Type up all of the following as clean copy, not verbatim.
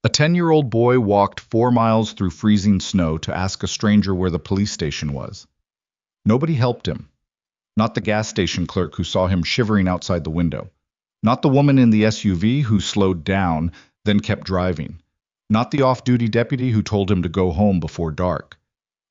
A 10-year-old boy walked 4 miles through freezing snow to ask a stranger where the police station was. Nobody helped him. Not the gas station clerk who saw him shivering outside the window. Not the woman in the SUV who slowed down, then kept driving. Not the off-duty deputy who told him to go home before dark.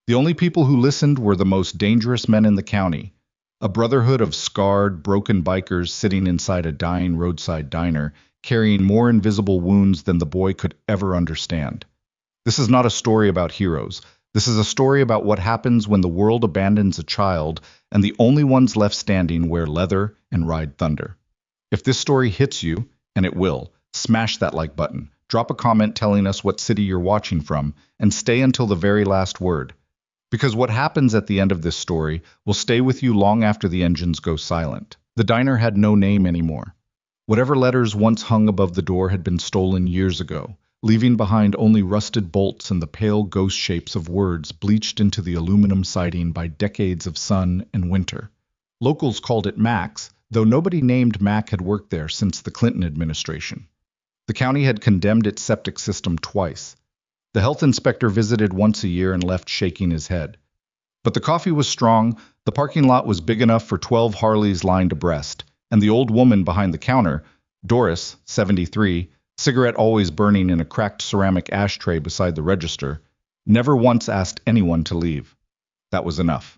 The only people who listened were the most dangerous men in the county, a brotherhood of scarred, broken bikers sitting inside a dying roadside diner, carrying more invisible wounds than the boy could ever understand. This is not a story about heroes. This is a story about what happens when the world abandons a child and the only ones left standing wear leather and ride thunder. If this story hits you, and it will, smash that like button, drop a comment telling us what city you're watching from, and stay until the very last word. Because what happens at the end of this story will stay with you long after the engines go silent. The diner had no name anymore. Whatever letters once hung above the door had been stolen years ago, leaving behind only rusted bolts and the pale ghost shapes of words bleached into the aluminum siding by decades of sun and winter. Locals called it Mac's, though nobody named Mac had worked there since the Clinton administration. The county had condemned its septic system twice. The health inspector visited once a year and left shaking his head. But the coffee was strong, the parking lot was big enough for 12 Harleys lined abreast, and the old woman behind the counter, Doris, 73, cigarette always burning in a cracked ceramic ashtray beside the register, never once asked anyone to leave. That was enough.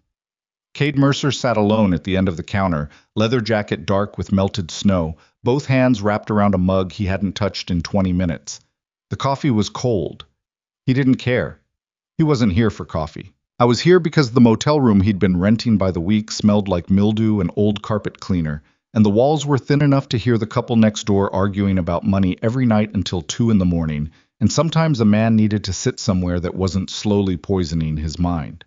Cade Mercer sat alone at the end of the counter, leather jacket dark with melted snow, both hands wrapped around a mug he hadn't touched in 20 minutes. The coffee was cold. He didn't care. He wasn't here for coffee. I was here because the motel room he'd been renting by the week smelled like mildew and old carpet cleaner, and the walls were thin enough to hear the couple next door arguing about money every night until 2 in the morning, and sometimes a man needed to sit somewhere that wasn't slowly poisoning his mind.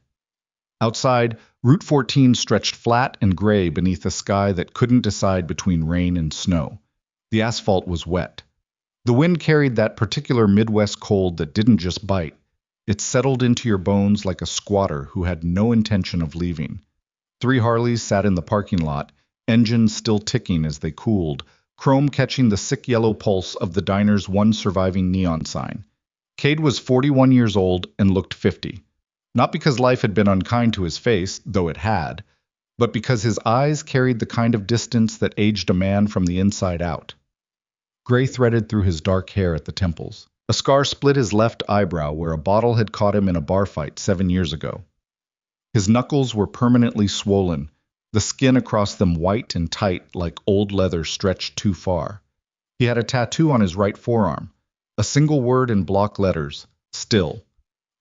Outside, Route 14 stretched flat and gray beneath a sky that couldn't decide between rain and snow. The asphalt was wet. The wind carried that particular Midwest cold that didn't just bite. It settled into your bones like a squatter who had no intention of leaving. 3 Harleys sat in the parking lot, engines still ticking as they cooled, chrome catching the sick yellow pulse of the diner's one surviving neon sign. Cade was 41 years old and looked 50. Not because life had been unkind to his face, though it had, but because his eyes carried the kind of distance that aged a man from the inside out. Gray threaded through his dark hair at the temples. A scar split his left eyebrow where a bottle had caught him in a bar fight 7 years ago. His knuckles were permanently swollen, the skin across them white and tight like old leather stretched too far. He had a tattoo on his right forearm, a single word in block letters, still.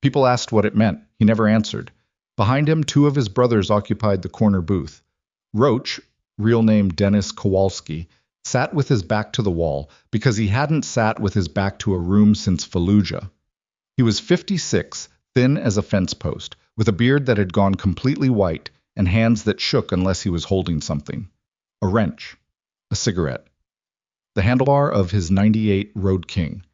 People asked what it meant. He never answered. Behind him, 2 of his brothers occupied the corner booth. Roach, real name Dennis Kowalski, sat with his back to the wall because he hadn't sat with his back to a room since Fallujah. He was 56, thin as a fence post, with a beard that had gone completely white and hands that shook unless he was holding something. A wrench. A cigarette. The handlebar of his '98 Road King.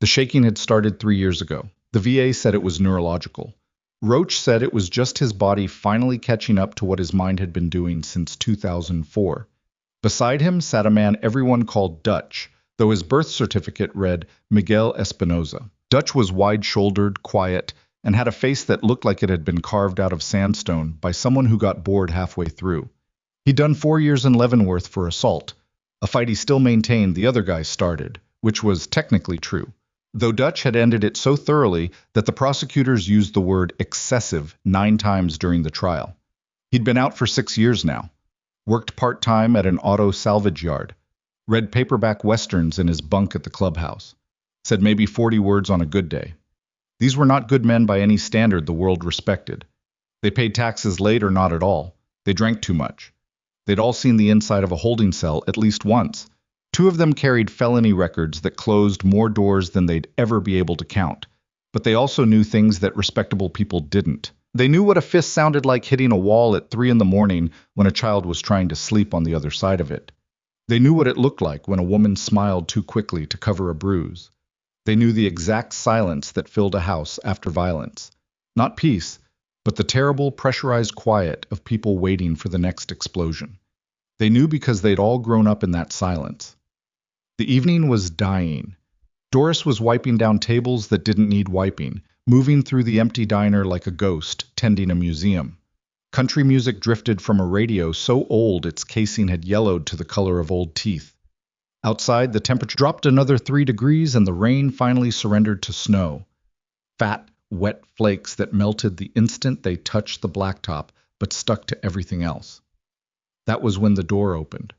The shaking had started 3 years ago. The VA said it was neurological. Roach said it was just his body finally catching up to what his mind had been doing since 2004. Beside him sat a man everyone called Dutch, though his birth certificate read Miguel Espinoza. Dutch was wide-shouldered, quiet, and had a face that looked like it had been carved out of sandstone by someone who got bored halfway through. He'd done 4 years in Leavenworth for assault, a fight he still maintained the other guy started, which was technically true, though Dutch had ended it so thoroughly that the prosecutors used the word excessive 9 times during the trial. He'd been out for 6 years now, worked part-time at an auto salvage yard, read paperback westerns in his bunk at the clubhouse, said maybe 40 words on a good day. These were not good men by any standard the world respected. They paid taxes late or not at all. They drank too much. They'd all seen the inside of a holding cell at least once. 2 of them carried felony records that closed more doors than they'd ever be able to count. But they also knew things that respectable people didn't. They knew what a fist sounded like hitting a wall at 3 in the morning when a child was trying to sleep on the other side of it. They knew what it looked like when a woman smiled too quickly to cover a bruise. They knew the exact silence that filled a house after violence. Not peace, but the terrible, pressurized quiet of people waiting for the next explosion. They knew because they'd all grown up in that silence. The evening was dying. Doris was wiping down tables that didn't need wiping, moving through the empty diner like a ghost, tending a museum. Country music drifted from a radio so old its casing had yellowed to the color of old teeth. Outside, the temperature dropped another 3 degrees and the rain finally surrendered to snow. Fat, wet flakes that melted the instant they touched the blacktop but stuck to everything else. That was when the door opened.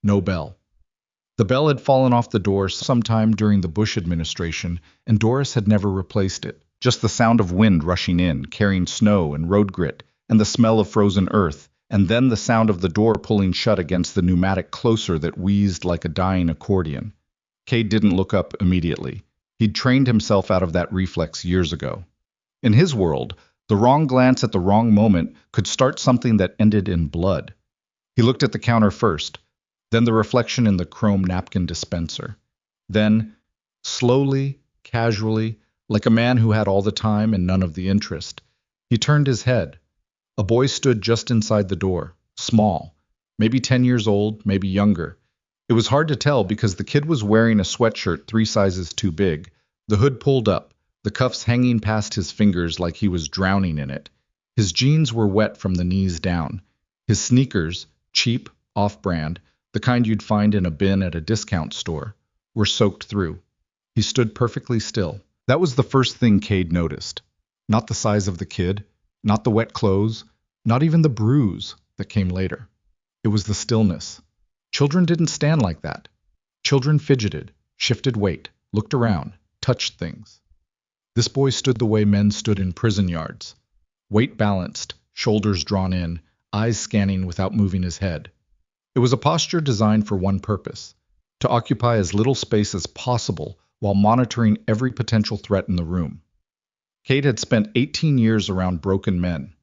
No bell. The bell had fallen off the door sometime during the Bush administration, and Doris had never replaced it. Just the sound of wind rushing in, carrying snow and road grit, and the smell of frozen earth, and then the sound of the door pulling shut against the pneumatic closer that wheezed like a dying accordion. Cade didn't look up immediately. He'd trained himself out of that reflex years ago. In his world, the wrong glance at the wrong moment could start something that ended in blood. He looked at the counter first, then the reflection in the chrome napkin dispenser. Then, slowly, casually, like a man who had all the time and none of the interest, he turned his head. A boy stood just inside the door, small, maybe 10 years old, maybe younger. It was hard to tell because the kid was wearing a sweatshirt 3 sizes too big, the hood pulled up, the cuffs hanging past his fingers like he was drowning in it. His jeans were wet from the knees down. His sneakers, cheap, off-brand, the kind you'd find in a bin at a discount store, were soaked through. He stood perfectly still. That was the first thing Cade noticed. Not the size of the kid, not the wet clothes, not even the bruise that came later. It was the stillness. Children didn't stand like that. Children fidgeted, shifted weight, looked around, touched things. This boy stood the way men stood in prison yards. Weight balanced, shoulders drawn in, eyes scanning without moving his head. It was a posture designed for one purpose, to occupy as little space as possible while monitoring every potential threat in the room. Cade had spent 18 years around broken men,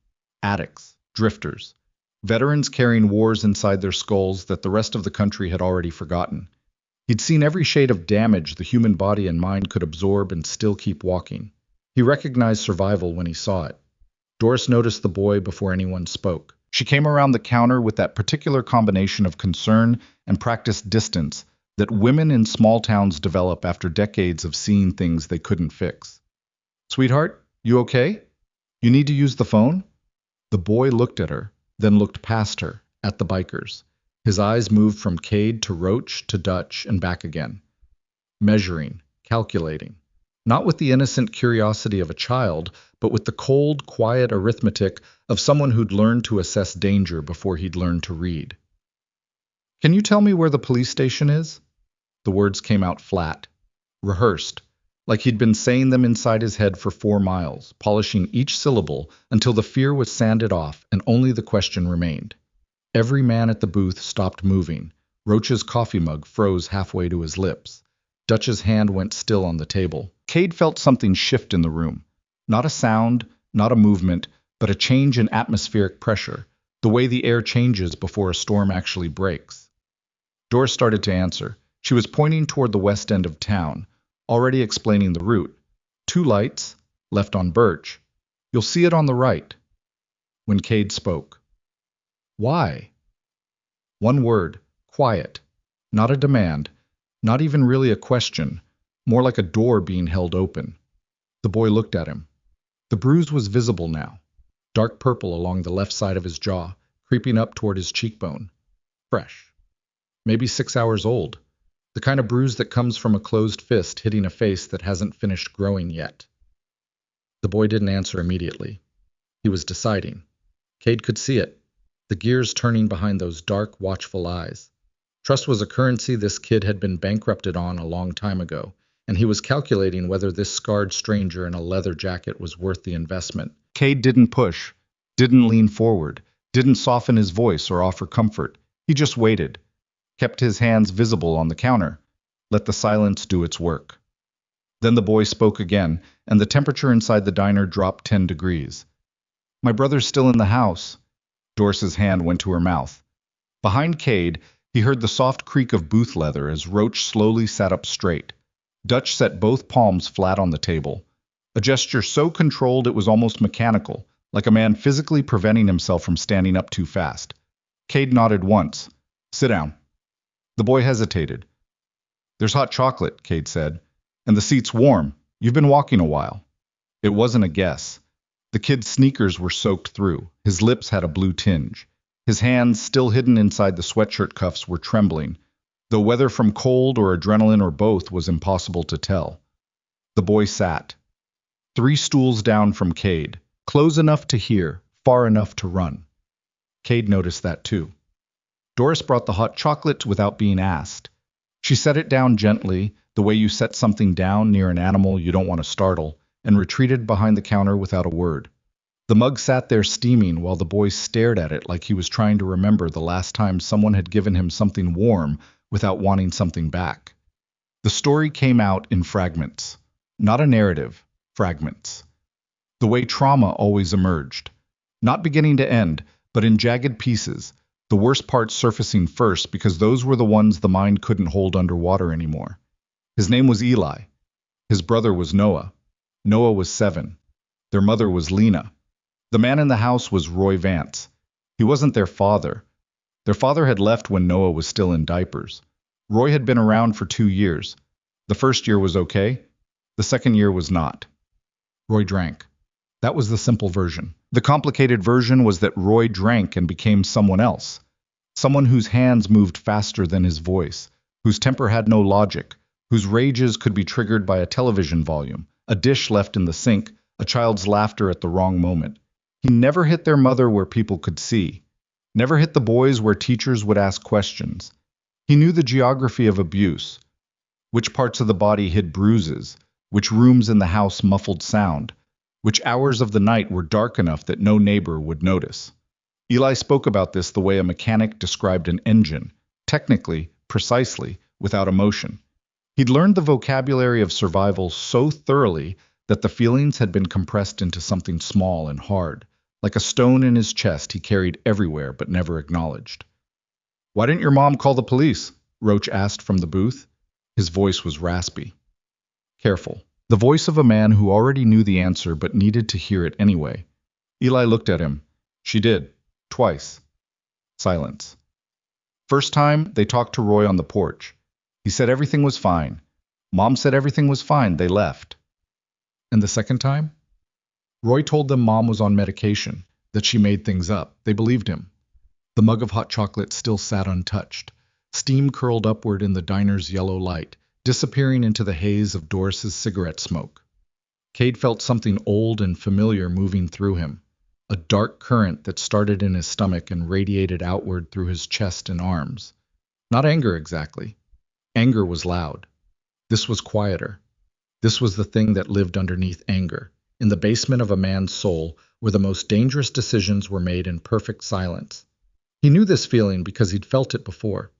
addicts, drifters, veterans carrying wars inside their skulls that the rest of the country had already forgotten. He'd seen every shade of damage the human body and mind could absorb and still keep walking. He recognized survival when he saw it. Doris noticed the boy before anyone spoke. She came around the counter with that particular combination of concern and practiced distance that women in small towns develop after decades of seeing things they couldn't fix. "Sweetheart, you okay? You need to use the phone?" The boy looked at her, then looked past her, at the bikers. His eyes moved from Cade to Roach to Dutch and back again. Measuring, calculating. Not with the innocent curiosity of a child, but with the cold, quiet arithmetic of someone who'd learned to assess danger before he'd learned to read. "Can you tell me where the police station is?" The words came out flat, rehearsed, like he'd been saying them inside his head for 4 miles, polishing each syllable until the fear was sanded off and only the question remained. Every man at the booth stopped moving. Roach's coffee mug froze halfway to his lips. Dutch's hand went still on the table. Cade felt something shift in the room. Not a sound, not a movement, but a change in atmospheric pressure, the way the air changes before a storm actually breaks. Doris started to answer. She was pointing toward the west end of town, already explaining the route. 2 lights, left on Birch. You'll see it on the right. When Cade spoke. "Why?" One word, quiet. Not a demand, not even really a question, more like a door being held open. The boy looked at him. The bruise was visible now, dark purple along the left side of his jaw, creeping up toward his cheekbone. Fresh. Maybe 6 hours old. The kind of bruise that comes from a closed fist hitting a face that hasn't finished growing yet. The boy didn't answer immediately. He was deciding. Cade could see it, the gears turning behind those dark, watchful eyes. Trust was a currency this kid had been bankrupted on a long time ago, and he was calculating whether this scarred stranger in a leather jacket was worth the investment. Cade didn't push, didn't lean forward, didn't soften his voice or offer comfort. He just waited, kept his hands visible on the counter, let the silence do its work. Then the boy spoke again, and the temperature inside the diner dropped 10 degrees. "My brother's still in the house." Doris's hand went to her mouth. Behind Cade, he heard the soft creak of booth leather as Roach slowly sat up straight. Dutch set both palms flat on the table, a gesture so controlled it was almost mechanical, like a man physically preventing himself from standing up too fast. Cade nodded once. "Sit down." The boy hesitated. "There's hot chocolate," Cade said. And the seat's warm. You've been walking a while. It wasn't a guess. The kid's sneakers were soaked through. His lips had a blue tinge. His hands, still hidden inside the sweatshirt cuffs, were trembling, though whether from cold or adrenaline or both was impossible to tell. The boy sat, 3 stools down from Cade, close enough to hear, far enough to run. Cade noticed that too. Doris brought the hot chocolate without being asked. She set it down gently, the way you set something down near an animal you don't want to startle, and retreated behind the counter without a word. The mug sat there steaming while the boy stared at it like he was trying to remember the last time someone had given him something warm without wanting something back. The story came out in fragments. Not a narrative, fragments. The way trauma always emerged. Not beginning to end, but in jagged pieces, the worst parts surfacing first because those were the ones the mind couldn't hold underwater anymore. His name was Eli. His brother was Noah. Noah was 7. Their mother was Lena. The man in the house was Roy Vance. He wasn't their father. Their father had left when Noah was still in diapers. Roy had been around for 2 years. The first year was okay. The second year was not. Roy drank. That was the simple version. The complicated version was that Roy drank and became someone else. Someone whose hands moved faster than his voice, whose temper had no logic, whose rages could be triggered by a television volume, a dish left in the sink, a child's laughter at the wrong moment. He never hit their mother where people could see, never hit the boys where teachers would ask questions. He knew the geography of abuse, which parts of the body hid bruises, which rooms in the house muffled sound, which hours of the night were dark enough that no neighbor would notice. Eli spoke about this the way a mechanic described an engine, technically, precisely, without emotion. He'd learned the vocabulary of survival so thoroughly that the feelings had been compressed into something small and hard, like a stone in his chest he carried everywhere but never acknowledged. "Why didn't your mom call the police?" Roach asked from the booth. His voice was raspy. Careful. The voice of a man who already knew the answer but needed to hear it anyway. Eli looked at him. "She did. Twice." Silence. First time, they talked to Roy on the porch. He said everything was fine. Mom said everything was fine. They left. And the second time? Roy told them Mom was on medication, that she made things up. They believed him. The mug of hot chocolate still sat untouched. Steam curled upward in the diner's yellow light, disappearing into the haze of Doris's cigarette smoke. Cade felt something old and familiar moving through him, a dark current that started in his stomach and radiated outward through his chest and arms. Not anger exactly. Anger was loud. This was quieter. This was the thing that lived underneath anger, in the basement of a man's soul, where the most dangerous decisions were made in perfect silence. He knew this feeling because he'd felt it before.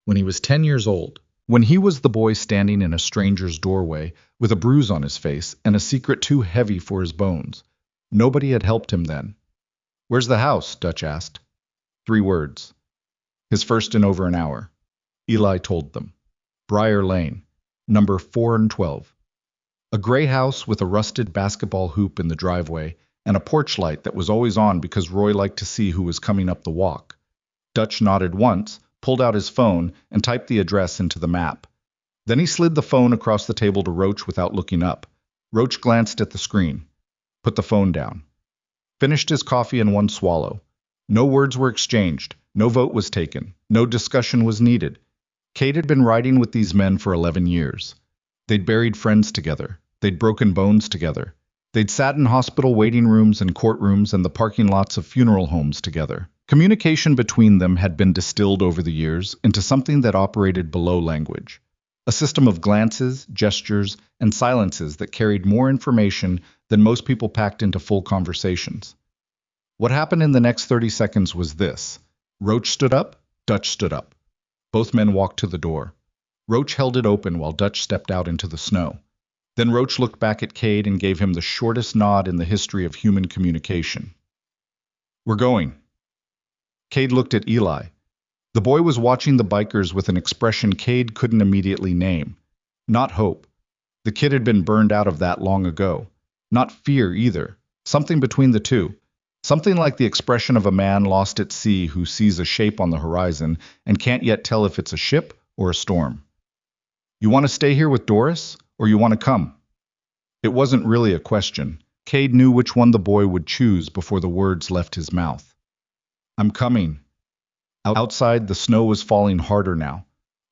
When he was 10 years old, when he was the boy standing in a stranger's doorway with a bruise on his face and a secret too heavy for his bones. Nobody had helped him then. "Where's the house?" Dutch asked. 3 words. His first in over an hour. Eli told them. Briar Lane, number 412. A gray house with a rusted basketball hoop in the driveway and a porch light that was always on because Roy liked to see who was coming up the walk. Dutch nodded once, pulled out his phone, and typed the address into the map. Then he slid the phone across the table to Roach without looking up. Roach glanced at the screen, put the phone down, finished his coffee in one swallow. No words were exchanged, no vote was taken, no discussion was needed. Cade had been riding with these men for 11 years. They'd buried friends together. They'd broken bones together. They'd sat in hospital waiting rooms and courtrooms and the parking lots of funeral homes together. Communication between them had been distilled over the years into something that operated below language. A system of glances, gestures, and silences that carried more information than most people packed into full conversations. What happened in the next 30 seconds was this. Roach stood up, Dutch stood up. Both men walked to the door. Roach held it open while Dutch stepped out into the snow. Then Roach looked back at Cade and gave him the shortest nod in the history of human communication. "We're going." Cade looked at Eli. The boy was watching the bikers with an expression Cade couldn't immediately name. Not hope. The kid had been burned out of that long ago. Not fear either. Something between the two. Something like the expression of a man lost at sea who sees a shape on the horizon and can't yet tell if it's a ship or a storm. "You want to stay here with Doris, or you want to come? It wasn't really a question. Cade knew which one the boy would choose before the words left his mouth. I'm coming. Outside, the snow was falling harder now.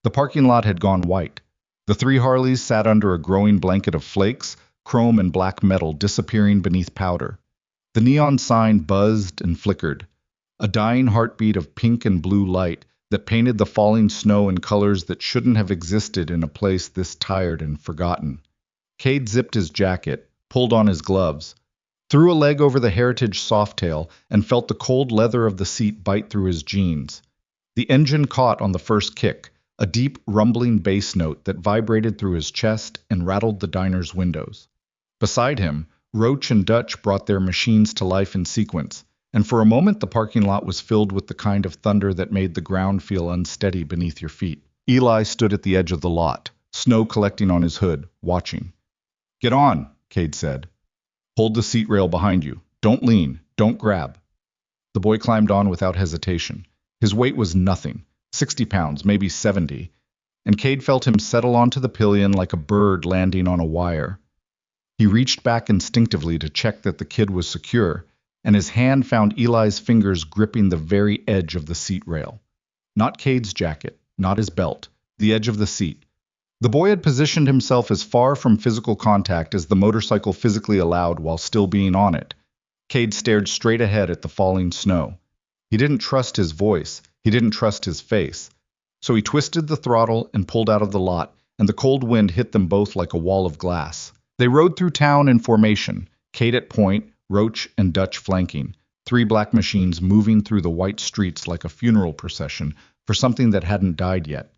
The parking lot had gone white. The three Harleys sat under a growing blanket of flakes, chrome and black metal disappearing beneath powder. The neon sign buzzed and flickered, a dying heartbeat of pink and blue light that painted the falling snow in colors that shouldn't have existed in a place this tired and forgotten. Cade zipped his jacket, pulled on his gloves, threw a leg over the Heritage Softail, and felt the cold leather of the seat bite through his jeans. The engine caught on the first kick, a deep, rumbling bass note that vibrated through his chest and rattled the diner's windows. Beside him, Roach and Dutch brought their machines to life in sequence, and for a moment the parking lot was filled with the kind of thunder that made the ground feel unsteady beneath your feet. Eli stood at the edge of the lot, snow collecting on his hood, watching. Get on, Cade said. Hold the seat rail behind you. Don't lean. Don't grab. The boy climbed on without hesitation. His weight was nothing, 60 pounds, maybe 70, and Cade felt him settle onto the pillion like a bird landing on a wire. He reached back instinctively to check that the kid was secure, and his hand found Eli's fingers gripping the very edge of the seat rail. Not Cade's jacket, not his belt, the edge of the seat. The boy had positioned himself as far from physical contact as the motorcycle physically allowed while still being on it. Cade stared straight ahead at the falling snow. He didn't trust his voice, he didn't trust his face. So he twisted the throttle and pulled out of the lot, and the cold wind hit them both like a wall of glass. They rode through town in formation, Cade at point, Roach and Dutch flanking, three black machines moving through the white streets like a funeral procession for something that hadn't died yet.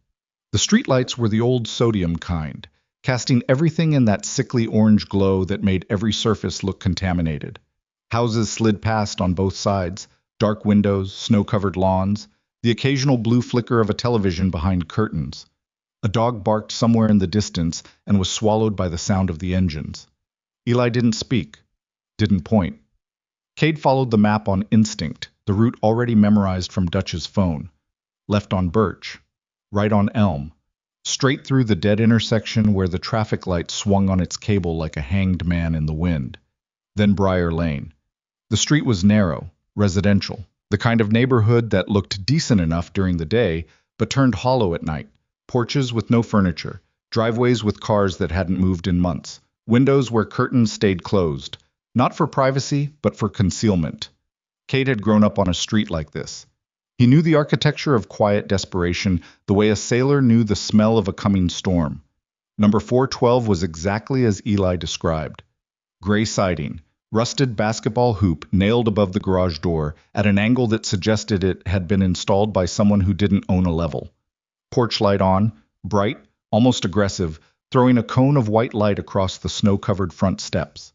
The streetlights were the old sodium kind, casting everything in that sickly orange glow that made every surface look contaminated. Houses slid past on both sides, dark windows, snow-covered lawns, the occasional blue flicker of a television behind curtains. A dog barked somewhere in the distance and was swallowed by the sound of the engines. Eli didn't speak, didn't point. Cade followed the map on instinct, the route already memorized from Dutch's phone. Left on Birch, right on Elm, straight through the dead intersection where the traffic light swung on its cable like a hanged man in the wind. Then Briar Lane. The street was narrow, residential, the kind of neighborhood that looked decent enough during the day, but turned hollow at night. Porches with no furniture, driveways with cars that hadn't moved in months, windows where curtains stayed closed, not for privacy, but for concealment. Cade had grown up on a street like this. He knew the architecture of quiet desperation the way a sailor knew the smell of a coming storm. Number 412 was exactly as Eli described. Gray siding, rusted basketball hoop nailed above the garage door at an angle that suggested it had been installed by someone who didn't own a level. Porch light on, bright, almost aggressive, throwing a cone of white light across the snow-covered front steps.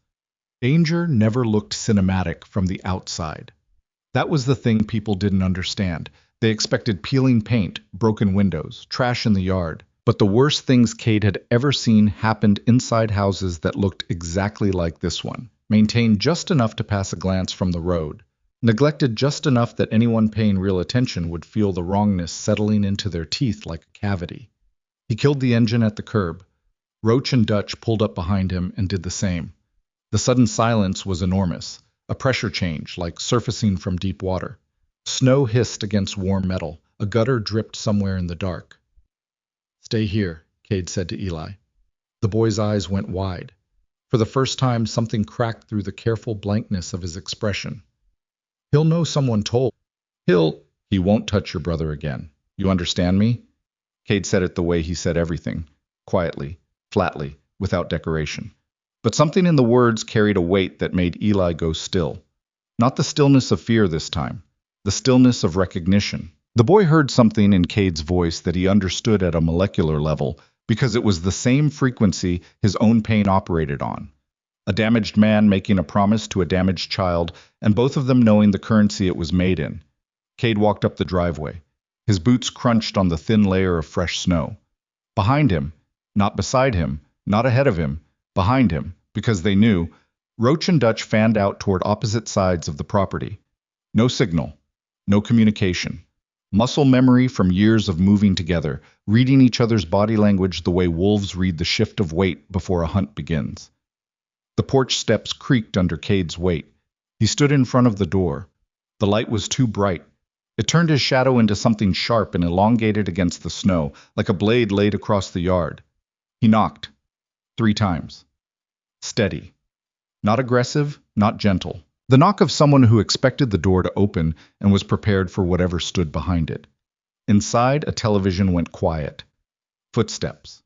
Danger never looked cinematic from the outside. That was the thing people didn't understand. They expected peeling paint, broken windows, trash in the yard. But the worst things Cade had ever seen happened inside houses that looked exactly like this one, maintained just enough to pass a glance from the road, neglected just enough that anyone paying real attention would feel the wrongness settling into their teeth like a cavity. He killed the engine at the curb. Roach and Dutch pulled up behind him and did the same. The sudden silence was enormous, a pressure change like surfacing from deep water. Snow hissed against warm metal. A gutter dripped somewhere in the dark. Stay here, Cade said to Eli. The boy's eyes went wide. For the first time, something cracked through the careful blankness of his expression. He'll know someone told. He won't touch your brother again. You understand me? Cade said it the way he said everything, quietly, flatly, without decoration. But something in the words carried a weight that made Eli go still. Not the stillness of fear this time, the stillness of recognition. The boy heard something in Cade's voice that he understood at a molecular level because it was the same frequency his own pain operated on. A damaged man making a promise to a damaged child, and both of them knowing the currency it was made in. Cade walked up the driveway. His boots crunched on the thin layer of fresh snow. Behind him, not beside him, not ahead of him, behind him, because they knew, Roach and Dutch fanned out toward opposite sides of the property. No signal, no communication. Muscle memory from years of moving together, reading each other's body language the way wolves read the shift of weight before a hunt begins. The porch steps creaked under Cade's weight. He stood in front of the door. The light was too bright. It turned his shadow into something sharp and elongated against the snow, like a blade laid across the yard. He knocked 3 times. Steady. Not aggressive, not gentle. The knock of someone who expected the door to open and was prepared for whatever stood behind it. Inside, a television went quiet. Footsteps.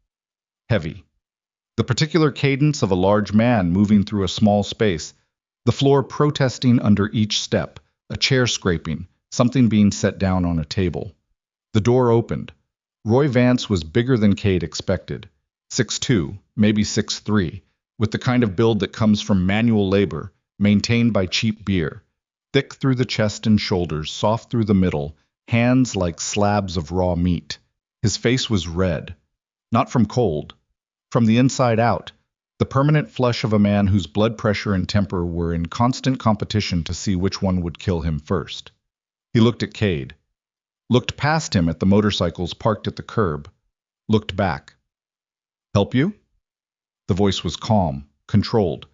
Heavy. The particular cadence of a large man moving through a small space, the floor protesting under each step, a chair scraping, something being set down on a table. The door opened. Roy Vance was bigger than Cade expected. 6'2", maybe 6'3", with the kind of build that comes from manual labor, maintained by cheap beer. Thick through the chest and shoulders, soft through the middle, hands like slabs of raw meat. His face was red. Not from cold. From the inside out, the permanent flush of a man whose blood pressure and temper were in constant competition to see which one would kill him first. He looked at Cade. Looked past him at the motorcycles parked at the curb. Looked back. "Help you?" The voice was calm, controlled.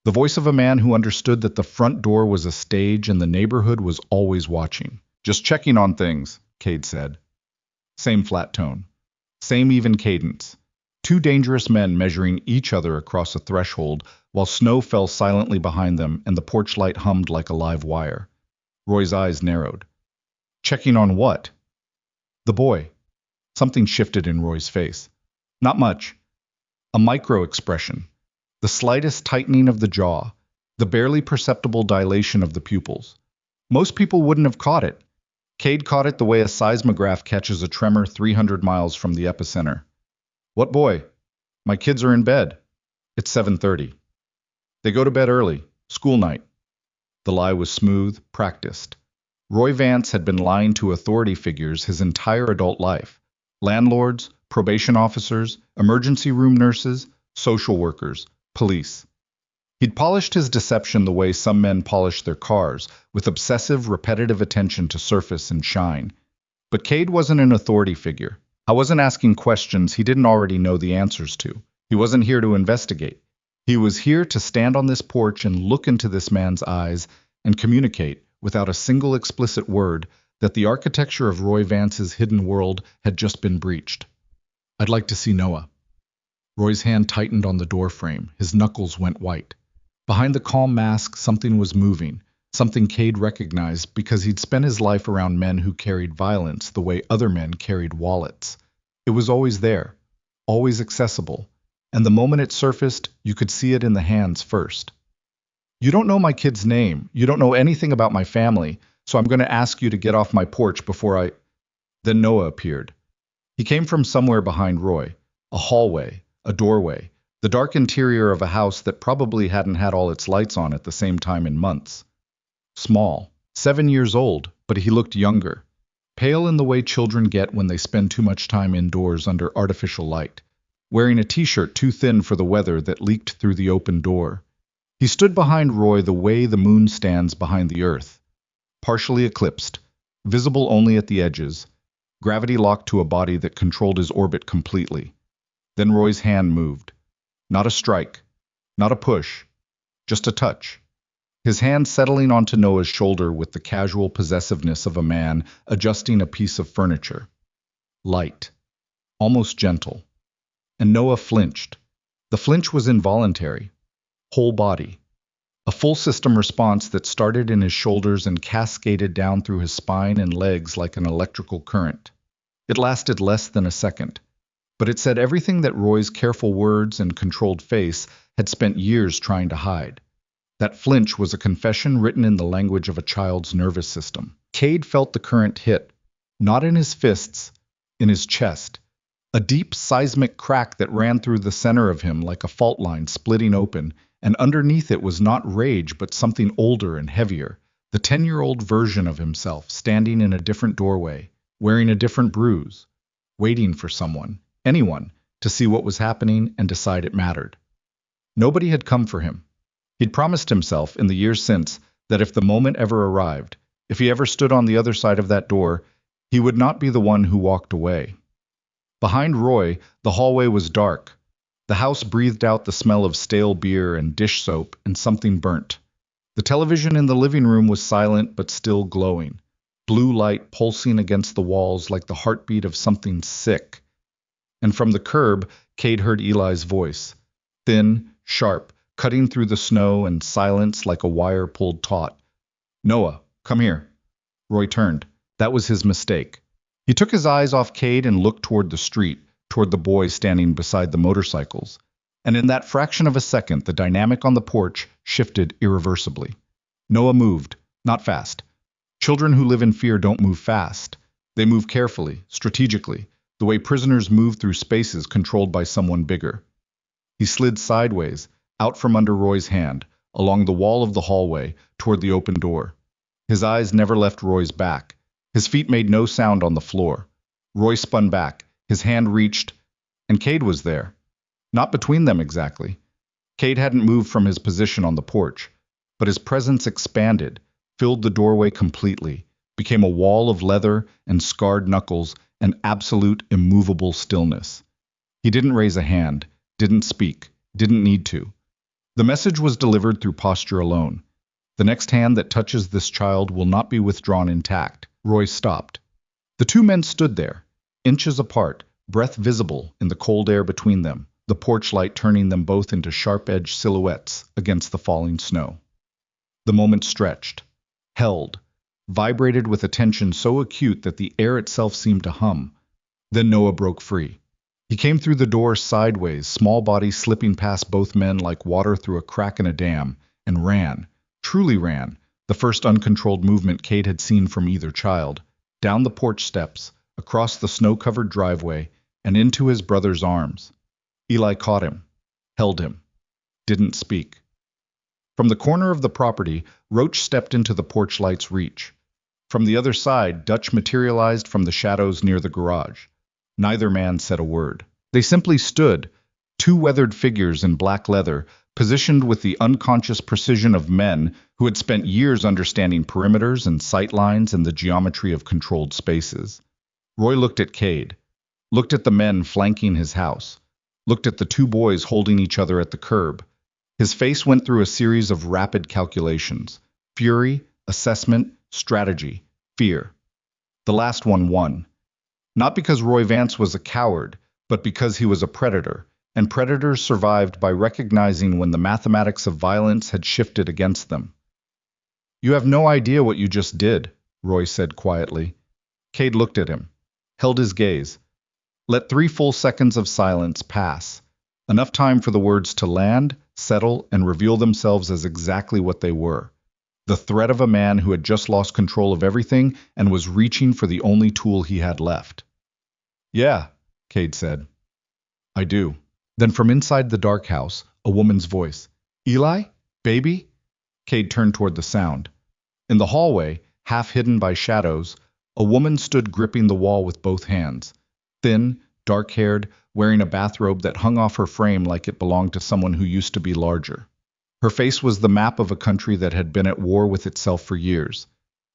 The voice of a man who understood that the front door was a stage and the neighborhood was always watching. "Just checking on things," Cade said. Same flat tone. Same even cadence. 2 dangerous men measuring each other across a threshold while snow fell silently behind them and the porch light hummed like a live wire. Roy's eyes narrowed. "Checking on what?" "The boy." Something shifted in Roy's face. Not much. A micro-expression. The slightest tightening of the jaw. The barely perceptible dilation of the pupils. Most people wouldn't have caught it. Cade caught it the way a seismograph catches a tremor 300 miles from the epicenter. "What boy?" "My kids are in bed." "It's 7:30. "They go to bed early. School night." The lie was smooth, practiced. Roy Vance had been lying to authority figures his entire adult life. Landlords, probation officers, emergency room nurses, social workers, police. He'd polished his deception the way some men polish their cars, with obsessive, repetitive attention to surface and shine. But Cade wasn't an authority figure. I wasn't asking questions he didn't already know the answers to. He wasn't here to investigate. He was here to stand on this porch and look into this man's eyes and communicate, without a single explicit word, that the architecture of Roy Vance's hidden world had just been breached. "I'd like to see Noah." Roy's hand tightened on the door frame. His knuckles went white. Behind the calm mask, something was moving, something Cade recognized because he'd spent his life around men who carried violence the way other men carried wallets. It was always there, always accessible, and the moment it surfaced, you could see it in the hands first. "You don't know my kid's name. You don't know anything about my family, so I'm going to ask you to get off my porch before I—" Then Noah appeared. He came from somewhere behind Roy, a hallway, a doorway, the dark interior of a house that probably hadn't had all its lights on at the same time in months. Small, 7 years old, but he looked younger. Pale in the way children get when they spend too much time indoors under artificial light. Wearing a t-shirt too thin for the weather that leaked through the open door. He stood behind Roy the way the moon stands behind the earth. Partially eclipsed, visible only at the edges, gravity locked to a body that controlled his orbit completely. Then Roy's hand moved. Not a strike, not a push, just a touch. His hand settling onto Noah's shoulder with the casual possessiveness of a man adjusting a piece of furniture. Light, almost gentle. And Noah flinched. The flinch was involuntary. Whole body. A full system response that started in his shoulders and cascaded down through his spine and legs like an electrical current. It lasted less than a second. But it said everything that Roy's careful words and controlled face had spent years trying to hide. That flinch was a confession written in the language of a child's nervous system. Cade felt the current hit, not in his fists, in his chest. A deep seismic crack that ran through the center of him like a fault line splitting open, and underneath it was not rage but something older and heavier, the 10-year-old version of himself standing in a different doorway, wearing a different bruise, waiting for someone, anyone, to see what was happening and decide it mattered. Nobody had come for him. He'd promised himself in the years since that if the moment ever arrived, if he ever stood on the other side of that door, He would not be the one who walked away. Behind Roy, the hallway was dark. The house breathed out the smell of stale beer and dish soap and something burnt. The television in the living room was silent but still glowing, blue light pulsing against the walls like the heartbeat of something sick. And from the curb, Cade heard Eli's voice, thin, sharp, cutting through the snow and silence like a wire pulled taut. "Noah, come here." Roy turned. That was his mistake. He took his eyes off Cade and looked toward the street, toward the boy standing beside the motorcycles. And in that fraction of a second, the dynamic on the porch shifted irreversibly. Noah moved, not fast. Children who live in fear don't move fast. They move carefully, strategically, the way prisoners move through spaces controlled by someone bigger. He slid sideways, out from under Roy's hand, along the wall of the hallway, toward the open door. His eyes never left Roy's back. His feet made no sound on the floor. Roy spun back. His hand reached, and Cade was there. Not between them exactly. Cade hadn't moved from his position on the porch, but his presence expanded, filled the doorway completely, became a wall of leather and scarred knuckles and absolute immovable stillness. He didn't raise a hand, didn't speak, didn't need to. The message was delivered through posture alone. The next hand that touches this child will not be withdrawn intact. Roy stopped. The two men stood there, inches apart, breath visible in the cold air between them, the porch light turning them both into sharp-edged silhouettes against the falling snow. The moment stretched, held, vibrated with a tension so acute that the air itself seemed to hum. Then Noah broke free. He came through the door sideways, small body slipping past both men like water through a crack in a dam, and ran, truly ran, the first uncontrolled movement Cade had seen from either child, down the porch steps, across the snow-covered driveway, and into his brother's arms. Eli caught him, held him, didn't speak. From the corner of the property, Roach stepped into the porch light's reach. From the other side, Dutch materialized from the shadows near the garage. Neither man said a word. They simply stood, two weathered figures in black leather, positioned with the unconscious precision of men who had spent years understanding perimeters and sight lines and the geometry of controlled spaces. Roy looked at Cade, looked at the men flanking his house, looked at the two boys holding each other at the curb. His face went through a series of rapid calculations: fury, assessment, strategy, fear. The last one won. Not because Roy Vance was a coward, but because he was a predator, and predators survived by recognizing when the mathematics of violence had shifted against them. "You have no idea what you just did," Roy said quietly. Cade looked at him, held his gaze. Let 3 full seconds of silence pass, enough time for the words to land, settle, and reveal themselves as exactly what they were: the threat of a man who had just lost control of everything and was reaching for the only tool he had left. "Yeah," Cade said. "I do." Then from inside the dark house, a woman's voice. "Eli? Baby?" Cade turned toward the sound. In the hallway, half hidden by shadows, a woman stood gripping the wall with both hands. Thin, dark-haired, wearing a bathrobe that hung off her frame like it belonged to someone who used to be larger. Her face was the map of a country that had been at war with itself for years.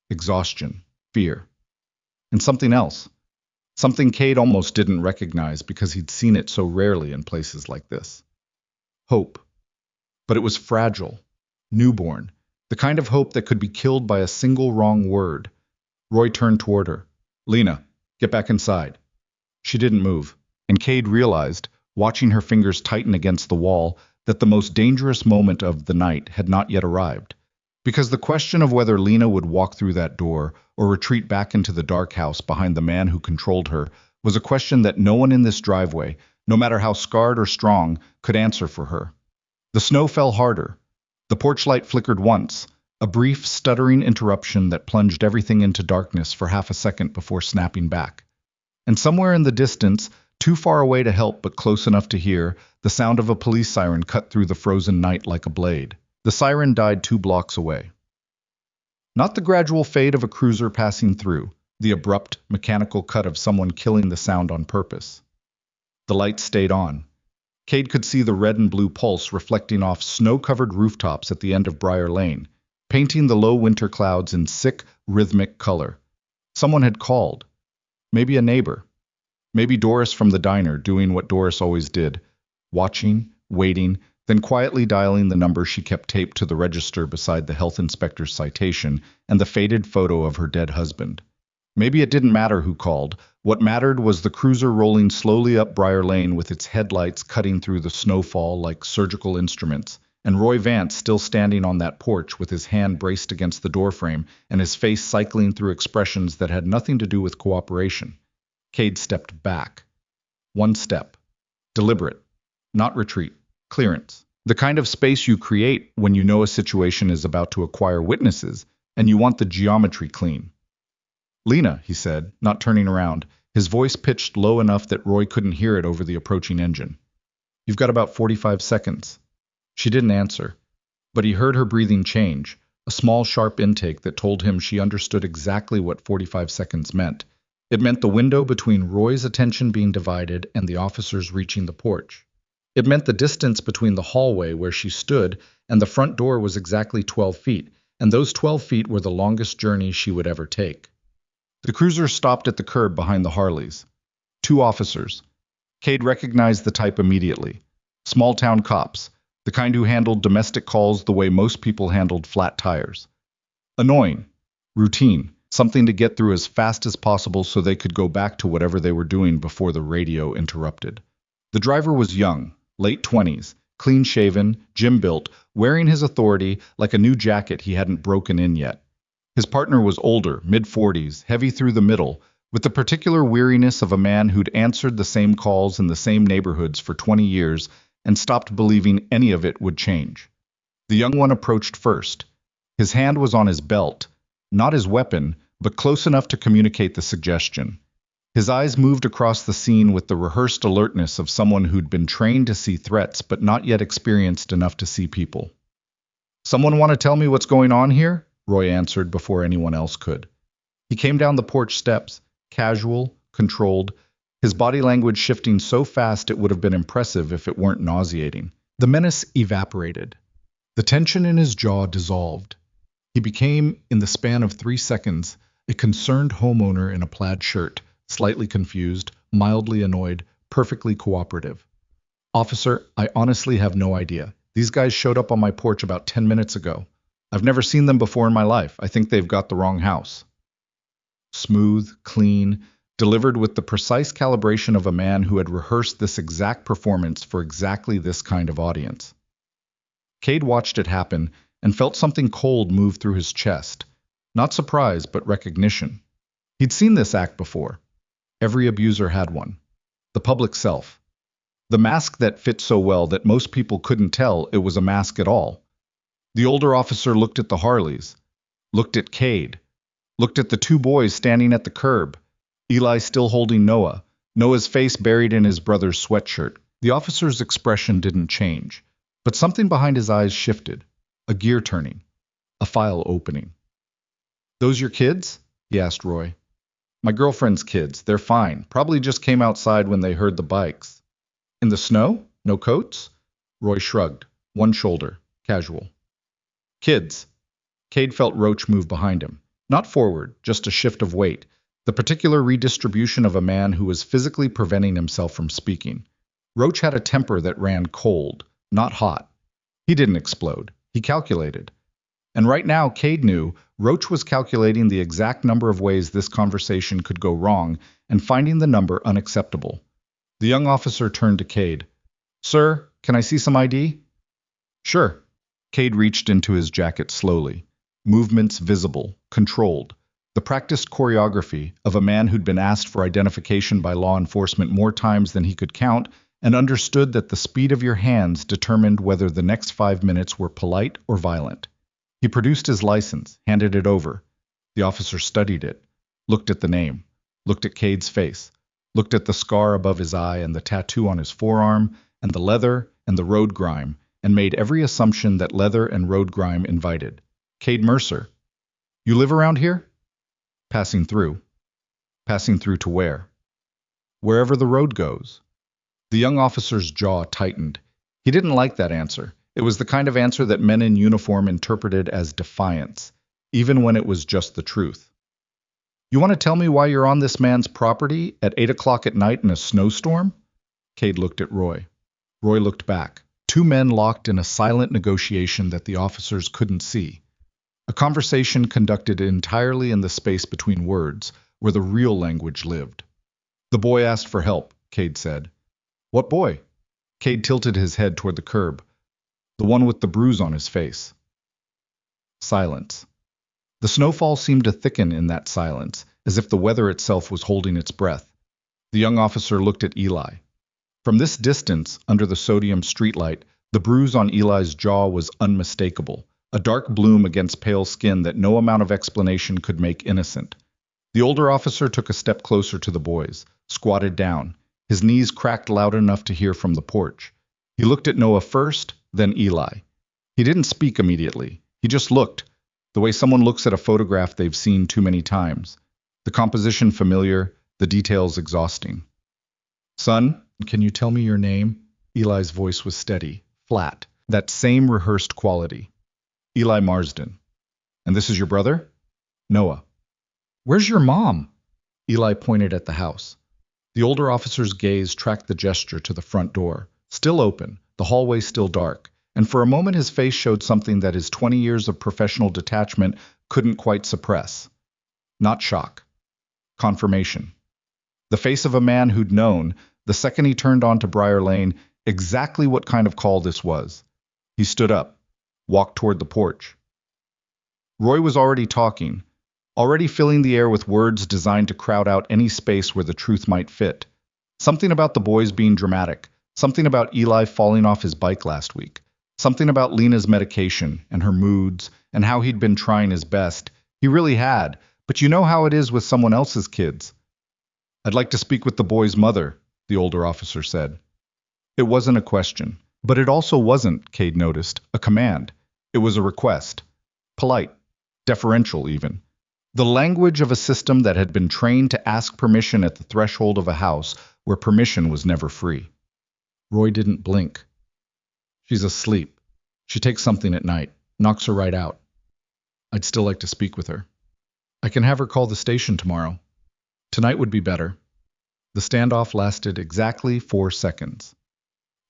Exhaustion, fear, and something else. Something Cade almost didn't recognize because he'd seen it so rarely in places like this. Hope. But it was fragile, newborn, the kind of hope that could be killed by a single wrong word. Roy turned toward her. "Lena, get back inside." She didn't move, and Cade realized, watching her fingers tighten against the wall, that the most dangerous moment of the night had not yet arrived. Because the question of whether Lena would walk through that door or retreat back into the dark house behind the man who controlled her was a question that no one in this driveway, no matter how scarred or strong, could answer for her. The snow fell harder. The porch light flickered once, a brief, stuttering interruption that plunged everything into darkness for half a second before snapping back. And somewhere in the distance, too far away to help but close enough to hear, the sound of a police siren cut through the frozen night like a blade. The siren died 2 blocks away. Not the gradual fade of a cruiser passing through, the abrupt, mechanical cut of someone killing the sound on purpose. The lights stayed on. Cade could see the red and blue pulse reflecting off snow-covered rooftops at the end of Briar Lane, painting the low winter clouds in sick, rhythmic color. Someone had called. Maybe a neighbor. Maybe Doris from the diner doing what Doris always did, watching, waiting, then quietly dialing the number she kept taped to the register beside the health inspector's citation and the faded photo of her dead husband. Maybe it didn't matter who called. What mattered was the cruiser rolling slowly up Briar Lane with its headlights cutting through the snowfall like surgical instruments, and Roy Vance still standing on that porch with his hand braced against the doorframe and his face cycling through expressions that had nothing to do with cooperation. Cade stepped back. One step. Deliberate. Not retreat. Clearance. The kind of space you create when you know a situation is about to acquire witnesses and you want the geometry clean. Lena, he said, not turning around, his voice pitched low enough that Roy couldn't hear it over the approaching engine. You've got about 45 seconds. She didn't answer, but he heard her breathing change, a small sharp intake that told him she understood exactly what 45 seconds meant. It meant the window between Roy's attention being divided and the officers reaching the porch. It meant the distance between the hallway where she stood and the front door was exactly 12 feet, and those 12 feet were the longest journey she would ever take. The cruiser stopped at the curb behind the Harleys. 2 officers. Cade recognized the type immediately. Small-town cops, the kind who handled domestic calls the way most people handled flat tires. Annoying. Routine. Something to get through as fast as possible so they could go back to whatever they were doing before the radio interrupted. The driver was young, late 20s, clean-shaven, gym-built, wearing his authority like a new jacket he hadn't broken in yet. His partner was older, mid-40s, heavy through the middle, with the particular weariness of a man who'd answered the same calls in the same neighborhoods for 20 years and stopped believing any of it would change. The young one approached first. His hand was on his belt, not his weapon, but close enough to communicate the suggestion. His eyes moved across the scene with the rehearsed alertness of someone who'd been trained to see threats but not yet experienced enough to see people. "Someone want to tell me what's going on here?" Roy answered before anyone else could. He came down the porch steps, casual, controlled, his body language shifting so fast it would have been impressive if it weren't nauseating. The menace evaporated. The tension in his jaw dissolved. He became, in the span of 3 seconds, a concerned homeowner in a plaid shirt, slightly confused, mildly annoyed, perfectly cooperative. "Officer, I honestly have no idea. These guys showed up on my porch about 10 minutes ago. I've never seen them before in my life. I think they've got the wrong house." Smooth, clean, delivered with the precise calibration of a man who had rehearsed this exact performance for exactly this kind of audience. Cade watched it happen and felt something cold move through his chest. Not surprise, but recognition. He'd seen this act before. Every abuser had one. The public self. The mask that fit so well that most people couldn't tell it was a mask at all. The older officer looked at the Harleys, looked at Cade, looked at the 2 boys standing at the curb, Eli still holding Noah, Noah's face buried in his brother's sweatshirt. The officer's expression didn't change, but something behind his eyes shifted, a gear turning, a file opening. "Those your kids?" he asked Roy. "My girlfriend's kids. They're fine. Probably just came outside when they heard the bikes." "In the snow? No coats?" Roy shrugged, one shoulder, casual. "Kids." Cade felt Roach move behind him. Not forward, just a shift of weight, the particular redistribution of a man who was physically preventing himself from speaking. Roach had a temper that ran cold, not hot. He didn't explode. He calculated. And right now, Cade knew Roach was calculating the exact number of ways this conversation could go wrong and finding the number unacceptable. The young officer turned to Cade. "Sir, can I see some ID?" "Sure." Cade reached into his jacket slowly, movements visible, controlled, the practiced choreography of a man who'd been asked for identification by law enforcement more times than he could count and understood that the speed of your hands determined whether the next 5 minutes were polite or violent. He produced his license, handed it over. The officer studied it, looked at the name, looked at Cade's face, looked at the scar above his eye and the tattoo on his forearm and the leather and the road grime, and made every assumption that leather and road grime invited. "Cade Mercer. You live around here?" "Passing through." "Passing through to where?" "Wherever the road goes." The young officer's jaw tightened. He didn't like that answer. It was the kind of answer that men in uniform interpreted as defiance, even when it was just the truth. You want to tell me why you're on this man's property at 8 o'clock at night in a snowstorm? Cade looked at Roy. Roy looked back. Two men locked in a silent negotiation that the officers couldn't see. A conversation conducted entirely in the space between words, where the real language lived. The boy asked for help, Cade said. What boy? Cade tilted his head toward the curb. The one with the bruise on his face. Silence. The snowfall seemed to thicken in that silence, as if the weather itself was holding its breath. The young officer looked at Eli. From this distance, under the sodium streetlight, the bruise on Eli's jaw was unmistakable, a dark bloom against pale skin that no amount of explanation could make innocent. The older officer took a step closer to the boys, squatted down. His knees cracked loud enough to hear from the porch. He looked at Noah first, then Eli. He didn't speak immediately. He just looked, the way someone looks at a photograph they've seen too many times. The composition familiar, the details exhausting. Son, can you tell me your name? Eli's voice was steady, flat, that same rehearsed quality. Eli Marsden. And this is your brother? Noah. Where's your mom? Eli pointed at the house. The older officer's gaze tracked the gesture to the front door, still open, the hallway still dark, and for a moment his face showed something that his 20 years of professional detachment couldn't quite suppress. Not shock. Confirmation. The face of a man who'd known, the second he turned onto Briar Lane, exactly what kind of call this was. He stood up, walked toward the porch. Roy was already talking, already filling the air with words designed to crowd out any space where the truth might fit. Something about the boys being dramatic, something about Eli falling off his bike last week, something about Lena's medication and her moods and how he'd been trying his best. He really had, but you know how it is with someone else's kids. I'd like to speak with the boy's mother, the older officer said. It wasn't a question, but it also wasn't, Cade noticed, a command. It was a request. Polite, deferential even. The language of a system that had been trained to ask permission at the threshold of a house where permission was never free. Roy didn't blink. She's asleep. She takes something at night, knocks her right out. I'd still like to speak with her. I can have her call the station tomorrow. Tonight would be better. The standoff lasted exactly 4 seconds.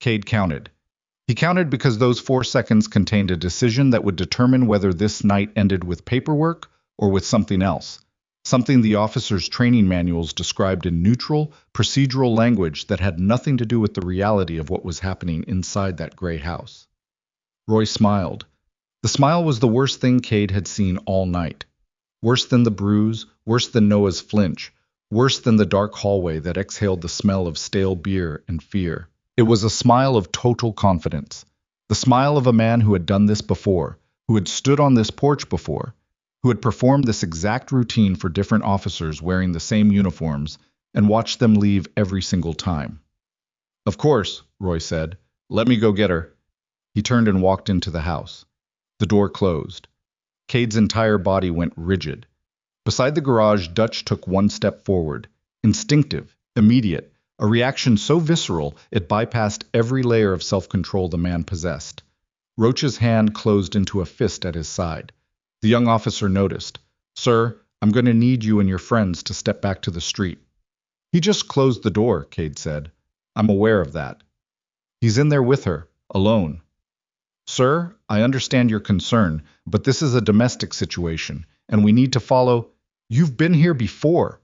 Cade counted. He counted because those 4 seconds contained a decision that would determine whether this night ended with paperwork or with something else, something the officers' training manuals described in neutral, procedural language that had nothing to do with the reality of what was happening inside that gray house. Roy smiled. The smile was the worst thing Cade had seen all night. Worse than the bruise, worse than Noah's flinch, worse than the dark hallway that exhaled the smell of stale beer and fear. It was a smile of total confidence. The smile of a man who had done this before, who had stood on this porch before, who had performed this exact routine for different officers wearing the same uniforms and watched them leave every single time. Of course, Roy said. Let me go get her. He turned and walked into the house. The door closed. Cade's entire body went rigid. Beside the garage, Dutch took one step forward. Instinctive, immediate, a reaction so visceral it bypassed every layer of self-control the man possessed. Roach's hand closed into a fist at his side. The young officer noticed. Sir, I'm going to need you and your friends to step back to the street. He just closed the door, Cade said. I'm aware of that. He's in there with her, alone. Sir, I understand your concern, but this is a domestic situation, and we need to follow. You've been here before.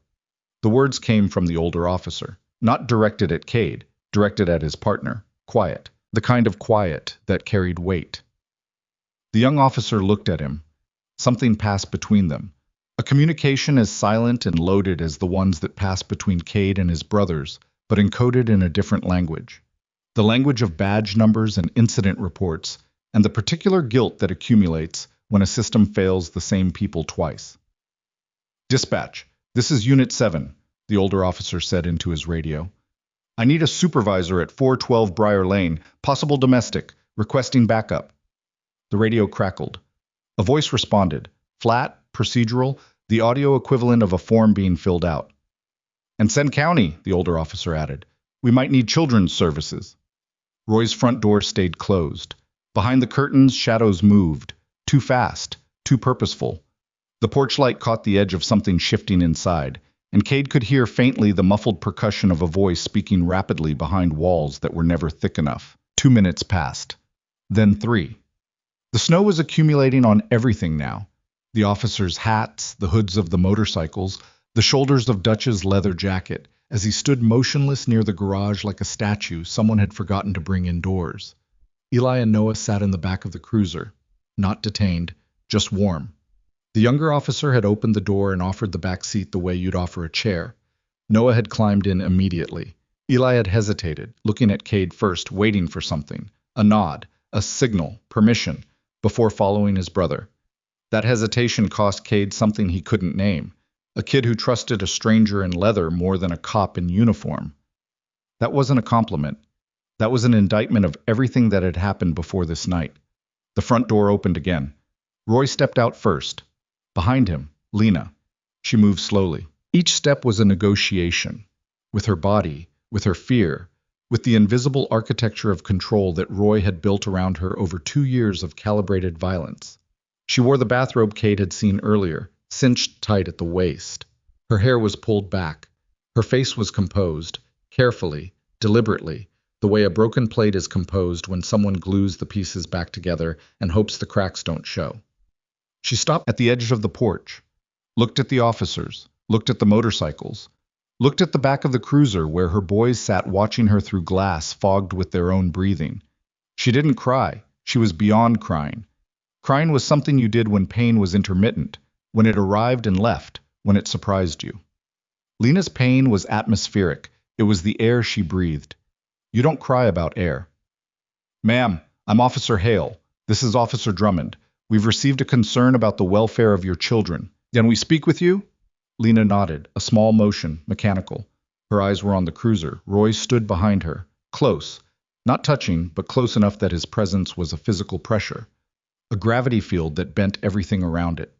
The words came from the older officer, not directed at Cade, directed at his partner. Quiet, the kind of quiet that carried weight. The young officer looked at him. Something passed between them. A communication as silent and loaded as the ones that passed between Cade and his brothers, but encoded in a different language. The language of badge numbers and incident reports, and the particular guilt that accumulates when a system fails the same people twice. Dispatch, this is Unit 7, the older officer said into his radio. I need a supervisor at 412 Briar Lane, possible domestic, requesting backup. The radio crackled. A voice responded, flat, procedural, the audio equivalent of a form being filled out. And send county, the older officer added. We might need children's services. Roy's front door stayed closed. Behind the curtains, shadows moved. Too fast, too purposeful. The porch light caught the edge of something shifting inside, and Cade could hear faintly the muffled percussion of a voice speaking rapidly behind walls that were never thick enough. 2 minutes passed. Then 3. The snow was accumulating on everything now. The officers' hats, the hoods of the motorcycles, the shoulders of Dutch's leather jacket. As he stood motionless near the garage like a statue someone had forgotten to bring indoors. Eli and Noah sat in the back of the cruiser, not detained, just warm. The younger officer had opened the door and offered the back seat the way you'd offer a chair. Noah had climbed in immediately. Eli had hesitated, looking at Cade first, waiting for something, a nod, a signal, permission, before following his brother. That hesitation cost Cade something he couldn't name. A kid who trusted a stranger in leather more than a cop in uniform. That wasn't a compliment. That was an indictment of everything that had happened before this night. The front door opened again. Roy stepped out first. Behind him, Lena. She moved slowly. Each step was a negotiation. With her body, with her fear, with the invisible architecture of control that Roy had built around her over 2 years of calibrated violence. She wore the bathrobe Cade had seen earlier, cinched tight at the waist. Her hair was pulled back. Her face was composed, carefully, deliberately, the way a broken plate is composed when someone glues the pieces back together and hopes the cracks don't show. She stopped at the edge of the porch, looked at the officers, looked at the motorcycles, looked at the back of the cruiser where her boys sat watching her through glass fogged with their own breathing. She didn't cry. She was beyond crying. Crying was something you did when pain was intermittent, when it arrived and left, when it surprised you. Lena's pain was atmospheric. It was the air she breathed. You don't cry about air. Ma'am, I'm Officer Hale. This is Officer Drummond. We've received a concern about the welfare of your children. Can we speak with you? Lena nodded, a small motion, mechanical. Her eyes were on the cruiser. Roy stood behind her, close, not touching, but close enough that his presence was a physical pressure, a gravity field that bent everything around it.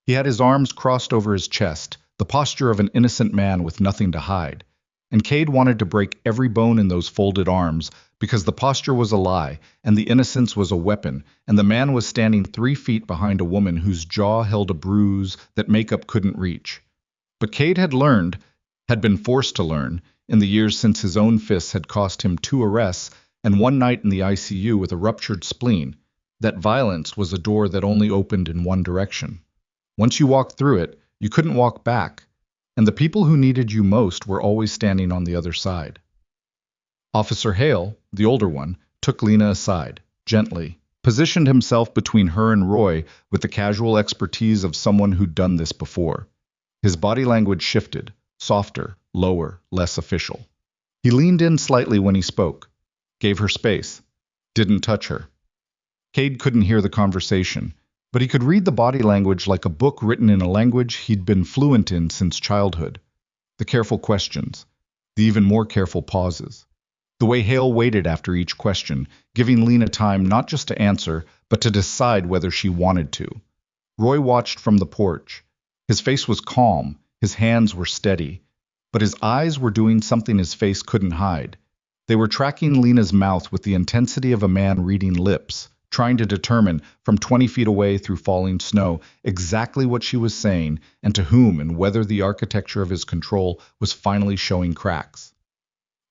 He had his arms crossed over his chest, the posture of an innocent man with nothing to hide. And Cade wanted to break every bone in those folded arms because the posture was a lie, and the innocence was a weapon, and the man was standing 3 feet behind a woman whose jaw held a bruise that makeup couldn't reach. But Cade had learned, had been forced to learn, in the years since his own fists had cost him 2 arrests and 1 night in the ICU with a ruptured spleen, that violence was a door that only opened in one direction. Once you walked through it, you couldn't walk back, and the people who needed you most were always standing on the other side. Officer Hale, the older one, took Lena aside, gently, positioned himself between her and Roy with the casual expertise of someone who'd done this before. His body language shifted, softer, lower, less official. He leaned in slightly when he spoke, gave her space, didn't touch her. Cade couldn't hear the conversation, but he could read the body language like a book written in a language he'd been fluent in since childhood. The careful questions, the even more careful pauses. The way Hale waited after each question, giving Lena time not just to answer, but to decide whether she wanted to. Roy watched from the porch. His face was calm, his hands were steady, but his eyes were doing something his face couldn't hide. They were tracking Lena's mouth with the intensity of a man reading lips, trying to determine, from 20 feet away through falling snow, exactly what she was saying and to whom and whether the architecture of his control was finally showing cracks.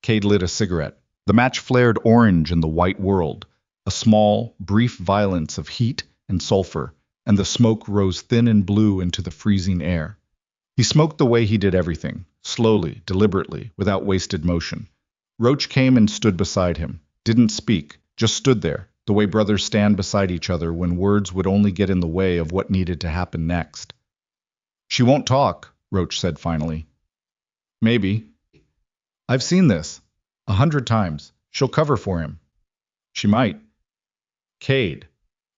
Cade lit a cigarette. The match flared orange in the white world, a small, brief violence of heat and sulfur, and the smoke rose thin and blue into the freezing air. He smoked the way he did everything, slowly, deliberately, without wasted motion. Roach came and stood beside him, didn't speak, just stood there, the way brothers stand beside each other when words would only get in the way of what needed to happen next. She won't talk, Roach said finally. Maybe. I've seen this. 100 times. She'll cover for him. She might. Cade.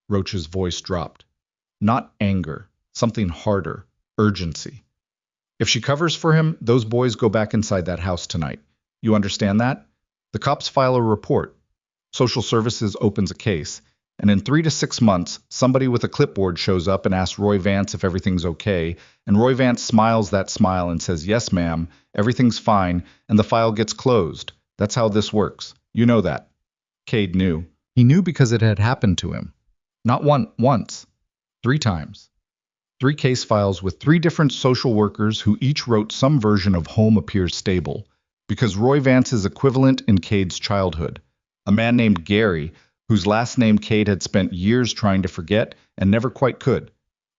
Roach's voice dropped. Not anger. Something harder. Urgency. If she covers for him, those boys go back inside that house tonight. You understand that? The cops file a report. Social Services opens a case. And in 3 to 6 months, somebody with a clipboard shows up and asks Roy Vance if everything's okay, and Roy Vance smiles that smile and says, "Yes, ma'am, everything's fine," and the file gets closed. That's how this works. You know that. Cade knew. He knew because it had happened to him. Not once, 3 times. 3 case files with 3 different social workers who each wrote some version of Home Appears Stable, because Roy Vance's equivalent in Cade's childhood, a man named Gary, whose last name Cade had spent years trying to forget and never quite could,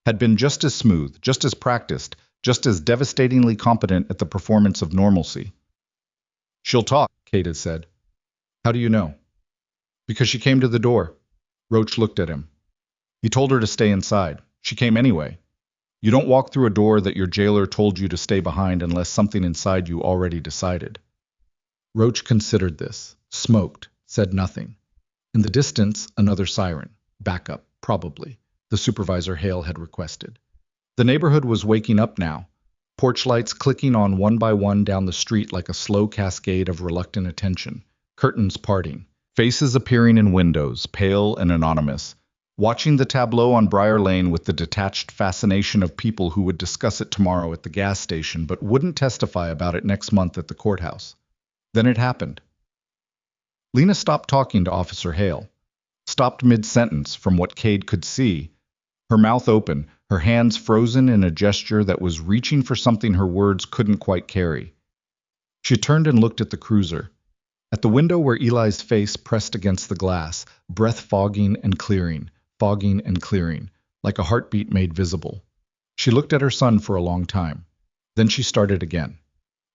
had been just as smooth, just as practiced, just as devastatingly competent at the performance of normalcy. "She'll talk," Cade had said. "How do you know?" "Because she came to the door." Roach looked at him. "He told her to stay inside. She came anyway. You don't walk through a door that your jailer told you to stay behind unless something inside you already decided." Roach considered this, smoked, said nothing. In the distance, another siren. Backup, probably, the supervisor Hale had requested. The neighborhood was waking up now, porch lights clicking on one by one down the street like a slow cascade of reluctant attention, curtains parting, faces appearing in windows, pale and anonymous, watching the tableau on Briar Lane with the detached fascination of people who would discuss it tomorrow at the gas station but wouldn't testify about it next month at the courthouse. Then it happened. Lena stopped talking to Officer Hale, stopped mid-sentence from what Cade could see, her mouth open, her hands frozen in a gesture that was reaching for something her words couldn't quite carry. She turned and looked at the cruiser, at the window where Eli's face pressed against the glass, breath fogging and clearing, like a heartbeat made visible. She looked at her son for a long time. Then she started again.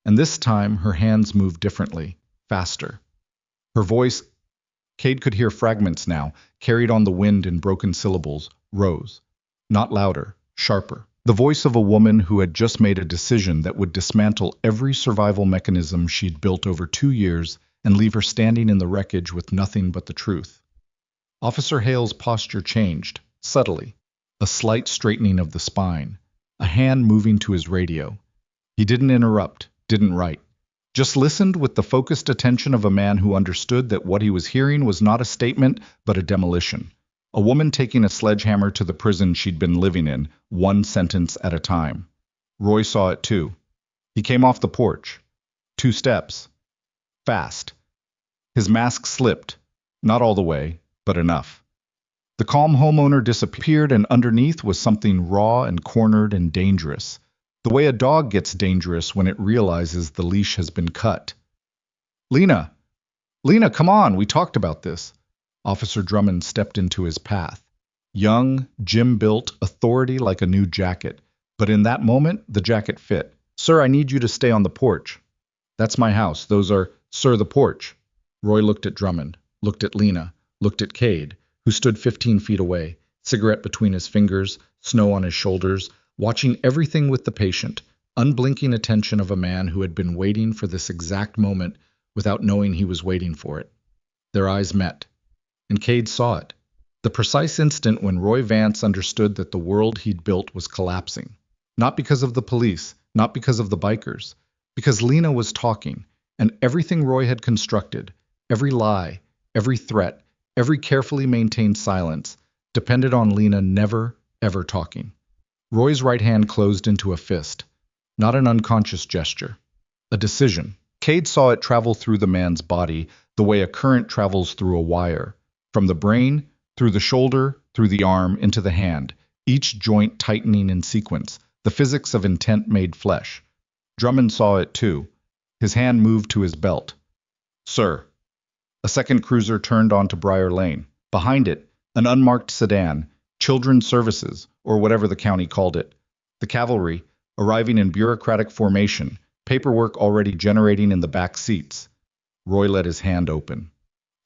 And this time her hands moved differently, faster. Her voice, Cade could hear fragments now, carried on the wind in broken syllables, rose. Not louder, sharper. The voice of a woman who had just made a decision that would dismantle every survival mechanism she'd built over 2 years and leave her standing in the wreckage with nothing but the truth. Officer Hale's posture changed, subtly. A slight straightening of the spine, a hand moving to his radio. He didn't interrupt, didn't write. Just listened with the focused attention of a man who understood that what he was hearing was not a statement, but a demolition. A woman taking a sledgehammer to the prison she'd been living in, one sentence at a time. Roy saw it too. He came off the porch. 2 steps. Fast. His mask slipped. Not all the way, but enough. The calm homeowner disappeared, and underneath was something raw and cornered and dangerous. The way a dog gets dangerous when it realizes the leash has been cut. "Lena! Lena, come on, we talked about this." Officer Drummond stepped into his path. Young, gym-built, authority like a new jacket. But in that moment, the jacket fit. "Sir, I need you to stay on the porch." "That's my house. Those are, sir, the porch." Roy looked at Drummond, looked at Lena, looked at Cade, who stood 15 feet away, cigarette between his fingers, snow on his shoulders, watching everything with the patient, unblinking attention of a man who had been waiting for this exact moment without knowing he was waiting for it. Their eyes met, and Cade saw it. The precise instant when Roy Vance understood that the world he'd built was collapsing. Not because of the police, not because of the bikers, because Lena was talking, and everything Roy had constructed, every lie, every threat, every carefully maintained silence, depended on Lena never, ever talking. Roy's right hand closed into a fist, not an unconscious gesture, a decision. Cade saw it travel through the man's body the way a current travels through a wire, from the brain, through the shoulder, through the arm, into the hand, each joint tightening in sequence, the physics of intent made flesh. Drummond saw it too. His hand moved to his belt. "Sir." A second cruiser turned onto Briar Lane. Behind it, an unmarked sedan, Children's Services, or whatever the county called it. The cavalry, arriving in bureaucratic formation, paperwork already generating in the back seats. Roy let his hand open.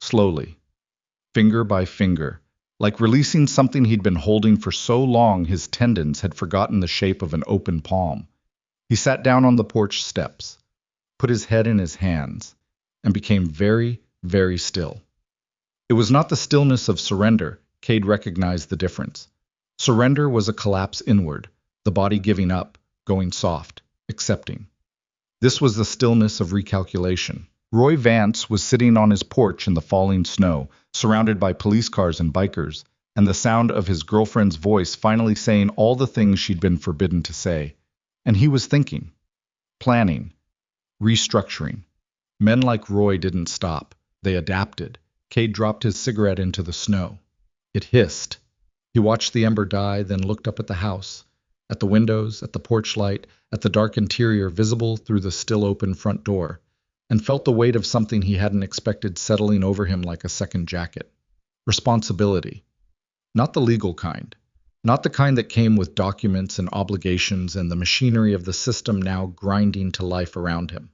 Slowly. Finger by finger. Like releasing something he'd been holding for so long his tendons had forgotten the shape of an open palm. He sat down on the porch steps, put his head in his hands, and became very, very still. It was not the stillness of surrender. Cade recognized the difference. Surrender was a collapse inward, the body giving up, going soft, accepting. This was the stillness of recalculation. Roy Vance was sitting on his porch in the falling snow, surrounded by police cars and bikers, and the sound of his girlfriend's voice finally saying all the things she'd been forbidden to say. And he was thinking, planning, restructuring. Men like Roy didn't stop. They adapted. Cade dropped his cigarette into the snow. It hissed. He watched the ember die, then looked up at the house. at the windows, at the porch light, at the dark interior visible through the still open front door, and felt the weight of something he hadn't expected settling over him like a second jacket. Responsibility. Not the legal kind. Not the kind that came with documents and obligations and the machinery of the system now grinding to life around him.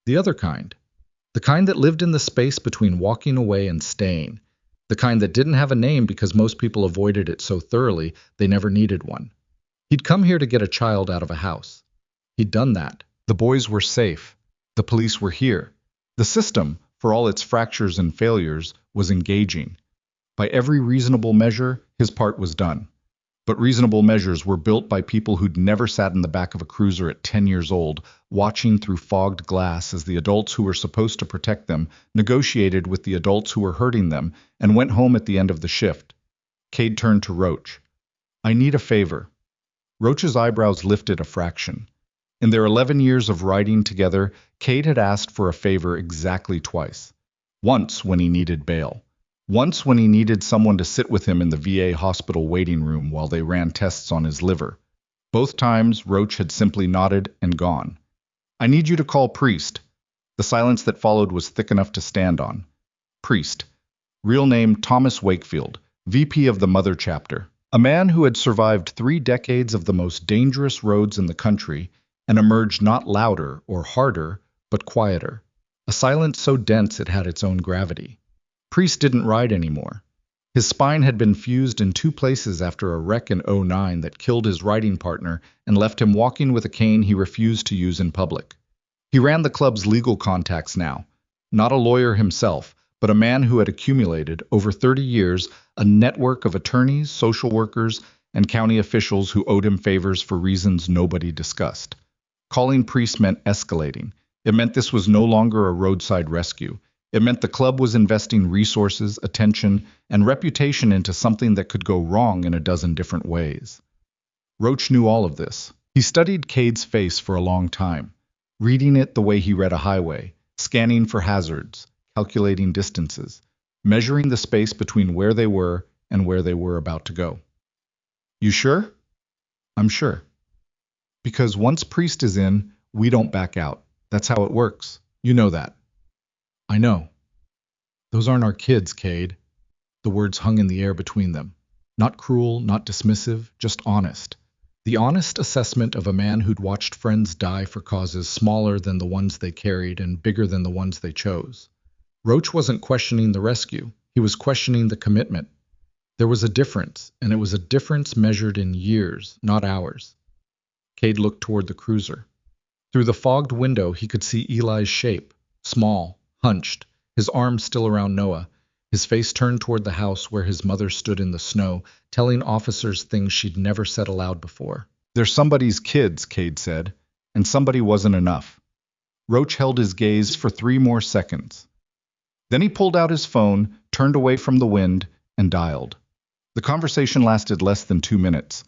The other kind. The kind that lived in the space between walking away and staying. The kind that didn't have a name because most people avoided it so thoroughly they never needed one. He'd come here to get a child out of a house. He'd done that. The boys were safe. The police were here. The system, for all its fractures and failures, was engaging. By every reasonable measure, his part was done. But reasonable measures were built by people who'd never sat in the back of a cruiser at 10 years old, watching through fogged glass as the adults who were supposed to protect them negotiated with the adults who were hurting them and went home at the end of the shift. Cade turned to Roach. "I need a favor." Roach's eyebrows lifted a fraction. In their 11 years of riding together, Cade had asked for a favor exactly twice. Once when he needed bail. Once when he needed someone to sit with him in the VA hospital waiting room while they ran tests on his liver. Both times, Roach had simply nodded and gone. "I need you to call Priest." The silence that followed was thick enough to stand on. Priest. Real name Thomas Wakefield, VP of the Mother Chapter. A man who had survived 3 decades of the most dangerous roads in the country and emerged not louder or harder, but quieter. A silence so dense it had its own gravity. Priest didn't ride anymore. His spine had been fused in 2 places after a wreck in '09 that killed his riding partner and left him walking with a cane he refused to use in public. He ran the club's legal contacts now. Not a lawyer himself, but a man who had accumulated, over 30 years, a network of attorneys, social workers, and county officials who owed him favors for reasons nobody discussed. Calling Priest meant escalating. It meant this was no longer a roadside rescue. It meant the club was investing resources, attention, and reputation into something that could go wrong in a dozen different ways. Roach knew all of this. He studied Cade's face for a long time, reading it the way he read a highway, scanning for hazards, calculating distances, measuring the space between where they were and where they were about to go. "You sure?" "I'm sure. Because once Priest is in, we don't back out. That's how it works. You know that." "I know." "Those aren't our kids, Cade." The words hung in the air between them. Not cruel, not dismissive, just honest. The honest assessment of a man who'd watched friends die for causes smaller than the ones they carried and bigger than the ones they chose. Roach wasn't questioning the rescue. He was questioning the commitment. There was a difference, and it was a difference measured in years, not hours. Cade looked toward the cruiser. Through the fogged window, he could see Eli's shape, small, hunched, his arms still around Noah, his face turned toward the house where his mother stood in the snow, telling officers things she'd never said aloud before. "They're somebody's kids," Cade said, "and somebody wasn't enough." Roach held his gaze for 3 more seconds. Then he pulled out his phone, turned away from the wind, and dialed. The conversation lasted less than 2 minutes.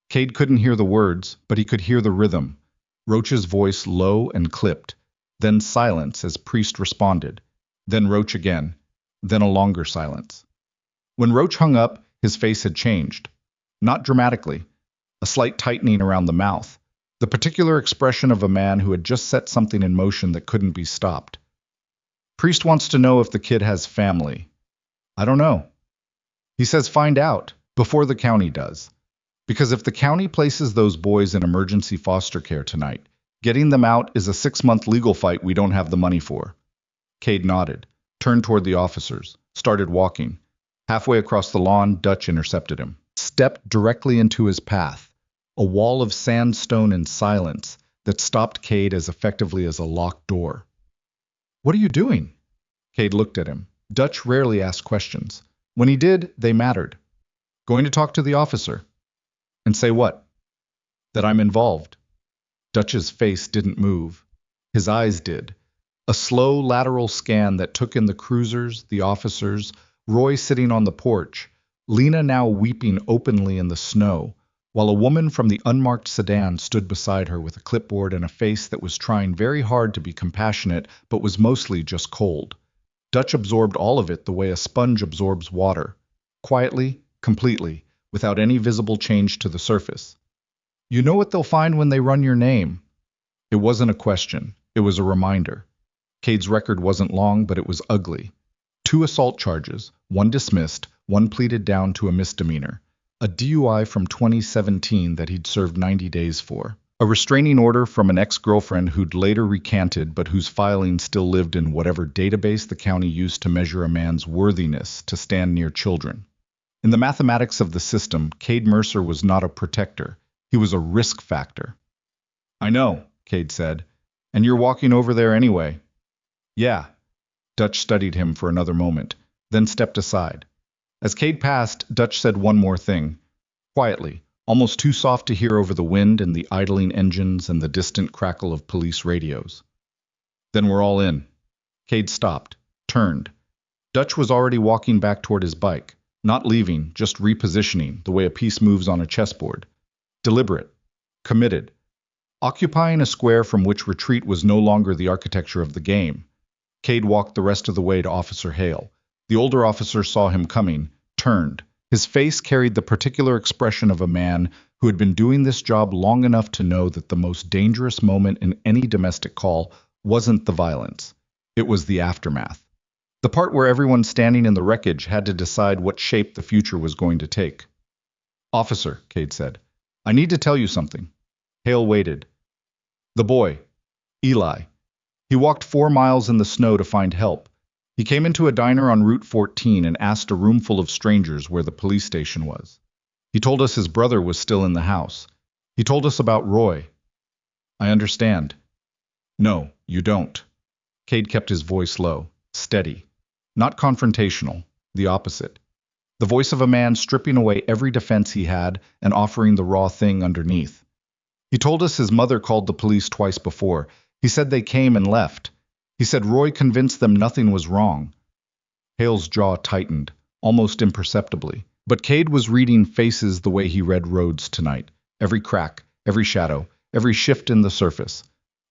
Cade couldn't hear the words, but he could hear the rhythm. Roach's voice low and clipped, then silence as Priest responded, then Roach again, then a longer silence. When Roach hung up, his face had changed. Not dramatically. A slight tightening around the mouth. The particular expression of a man who had just set something in motion that couldn't be stopped. "Priest wants to know if the kid has family." "I don't know." "He says find out, before the county does. Because if the county places those boys in emergency foster care tonight, getting them out is a 6-month legal fight we don't have the money for." Cade nodded, turned toward the officers, started walking. Halfway across the lawn, Dutch intercepted him. Stepped directly into his path, a wall of sandstone and silence that stopped Cade as effectively as a locked door. "What are you doing?" Cade looked at him. Dutch rarely asked questions. When he did, they mattered. "Going to talk to the officer." "And say what?" "That I'm involved." Dutch's face didn't move. His eyes did. A slow lateral scan that took in the cruisers, the officers, Roy sitting on the porch, Lena now weeping openly in the snow, while a woman from the unmarked sedan stood beside her with a clipboard and a face that was trying very hard to be compassionate but was mostly just cold. Dutch absorbed all of it the way a sponge absorbs water, quietly, completely, without any visible change to the surface. You know what they'll find when they run your name. It wasn't a question. It was a reminder. Cade's record wasn't long, but it was ugly. 2 assault charges, 1 dismissed, 1 pleaded down to a misdemeanor. A DUI from 2017 that he'd served 90 days for. A restraining order from an ex-girlfriend who'd later recanted but whose filing still lived in whatever database the county used to measure a man's worthiness to stand near children. In the mathematics of the system, Cade Mercer was not a protector. He was a risk factor. I know, Cade said. And you're walking over there anyway. Yeah. Dutch studied him for another moment, then stepped aside. As Cade passed, Dutch said one more thing. Quietly, almost too soft to hear over the wind and the idling engines and the distant crackle of police radios. Then we're all in. Cade stopped, turned. Dutch was already walking back toward his bike, not leaving, just repositioning, the way a piece moves on a chessboard. Deliberate, committed, occupying a square from which retreat was no longer the architecture of the game. Cade walked the rest of the way to Officer Hale. The older officer saw him coming, turned. His face carried the particular expression of a man who had been doing this job long enough to know that the most dangerous moment in any domestic call wasn't the violence. It was the aftermath. The part where everyone standing in the wreckage had to decide what shape the future was going to take. Officer, Cade said, I need to tell you something. Hale waited. The boy, Eli. He walked 4 miles in the snow to find help. He came into a diner on Route 14 and asked a room full of strangers where the police station was. He told us his brother was still in the house. He told us about Roy. I understand. No, you don't. Cade kept his voice low, steady. Not confrontational, the opposite. The voice of a man stripping away every defense he had and offering the raw thing underneath. He told us his mother called the police twice before. He said they came and left. He said Roy convinced them nothing was wrong. Hale's jaw tightened, almost imperceptibly. But Cade was reading faces the way he read roads tonight. Every crack, every shadow, every shift in the surface.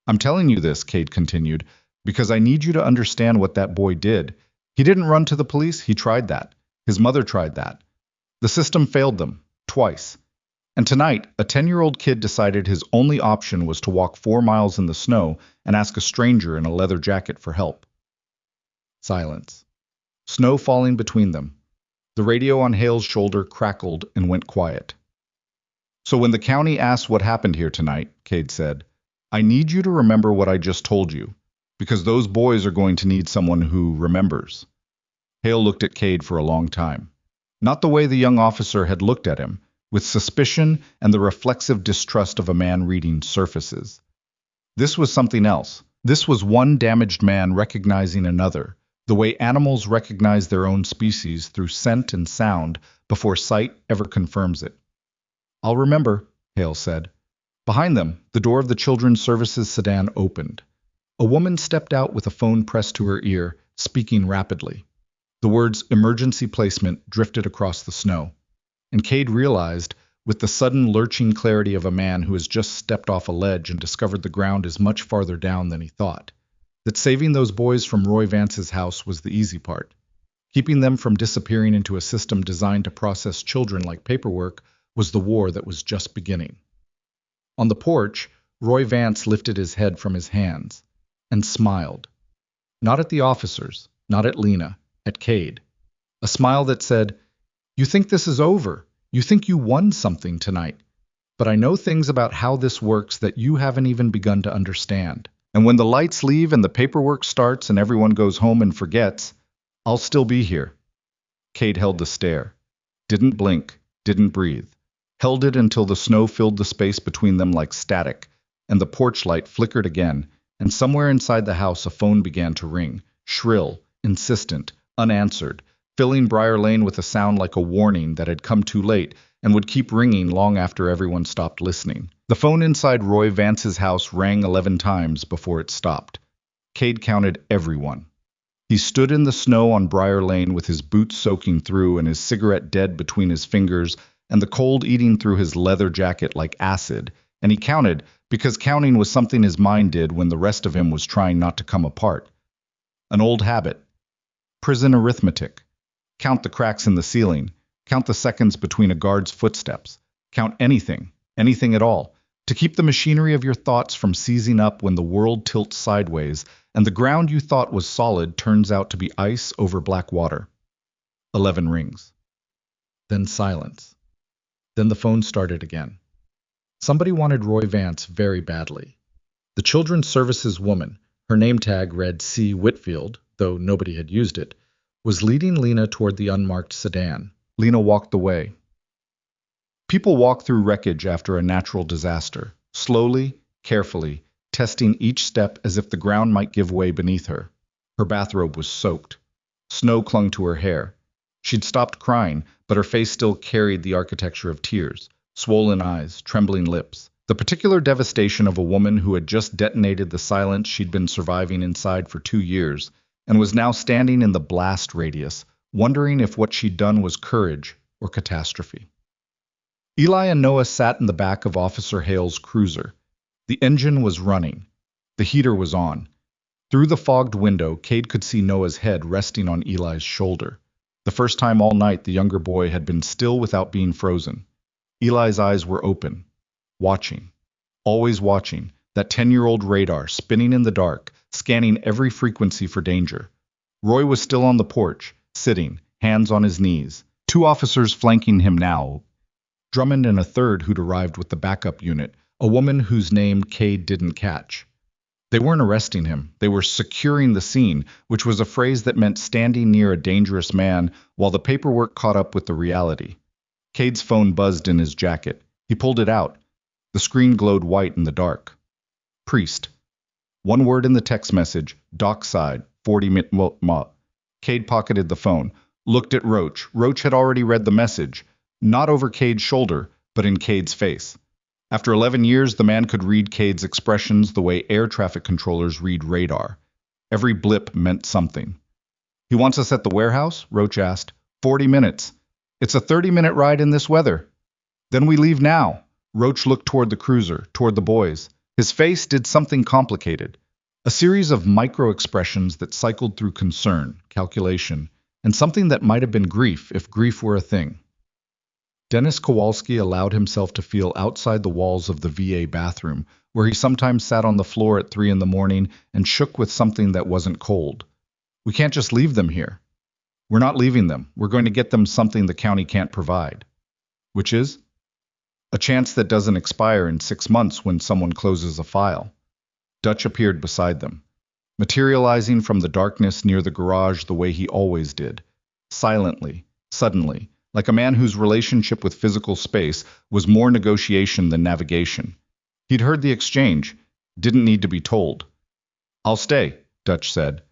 I'm telling you this, Cade continued, because I need you to understand what that boy did. He didn't run to the police, he tried that. His mother tried that. The system failed them, twice. And tonight, a 10-year-old kid decided his only option was to walk 4 miles in the snow and ask a stranger in a leather jacket for help. Silence. Snow falling between them. The radio on Hale's shoulder crackled and went quiet. So when the county asks what happened here tonight, Cade said, I need you to remember what I just told you, because those boys are going to need someone who remembers. Hale looked at Cade for a long time. Not the way the young officer had looked at him, with suspicion and the reflexive distrust of a man reading surfaces. This was something else. This was one damaged man recognizing another, the way animals recognize their own species through scent and sound before sight ever confirms it. I'll remember, Hale said. Behind them, the door of the Children's Services sedan opened. A woman stepped out with a phone pressed to her ear, speaking rapidly. The words emergency placement drifted across the snow. And Cade realized, with the sudden lurching clarity of a man who has just stepped off a ledge and discovered the ground is much farther down than he thought, that saving those boys from Roy Vance's house was the easy part. Keeping them from disappearing into a system designed to process children like paperwork was the war that was just beginning. On the porch, Roy Vance lifted his head from his hands and smiled. Not at the officers, not at Lena, at Cade. A smile that said, You think this is over. You think you won something tonight. But I know things about how this works that you haven't even begun to understand. And when the lights leave and the paperwork starts and everyone goes home and forgets, I'll still be here. Cade held the stare. Didn't blink, didn't breathe. Held it until the snow filled the space between them like static, and the porch light flickered again, and somewhere inside the house a phone began to ring, shrill, insistent, unanswered, filling Briar Lane with a sound like a warning that had come too late and would keep ringing long after everyone stopped listening. The phone inside Roy Vance's house rang 11 times before it stopped. Cade counted everyone. He stood in the snow on Briar Lane with his boots soaking through and his cigarette dead between his fingers and the cold eating through his leather jacket like acid, and he counted because counting was something his mind did when the rest of him was trying not to come apart. An old habit. Prison arithmetic. Count the cracks in the ceiling. Count the seconds between a guard's footsteps. Count anything. Anything at all, to keep the machinery of your thoughts from seizing up when the world tilts sideways and the ground you thought was solid turns out to be ice over black water. 11 rings. Then silence. Then the phone started again. Somebody wanted Roy Vance very badly. The Children's Services woman, her name tag read C. Whitfield, though nobody had used it, was leading Lena toward the unmarked sedan. Lena walked away. People walk through wreckage after a natural disaster, slowly, carefully, testing each step as if the ground might give way beneath her. Her bathrobe was soaked. Snow clung to her hair. She'd stopped crying, but her face still carried the architecture of tears, swollen eyes, trembling lips. The particular devastation of a woman who had just detonated the silence she'd been surviving inside for 2 years, and was now standing in the blast radius, wondering if what she'd done was courage or catastrophe. Eli and Noah sat in the back of Officer Hale's cruiser. The engine was running. The heater was on. Through the fogged window, Cade could see Noah's head resting on Eli's shoulder. The first time all night the younger boy had been still without being frozen. Eli's eyes were open, watching, always watching, that 10-year-old radar spinning in the dark, scanning every frequency for danger. Roy was still on the porch, sitting, hands on his knees. 2 officers flanking him now. Drummond and a third who'd arrived with the backup unit, a woman whose name Cade didn't catch. They weren't arresting him, they were securing the scene, which was a phrase that meant standing near a dangerous man while the paperwork caught up with the reality. Cade's phone buzzed in his jacket. He pulled it out. The screen glowed white in the dark. Priest. One word in the text message, dockside, 40 minutes. Cade pocketed the phone, looked at Roach. Roach had already read the message, not over Cade's shoulder, but in Cade's face. After 11 years, the man could read Cade's expressions the way air traffic controllers read radar. Every blip meant something. He wants us at the warehouse? Roach asked. 40 minutes. It's a 30-minute ride in this weather. Then we leave now. Roach looked toward the cruiser, toward the boys. His face did something complicated. A series of micro-expressions that cycled through concern, calculation, and something that might have been grief if grief were a thing. Dennis Kowalski allowed himself to feel outside the walls of the VA bathroom, where he sometimes sat on the floor at 3 in the morning and shook with something that wasn't cold. We can't just leave them here. We're not leaving them. We're going to get them something the county can't provide. Which is? A chance that doesn't expire in 6 months when someone closes a file. Dutch appeared beside them, materializing from the darkness near the garage the way he always did, silently, suddenly, like a man whose relationship with physical space was more negotiation than navigation. He'd heard the exchange, didn't need to be told. I'll stay, Dutch said.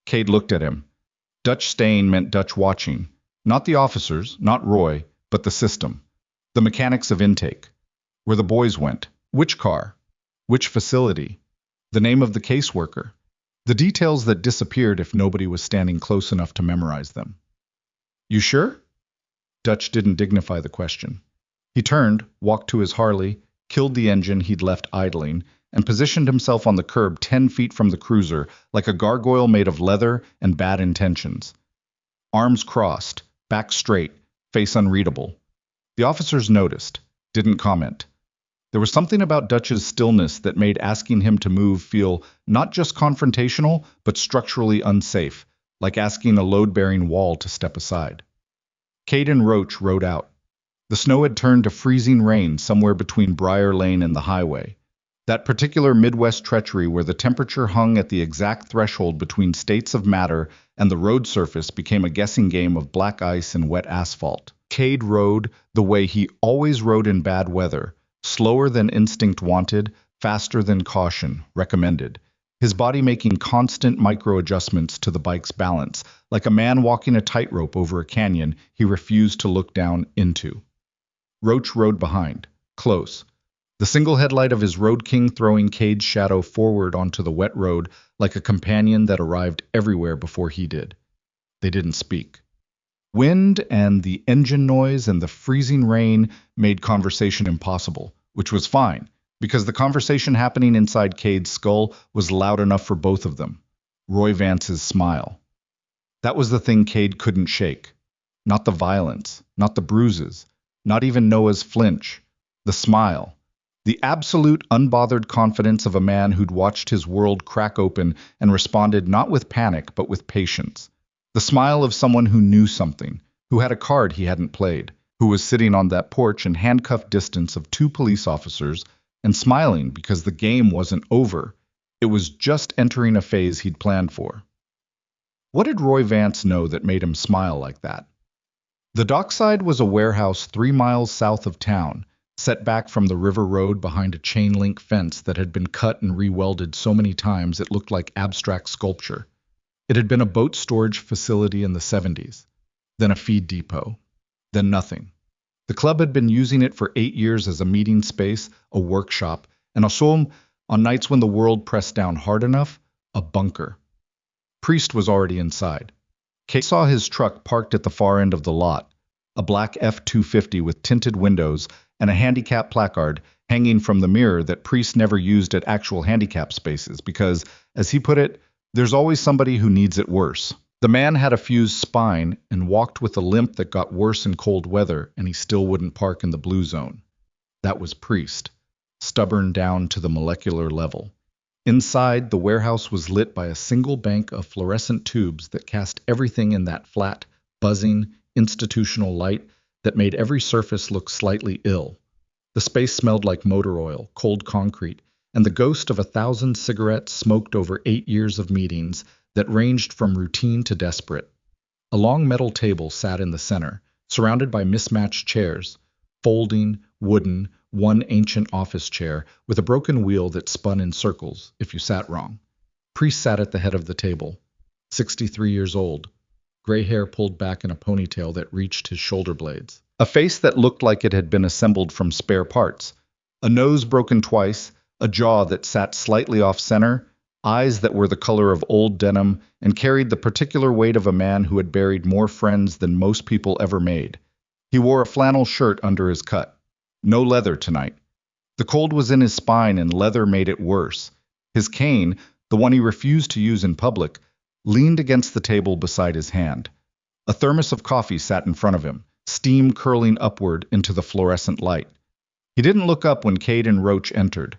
Cade looked at him. Dutch staying meant Dutch watching. Not the officers, not Roy, but the system. The mechanics of intake. Where the boys went. Which car? Which facility? The name of the caseworker. The details that disappeared if nobody was standing close enough to memorize them. You sure? Dutch didn't dignify the question. He turned, walked to his Harley, killed the engine he'd left idling, and positioned himself on the curb 10 feet from the cruiser like a gargoyle made of leather and bad intentions. Arms crossed, back straight, face unreadable. The officers noticed, didn't comment. There was something about Dutch's stillness that made asking him to move feel not just confrontational, but structurally unsafe, like asking a load-bearing wall to step aside. Cade and Roach rode out. The snow had turned to freezing rain somewhere between Briar Lane and the highway. That particular Midwest treachery where the temperature hung at the exact threshold between states of matter and the road surface became a guessing game of black ice and wet asphalt. Cade rode the way he always rode in bad weather, slower than instinct wanted, faster than caution recommended. His body making constant micro-adjustments to the bike's balance, like a man walking a tightrope over a canyon he refused to look down into. Roach rode behind, close, the single headlight of his Road King throwing Cade's shadow forward onto the wet road like a companion that arrived everywhere before he did. They didn't speak. Wind and the engine noise and the freezing rain made conversation impossible, which was fine, because the conversation happening inside Cade's skull was loud enough for both of them. Roy Vance's smile. That was the thing Cade couldn't shake. Not the violence, not the bruises, not even Noah's flinch. The smile. The absolute unbothered confidence of a man who'd watched his world crack open and responded not with panic but with patience. The smile of someone who knew something, who had a card he hadn't played, who was sitting on that porch in handcuffed distance of two police officers and smiling because the game wasn't over. It was just entering a phase he'd planned for. What did Roy Vance know that made him smile like that? The dockside was a warehouse 3 miles south of town, set back from the river road behind a chain-link fence that had been cut and re-welded so many times it looked like abstract sculpture. It had been a boat storage facility in the 70s, then a feed depot, then nothing. The club had been using it for 8 years as a meeting space, a workshop, and also, on nights when the world pressed down hard enough, a bunker. Priest was already inside. Kate saw his truck parked at the far end of the lot, a black F-250 with tinted windows and a handicap placard hanging from the mirror that Priest never used at actual handicap spaces because, as he put it, there's always somebody who needs it worse. The man had a fused spine and walked with a limp that got worse in cold weather, and he still wouldn't park in the blue zone. That was Priest, stubborn down to the molecular level. Inside, the warehouse was lit by a single bank of fluorescent tubes that cast everything in that flat, buzzing, institutional light that made every surface look slightly ill. The space smelled like motor oil, cold concrete, and the ghost of 1,000 cigarettes smoked over 8 years of meetings that ranged from routine to desperate. A long metal table sat in the center, surrounded by mismatched chairs, folding, wooden, one ancient office chair with a broken wheel that spun in circles if you sat wrong. Priest sat at the head of the table, 63 years old, gray hair pulled back in a ponytail that reached his shoulder blades. A face that looked like it had been assembled from spare parts, a nose broken twice, a jaw that sat slightly off-center, eyes that were the color of old denim and carried the particular weight of a man who had buried more friends than most people ever made. He wore a flannel shirt under his cut. No leather tonight. The cold was in his spine and leather made it worse. His cane, the one he refused to use in public, leaned against the table beside his hand. A thermos of coffee sat in front of him, steam curling upward into the fluorescent light. He didn't look up when Cade and Roach entered.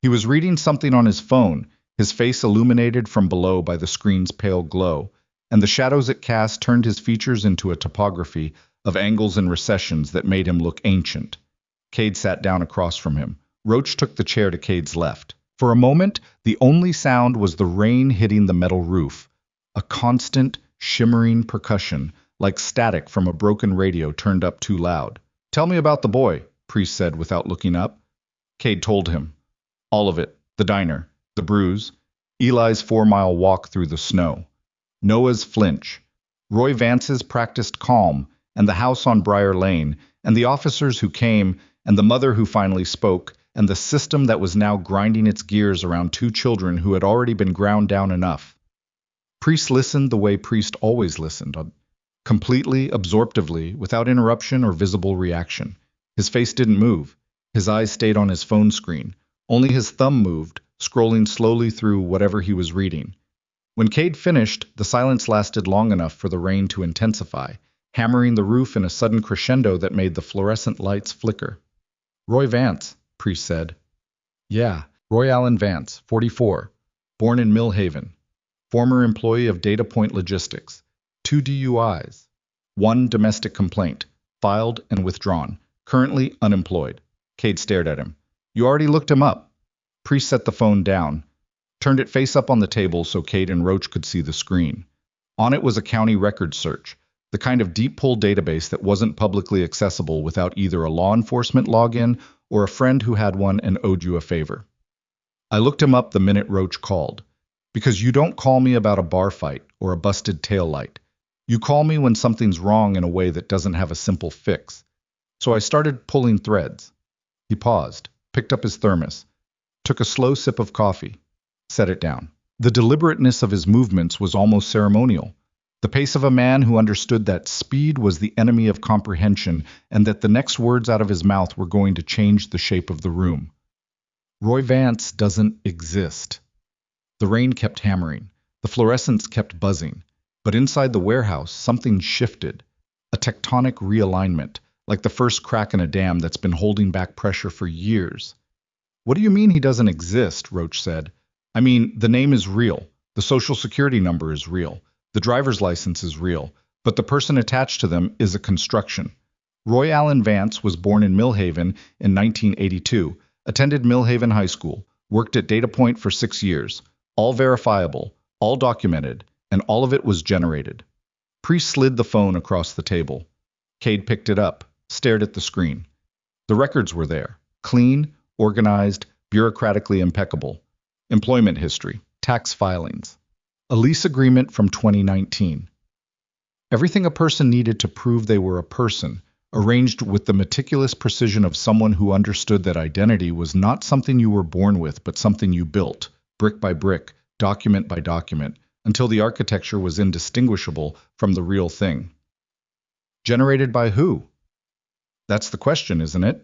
He was reading something on his phone, his face illuminated from below by the screen's pale glow, and the shadows it cast turned his features into a topography of angles and recessions that made him look ancient. Cade sat down across from him. Roach took the chair to Cade's left. For a moment, the only sound was the rain hitting the metal roof, a constant, shimmering percussion, like static from a broken radio turned up too loud. "Tell me about the boy," Priest said without looking up. Cade told him. All of it. The diner, the bruise, Eli's 4-mile walk through the snow, Noah's flinch, Roy Vance's practiced calm, and the house on Briar Lane, and the officers who came, and the mother who finally spoke, and the system that was now grinding its gears around 2 children who had already been ground down enough. Priest listened the way Priest always listened, completely, absorptively, without interruption or visible reaction. His face didn't move. His eyes stayed on his phone screen. Only his thumb moved, scrolling slowly through whatever he was reading. When Cade finished, the silence lasted long enough for the rain to intensify, hammering the roof in a sudden crescendo that made the fluorescent lights flicker. "Roy Vance," Priest said. "Yeah, Roy Allen Vance, 44, born in Mill Haven, former employee of Data Point Logistics, 2 DUIs, 1 domestic complaint, filed and withdrawn, currently unemployed." Cade stared at him. "You already looked him up." Priest set the phone down, turned it face up on the table so Cade and Roach could see the screen. On it was a county record search, the kind of deep pull database that wasn't publicly accessible without either a law enforcement login or a friend who had one and owed you a favor. "I looked him up the minute Roach called. Because you don't call me about a bar fight or a busted taillight. You call me when something's wrong in a way that doesn't have a simple fix. So I started pulling threads." He paused, picked up his thermos, took a slow sip of coffee, set it down. The deliberateness of his movements was almost ceremonial. The pace of a man who understood that speed was the enemy of comprehension and that the next words out of his mouth were going to change the shape of the room. Roy Vance doesn't exist. The rain kept hammering. The fluorescents kept buzzing. But inside the warehouse, something shifted. A tectonic realignment. like the first crack in a dam that's been holding back pressure for years. What do you mean he doesn't exist? Roach said. I mean, the name is real. The social security number is real. The driver's license is real. But the person attached to them is a construction. Roy Allen Vance was born in Millhaven in 1982, attended Millhaven High School, worked at Data Point for 6 years. All verifiable, all documented, and all of it was generated. Priest slid the phone across the table. Cade picked it up, stared at the screen. The records were there, clean, organized, bureaucratically impeccable. Employment history, tax filings, a lease agreement from 2019. Everything a person needed to prove they were a person, arranged with the meticulous precision of someone who understood that identity was not something you were born with, but something you built, brick by brick, document by document, until the architecture was indistinguishable from the real thing. Generated by who? That's the question, isn't it?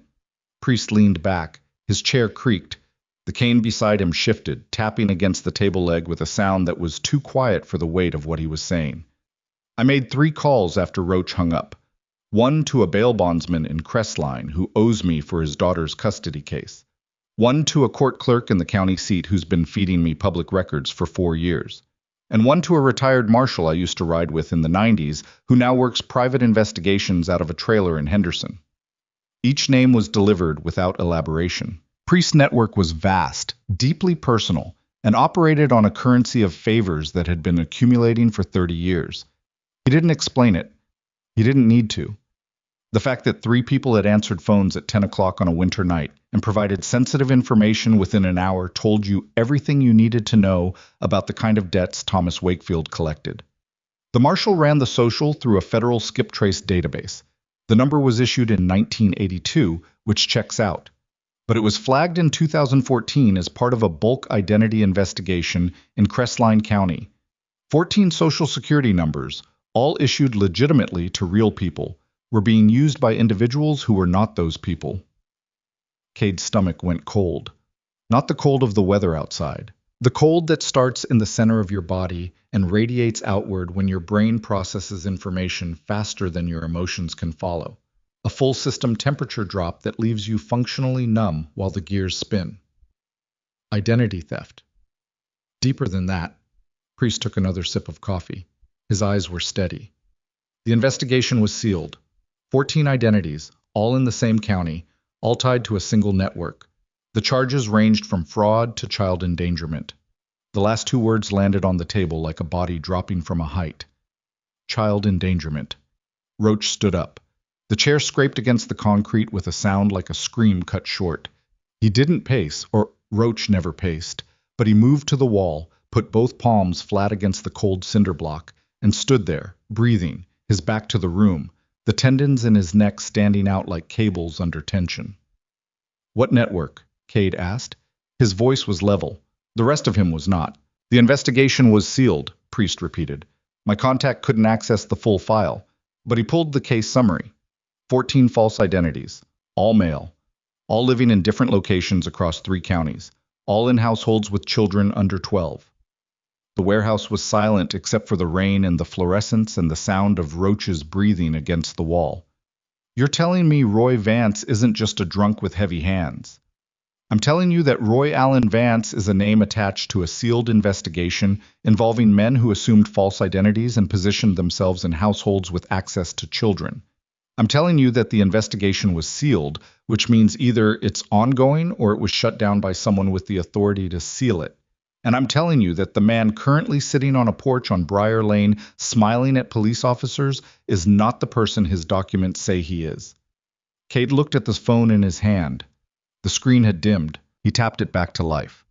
Priest leaned back. His chair creaked. The cane beside him shifted, tapping against the table leg with a sound that was too quiet for the weight of what he was saying. I made 3 calls after Roach hung up. 1 to a bail bondsman in Crestline who owes me for his daughter's custody case. 1 to a court clerk in the county seat who's been feeding me public records for 4 years. And 1 to a retired marshal I used to ride with in the 90s who now works private investigations out of a trailer in Henderson. Each name was delivered without elaboration. Priest's network was vast, deeply personal, and operated on a currency of favors that had been accumulating for 30 years. He didn't explain it. He didn't need to. The fact that 3 people had answered phones at 10 o'clock on a winter night and provided sensitive information within an hour told you everything you needed to know about the kind of debts Thomas Wakefield collected. The marshal ran the social through a federal skip trace database. The number was issued in 1982, which checks out. But it was flagged in 2014 as part of a bulk identity investigation in Crestline County. 14 social security numbers, all issued legitimately to real people, were being used by individuals who were not those people. Cade's stomach went cold. Not the cold of the weather outside. The cold that starts in the center of your body and radiates outward when your brain processes information faster than your emotions can follow. A full system temperature drop that leaves you functionally numb while the gears spin. Identity theft. Deeper than that. Priest took another sip of coffee. His eyes were steady. The investigation was sealed. 14 identities, all in the same county, all tied to a single network. The charges ranged from fraud to child endangerment. The last 2 words landed on the table like a body dropping from a height. Child endangerment. Roach stood up. The chair scraped against the concrete with a sound like a scream cut short. He didn't pace, or Roach never paced, but he moved to the wall, put both palms flat against the cold cinder block, and stood there, breathing, his back to the room, the tendons in his neck standing out like cables under tension. What network? Cade asked. His voice was level. The rest of him was not. The investigation was sealed, Priest repeated. My contact couldn't access the full file, but he pulled the case summary. 14 false identities, all male, all living in different locations across 3 counties, all in households with children under 12. The warehouse was silent except for the rain and the fluorescence and the sound of Roach's breathing against the wall. You're telling me Roy Vance isn't just a drunk with heavy hands. I'm telling you that Roy Allen Vance is a name attached to a sealed investigation involving men who assumed false identities and positioned themselves in households with access to children. I'm telling you that the investigation was sealed, which means either it's ongoing or it was shut down by someone with the authority to seal it. And I'm telling you that the man currently sitting on a porch on Briar Lane smiling at police officers is not the person his documents say he is. Cade looked at the phone in his hand. The screen had dimmed. He tapped it back to life.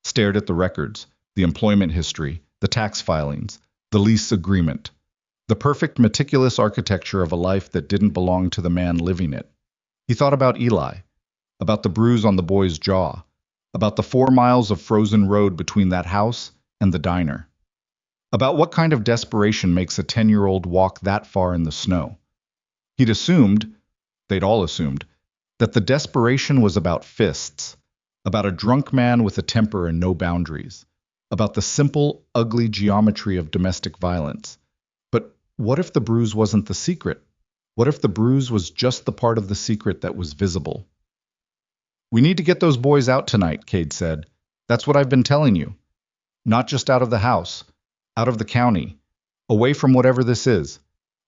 Stared at the records, the employment history, the tax filings, the lease agreement. The perfect meticulous architecture of a life that didn't belong to the man living it. He thought about Eli, about the bruise on the boy's jaw, about the 4 miles of frozen road between that house and the diner, about what kind of desperation makes a 10-year-old walk that far in the snow. He'd assumed, they'd all assumed, that the desperation was about fists, about a drunk man with a temper and no boundaries, about the simple, ugly geometry of domestic violence. But what if the bruise wasn't the secret? What if the bruise was just the part of the secret that was visible? We need to get those boys out tonight, Cade said. That's what I've been telling you. Not just out of the house, out of the county, away from whatever this is.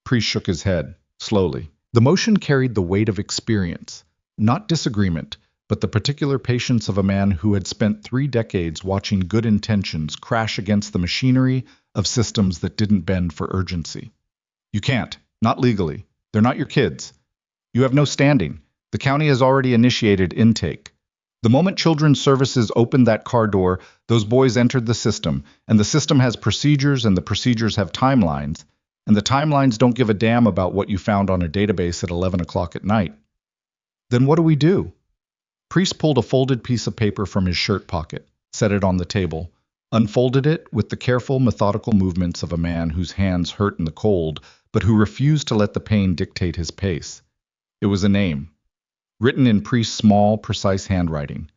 Priest shook his head, slowly. The motion carried the weight of experience, not disagreement, but the particular patience of a man who had spent 3 decades watching good intentions crash against the machinery of systems that didn't bend for urgency. You can't, not legally. They're not your kids. You have no standing. The county has already initiated intake. The moment Children's Services opened that car door, those boys entered the system, and the system has procedures, and the procedures have timelines, and the timelines don't give a damn about what you found on a database at 11 o'clock at night. Then what do we do? Priest pulled a folded piece of paper from his shirt pocket, set it on the table, unfolded it with the careful, methodical movements of a man whose hands hurt in the cold, but who refused to let the pain dictate his pace. It was a name, written in Priest's small, precise handwriting.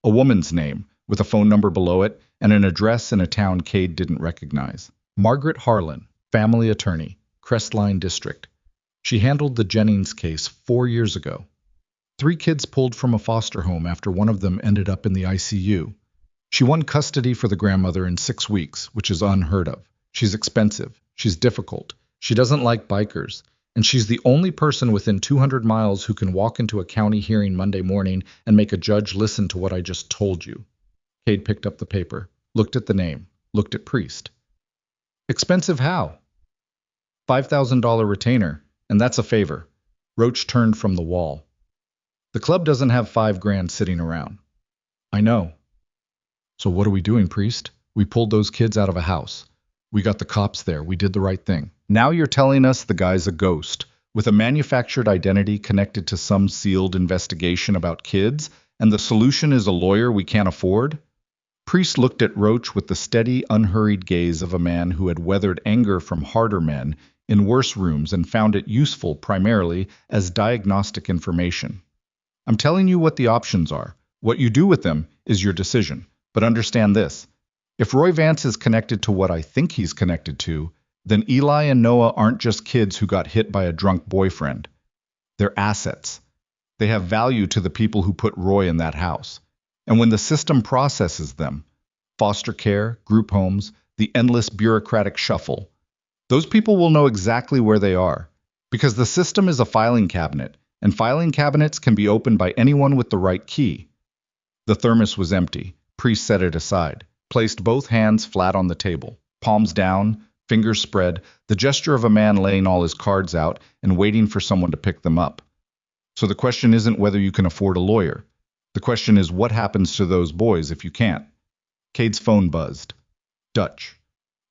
A woman's name, with a phone number below it, and an address in a town Cade didn't recognize. Margaret Harlan, family attorney, Crestline District. She handled the Jennings case 4 years ago. 3 kids pulled from a foster home after one of them ended up in the ICU. She won custody for the grandmother in 6 weeks, which is unheard of. She's expensive. She's difficult. She doesn't like bikers. And she's the only person within 200 miles who can walk into a county hearing Monday morning and make a judge listen to what I just told you. Cade picked up the paper, looked at the name, looked at Priest. Expensive how? $5,000 retainer, and that's a favor. Roach turned from the wall. The club doesn't have $5,000 sitting around. I know. So what are we doing, Priest? We pulled those kids out of a house. We got the cops there. We did the right thing. Now you're telling us the guy's a ghost, with a manufactured identity connected to some sealed investigation about kids, and the solution is a lawyer we can't afford? Priest looked at Roach with the steady, unhurried gaze of a man who had weathered anger from harder men in worse rooms and found it useful primarily as diagnostic information. I'm telling you what the options are. What you do with them is your decision. But understand this. If Roy Vance is connected to what I think he's connected to, then Eli and Noah aren't just kids who got hit by a drunk boyfriend. They're assets. They have value to the people who put Roy in that house. And when the system processes them, foster care, group homes, the endless bureaucratic shuffle, those people will know exactly where they are. Because the system is a filing cabinet, and filing cabinets can be opened by anyone with the right key. The thermos was empty. Priest set it aside, placed both hands flat on the table, palms down, fingers spread, the gesture of a man laying all his cards out and waiting for someone to pick them up. So the question isn't whether you can afford a lawyer. The question is what happens to those boys if you can't. Cade's phone buzzed. Dutch.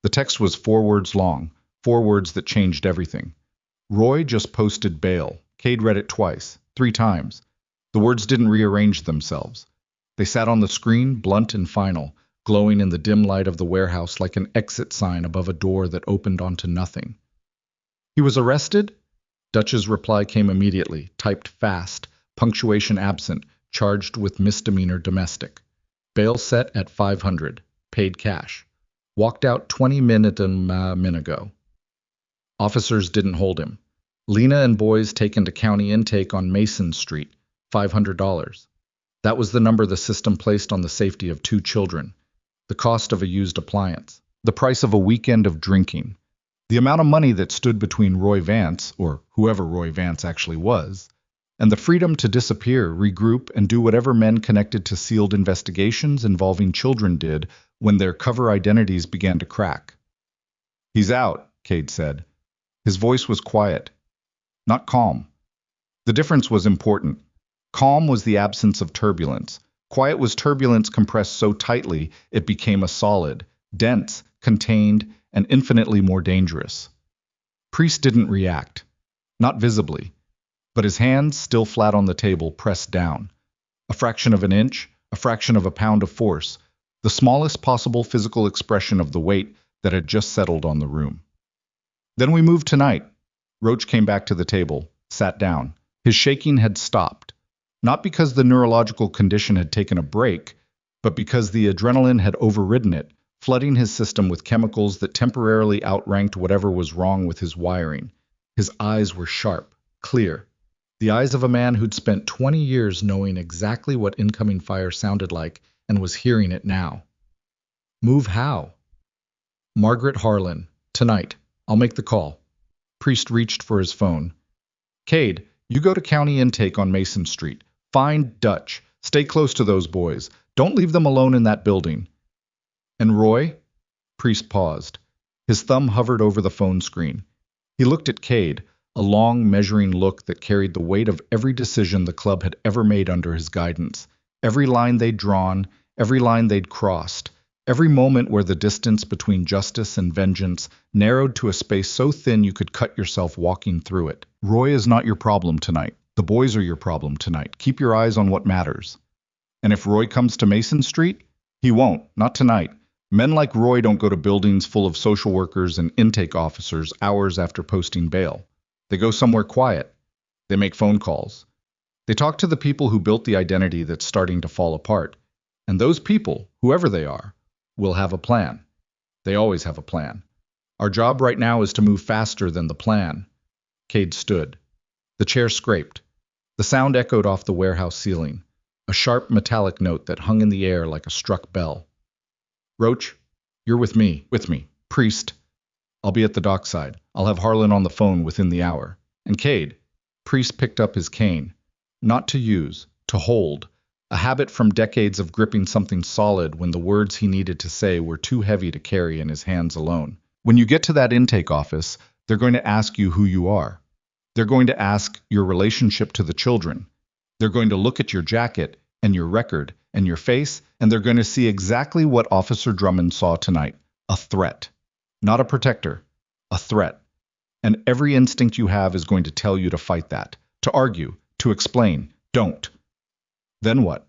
The text was 4 words long, 4 words that changed everything. Roy just posted bail. Cade read it twice, 3 times. The words didn't rearrange themselves. They sat on the screen, blunt and final, glowing in the dim light of the warehouse like an exit sign above a door that opened onto nothing. He was arrested? Dutch's reply came immediately, typed fast, punctuation absent, charged with misdemeanor domestic. Bail set at $500, paid cash. Walked out 20 minutes ago. Officers didn't hold him. Lena and boys taken to county intake on Mason Street, $500. That was the number the system placed on the safety of 2 children. The cost of a used appliance, the price of a weekend of drinking, the amount of money that stood between Roy Vance, or whoever Roy Vance actually was, and the freedom to disappear, regroup, and do whatever men connected to sealed investigations involving children did when their cover identities began to crack. He's out, Cade said. His voice was quiet, not calm. The difference was important. Calm was the absence of turbulence. Quiet was turbulence compressed so tightly it became a solid, dense, contained, and infinitely more dangerous. Priest didn't react, not visibly, but his hands, still flat on the table, pressed down. A fraction of an inch, a fraction of a pound of force, the smallest possible physical expression of the weight that had just settled on the room. Then we moved tonight. Roach came back to the table, sat down. His shaking had stopped. Not because the neurological condition had taken a break, but because the adrenaline had overridden it, flooding his system with chemicals that temporarily outranked whatever was wrong with his wiring. His eyes were sharp, clear. The eyes of a man who'd spent 20 years knowing exactly what incoming fire sounded like and was hearing it now. Move how? Margaret Harlan. Tonight. I'll make the call. Priest reached for his phone. Cade, you go to county intake on Mason Street. Find Dutch. Stay close to those boys. Don't leave them alone in that building. And Roy? Priest paused. His thumb hovered over the phone screen. He looked at Cade, a long, measuring look that carried the weight of every decision the club had ever made under his guidance. Every line they'd drawn, every line they'd crossed, every moment where the distance between justice and vengeance narrowed to a space so thin you could cut yourself walking through it. Roy is not your problem tonight. The boys are your problem tonight. Keep your eyes on what matters. And if Roy comes to Mason Street, he won't, not tonight. Men like Roy don't go to buildings full of social workers and intake officers hours after posting bail. They go somewhere quiet. They make phone calls. They talk to the people who built the identity that's starting to fall apart. And those people, whoever they are, will have a plan. They always have a plan. Our job right now is to move faster than the plan. Cade stood. The chair scraped. The sound echoed off the warehouse ceiling, a sharp metallic note that hung in the air like a struck bell. Roach, you're with me. Priest, I'll be at the dockside. I'll have Harlan on the phone within the hour. And Cade, Priest picked up his cane. Not to use, to hold. A habit from decades of gripping something solid when the words he needed to say were too heavy to carry in his hands alone. When you get to that intake office, they're going to ask you who you are. They're going to ask your relationship to the children. They're going to look at your jacket and your record and your face, and they're going to see exactly what Officer Drummond saw tonight. A threat. Not a protector. A threat. And every instinct you have is going to tell you to fight that, to argue, to explain. Don't. Then what?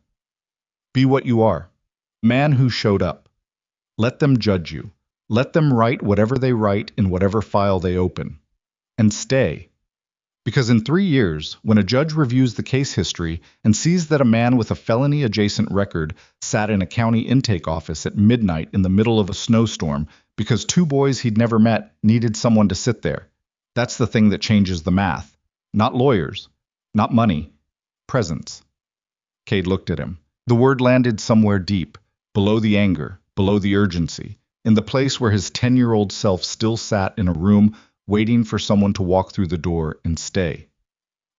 Be what you are. Man who showed up. Let them judge you. Let them write whatever they write in whatever file they open. And stay. Because in 3 years, when a judge reviews the case history and sees that a man with a felony-adjacent record sat in a county intake office at midnight in the middle of a snowstorm because 2 boys he'd never met needed someone to sit there, that's the thing that changes the math. Not lawyers. Not money. Presence. Cade looked at him. The word landed somewhere deep, below the anger, below the urgency, in the place where his 10-year-old self still sat in a room waiting for someone to walk through the door and stay.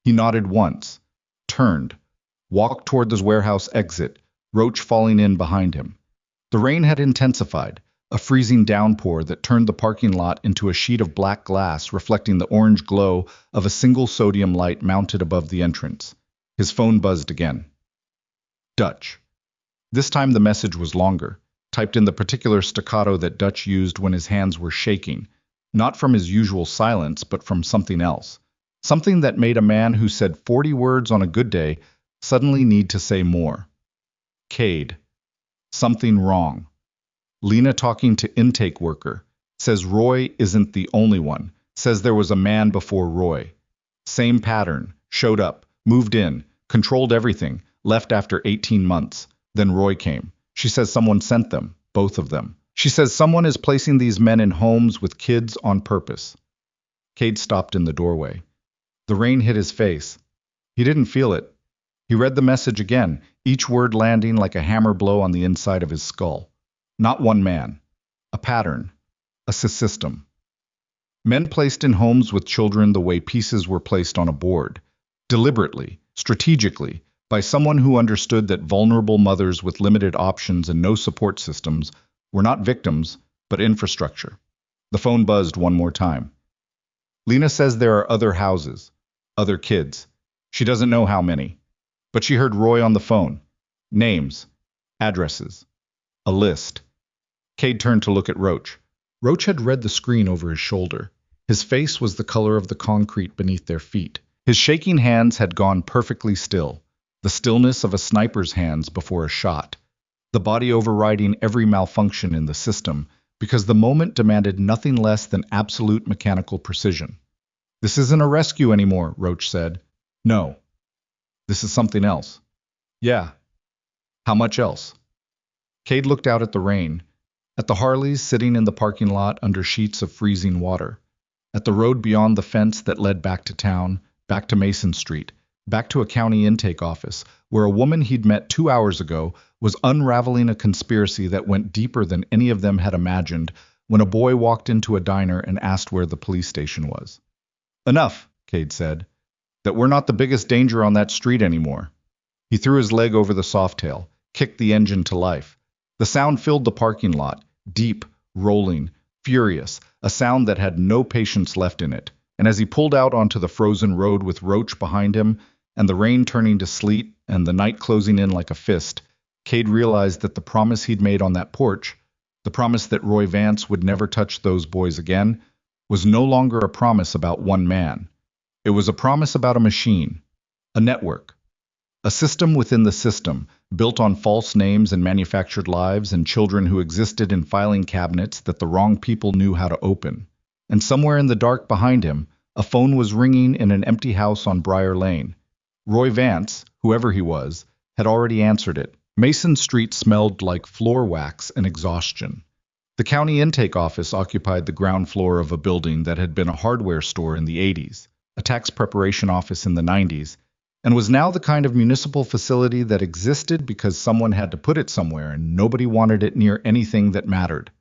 He nodded once, turned, walked toward the warehouse exit, Roach falling in behind him. The rain had intensified, a freezing downpour that turned the parking lot into a sheet of black glass reflecting the orange glow of a single sodium light mounted above the entrance. His phone buzzed again. Dutch. This time the message was longer, typed in the particular staccato that Dutch used when his hands were shaking, not from his usual silence, but from something else. Something that made a man who said 40 words on a good day suddenly need to say more. Cade. Something wrong. Lena talking to intake worker. Says Roy isn't the only one. Says there was a man before Roy. Same pattern. Showed up. Moved in. Controlled everything. Left after 18 months. Then Roy came. She says someone sent them. Both of them. She says someone is placing these men in homes with kids on purpose. Cade stopped in the doorway. The rain hit his face. He didn't feel it. He read the message again, each word landing like a hammer blow on the inside of his skull. Not one man. A pattern. A system. Men placed in homes with children the way pieces were placed on a board. Deliberately, strategically, by someone who understood that vulnerable mothers with limited options and no support systems were not victims, but infrastructure. The phone buzzed one more time. Lena says there are other houses, other kids. She doesn't know how many. But she heard Roy on the phone. Names, addresses, a list. Cade turned to look at Roach. Roach had read the screen over his shoulder. His face was the color of the concrete beneath their feet. His shaking hands had gone perfectly still, the stillness of a sniper's hands before a shot. The body overriding every malfunction in the system, because the moment demanded nothing less than absolute mechanical precision. This isn't a rescue anymore, Roach said. No. This is something else. Yeah. How much else? Cade looked out at the rain, at the Harleys sitting in the parking lot under sheets of freezing water, at the road beyond the fence that led back to town, back to Mason Street, back to a county intake office, where a woman he'd met 2 hours ago was unraveling a conspiracy that went deeper than any of them had imagined when a boy walked into a diner and asked where the police station was. Enough, Cade said. That we're not the biggest danger on that street anymore. He threw his leg over the softail, kicked the engine to life. The sound filled the parking lot, deep, rolling, furious, a sound that had no patience left in it. And as he pulled out onto the frozen road with Roach behind him, and the rain turning to sleet, and the night closing in like a fist, Cade realized that the promise he'd made on that porch, the promise that Roy Vance would never touch those boys again, was no longer a promise about one man. It was a promise about a machine, a network, a system within the system, built on false names and manufactured lives and children who existed in filing cabinets that the wrong people knew how to open. And somewhere in the dark behind him, a phone was ringing in an empty house on Briar Lane. Roy Vance, whoever he was, had already answered it. Mason Street smelled like floor wax and exhaustion. The county intake office occupied the ground floor of a building that had been a hardware store in the 80s, a tax preparation office in the 90s, and was now the kind of municipal facility that existed because someone had to put it somewhere and nobody wanted it near anything that mattered.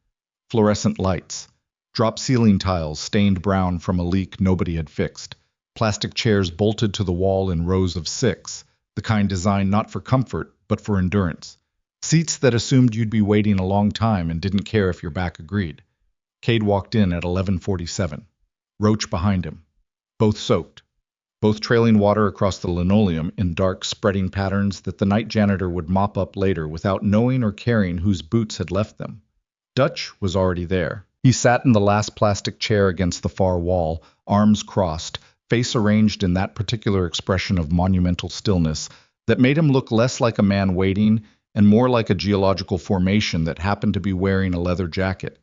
Fluorescent lights, drop ceiling tiles stained brown from a leak nobody had fixed, plastic chairs bolted to the wall in rows of 6, the kind designed not for comfort but for endurance, seats that assumed you'd be waiting a long time and didn't care if your back agreed. Cade walked in at 11:47, Roach behind him, both soaked, both trailing water across the linoleum in dark, spreading patterns that the night janitor would mop up later without knowing or caring whose boots had left them. Dutch was already there. He sat in the last plastic chair against the far wall, arms crossed, face arranged in that particular expression of monumental stillness that made him look less like a man waiting and more like a geological formation that happened to be wearing a leather jacket.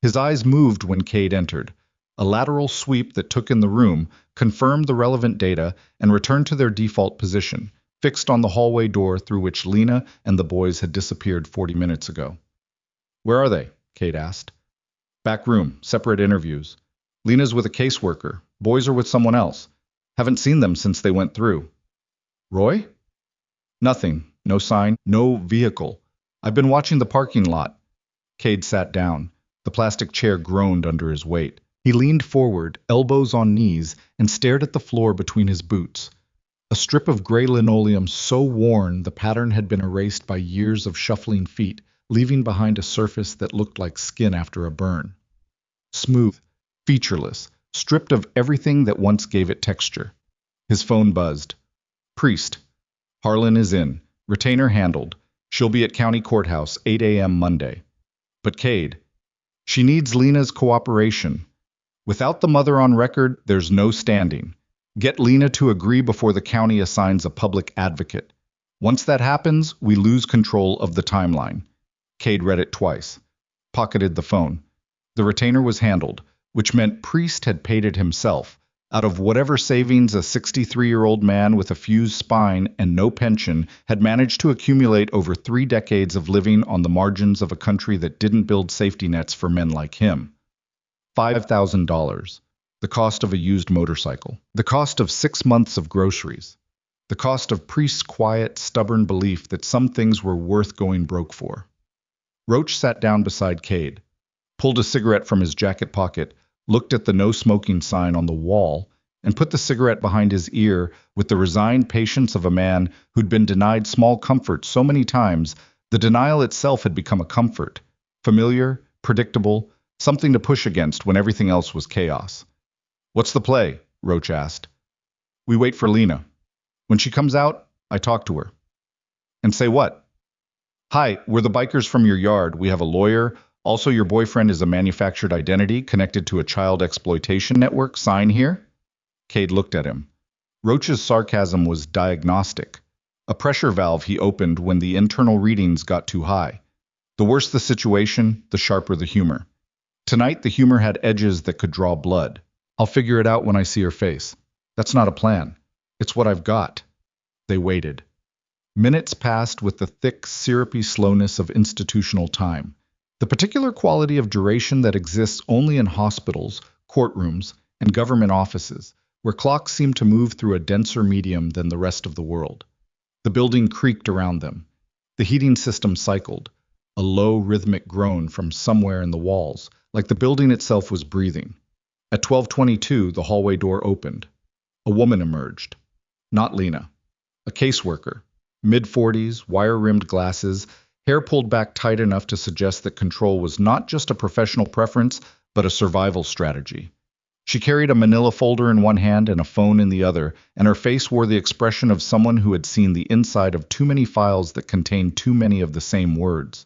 His eyes moved when Cade entered. A lateral sweep that took in the room, confirmed the relevant data, and returned to their default position, fixed on the hallway door through which Lena and the boys had disappeared 40 minutes ago. "Where are they?" Cade asked. "Back room, separate interviews. Lena's with a caseworker. Boys are with someone else. Haven't seen them since they went through." "Roy?" "Nothing. No sign. No vehicle. I've been watching the parking lot." Cade sat down. The plastic chair groaned under his weight. He leaned forward, elbows on knees, and stared at the floor between his boots. A strip of gray linoleum so worn the pattern had been erased by years of shuffling feet, leaving behind a surface that looked like skin after a burn. Smooth, featureless, stripped of everything that once gave it texture. His phone buzzed. "Priest. Harlan is in. Retainer handled. She'll be at County Courthouse, 8 a.m. Monday." "But Cade, she needs Lena's cooperation. Without the mother on record, there's no standing. Get Lena to agree before the county assigns a public advocate. Once that happens, we lose control of the timeline." Cade read it twice. Pocketed the phone. The retainer was handled, which meant Priest had paid it himself, out of whatever savings a 63-year-old man with a fused spine and no pension had managed to accumulate over 3 decades of living on the margins of a country that didn't build safety nets for men like him. $5,000. The cost of a used motorcycle. The cost of 6 months of groceries. The cost of Priest's quiet, stubborn belief that some things were worth going broke for. Roach sat down beside Cade, pulled a cigarette from his jacket pocket, looked at the no smoking sign on the wall, and put the cigarette behind his ear with the resigned patience of a man who'd been denied small comfort so many times the denial itself had become a comfort, familiar, predictable, something to push against when everything else was chaos. "What's the play?" Roach asked. "We wait for Lena. When she comes out, I talk to her." "And say what?" "Hi, we're the bikers from your yard. We have a lawyer. Also, your boyfriend is a manufactured identity connected to a child exploitation network. Sign here." Cade looked at him. Roach's sarcasm was diagnostic. A pressure valve he opened when the internal readings got too high. The worse the situation, the sharper the humor. Tonight, the humor had edges that could draw blood. "I'll figure it out when I see her face. That's not a plan. It's what I've got." They waited. Minutes passed with the thick, syrupy slowness of institutional time, the particular quality of duration that exists only in hospitals, courtrooms, and government offices, where clocks seemed to move through a denser medium than the rest of the world. The building creaked around them. The heating system cycled, a low rhythmic groan from somewhere in the walls, like the building itself was breathing. At 12:22, the hallway door opened. A woman emerged. Not Lena. A caseworker. Mid-40s, wire-rimmed glasses, hair pulled back tight enough to suggest that control was not just a professional preference, but a survival strategy. She carried a manila folder in one hand and a phone in the other, and her face wore the expression of someone who had seen the inside of too many files that contained too many of the same words.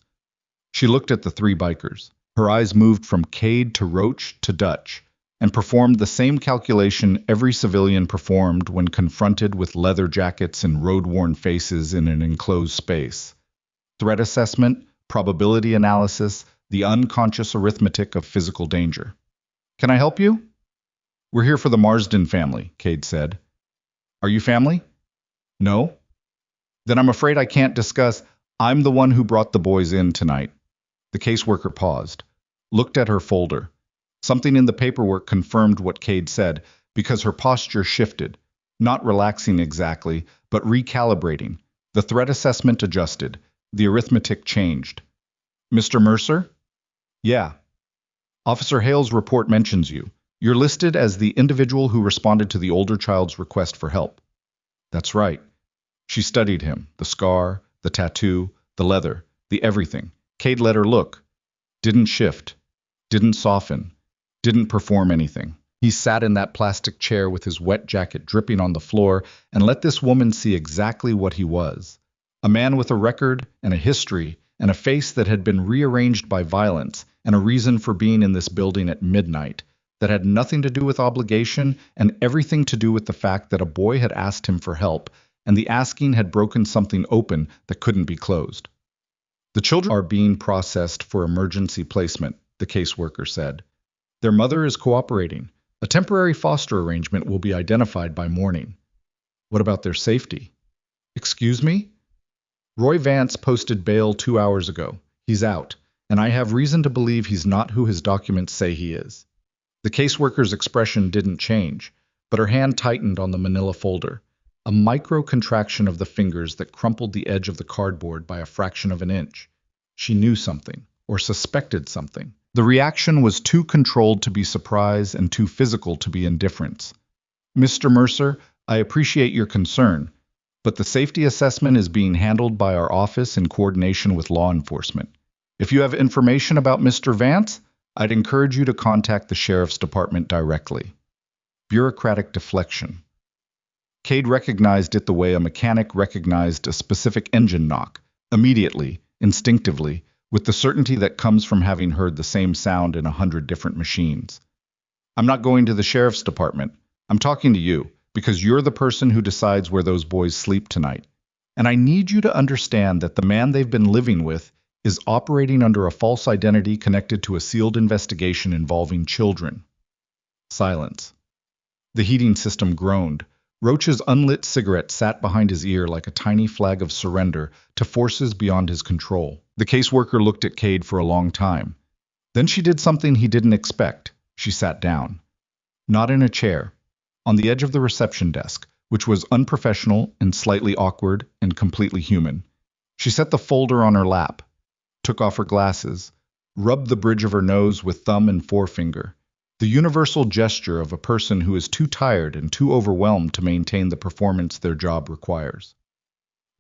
She looked at the three bikers. Her eyes moved from Cade to Roach to Dutch, and performed the same calculation every civilian performed when confronted with leather jackets and road-worn faces in an enclosed space. Threat assessment, probability analysis, the unconscious arithmetic of physical danger. "Can I help you?" "We're here for the Marsden family," Cade said. "Are you family?" "No." "Then I'm afraid I can't discuss. I'm the one who brought the boys in tonight." The caseworker paused, looked at her folder. Something in the paperwork confirmed what Cade said, because her posture shifted, not relaxing exactly, but recalibrating. The threat assessment adjusted. The arithmetic changed. "Mr. Mercer?" "Yeah." "Officer Hale's report mentions you. You're listed as the individual who responded to the older child's request for help." "That's right." She studied him, the scar, the tattoo, the leather, the everything. Cade let her look. Didn't shift. Didn't soften. Didn't perform anything. He sat in that plastic chair with his wet jacket dripping on the floor and let this woman see exactly what he was. A man with a record and a history and a face that had been rearranged by violence and a reason for being in this building at midnight that had nothing to do with obligation and everything to do with the fact that a boy had asked him for help and the asking had broken something open that couldn't be closed. "The children are being processed for emergency placement," the caseworker said. "Their mother is cooperating. A temporary foster arrangement will be identified by morning." "What about their safety?" "Excuse me?" "Roy Vance posted bail 2 hours ago. He's out, and I have reason to believe he's not who his documents say he is." The caseworker's expression didn't change, but her hand tightened on the manila folder, a micro contraction of the fingers that crumpled the edge of the cardboard by a fraction of an inch. She knew something, or suspected something. The reaction was too controlled to be surprise and too physical to be indifference. "Mr. Mercer, I appreciate your concern, but the safety assessment is being handled by our office in coordination with law enforcement. If you have information about Mr. Vance, I'd encourage you to contact the Sheriff's Department directly." Bureaucratic deflection. Cade recognized it the way a mechanic recognized a specific engine knock, immediately, instinctively, with the certainty that comes from having heard the same sound in 100 different machines. "I'm not going to the Sheriff's Department. I'm talking to you, because you're the person who decides where those boys sleep tonight. And I need you to understand that the man they've been living with is operating under a false identity connected to a sealed investigation involving children." Silence. The heating system groaned. Roach's unlit cigarette sat behind his ear like a tiny flag of surrender to forces beyond his control. The caseworker looked at Cade for a long time. Then she did something he didn't expect. She sat down. Not in a chair. On the edge of the reception desk, which was unprofessional and slightly awkward and completely human. She set the folder on her lap, took off her glasses, rubbed the bridge of her nose with thumb and forefinger. The universal gesture of a person who is too tired and too overwhelmed to maintain the performance their job requires.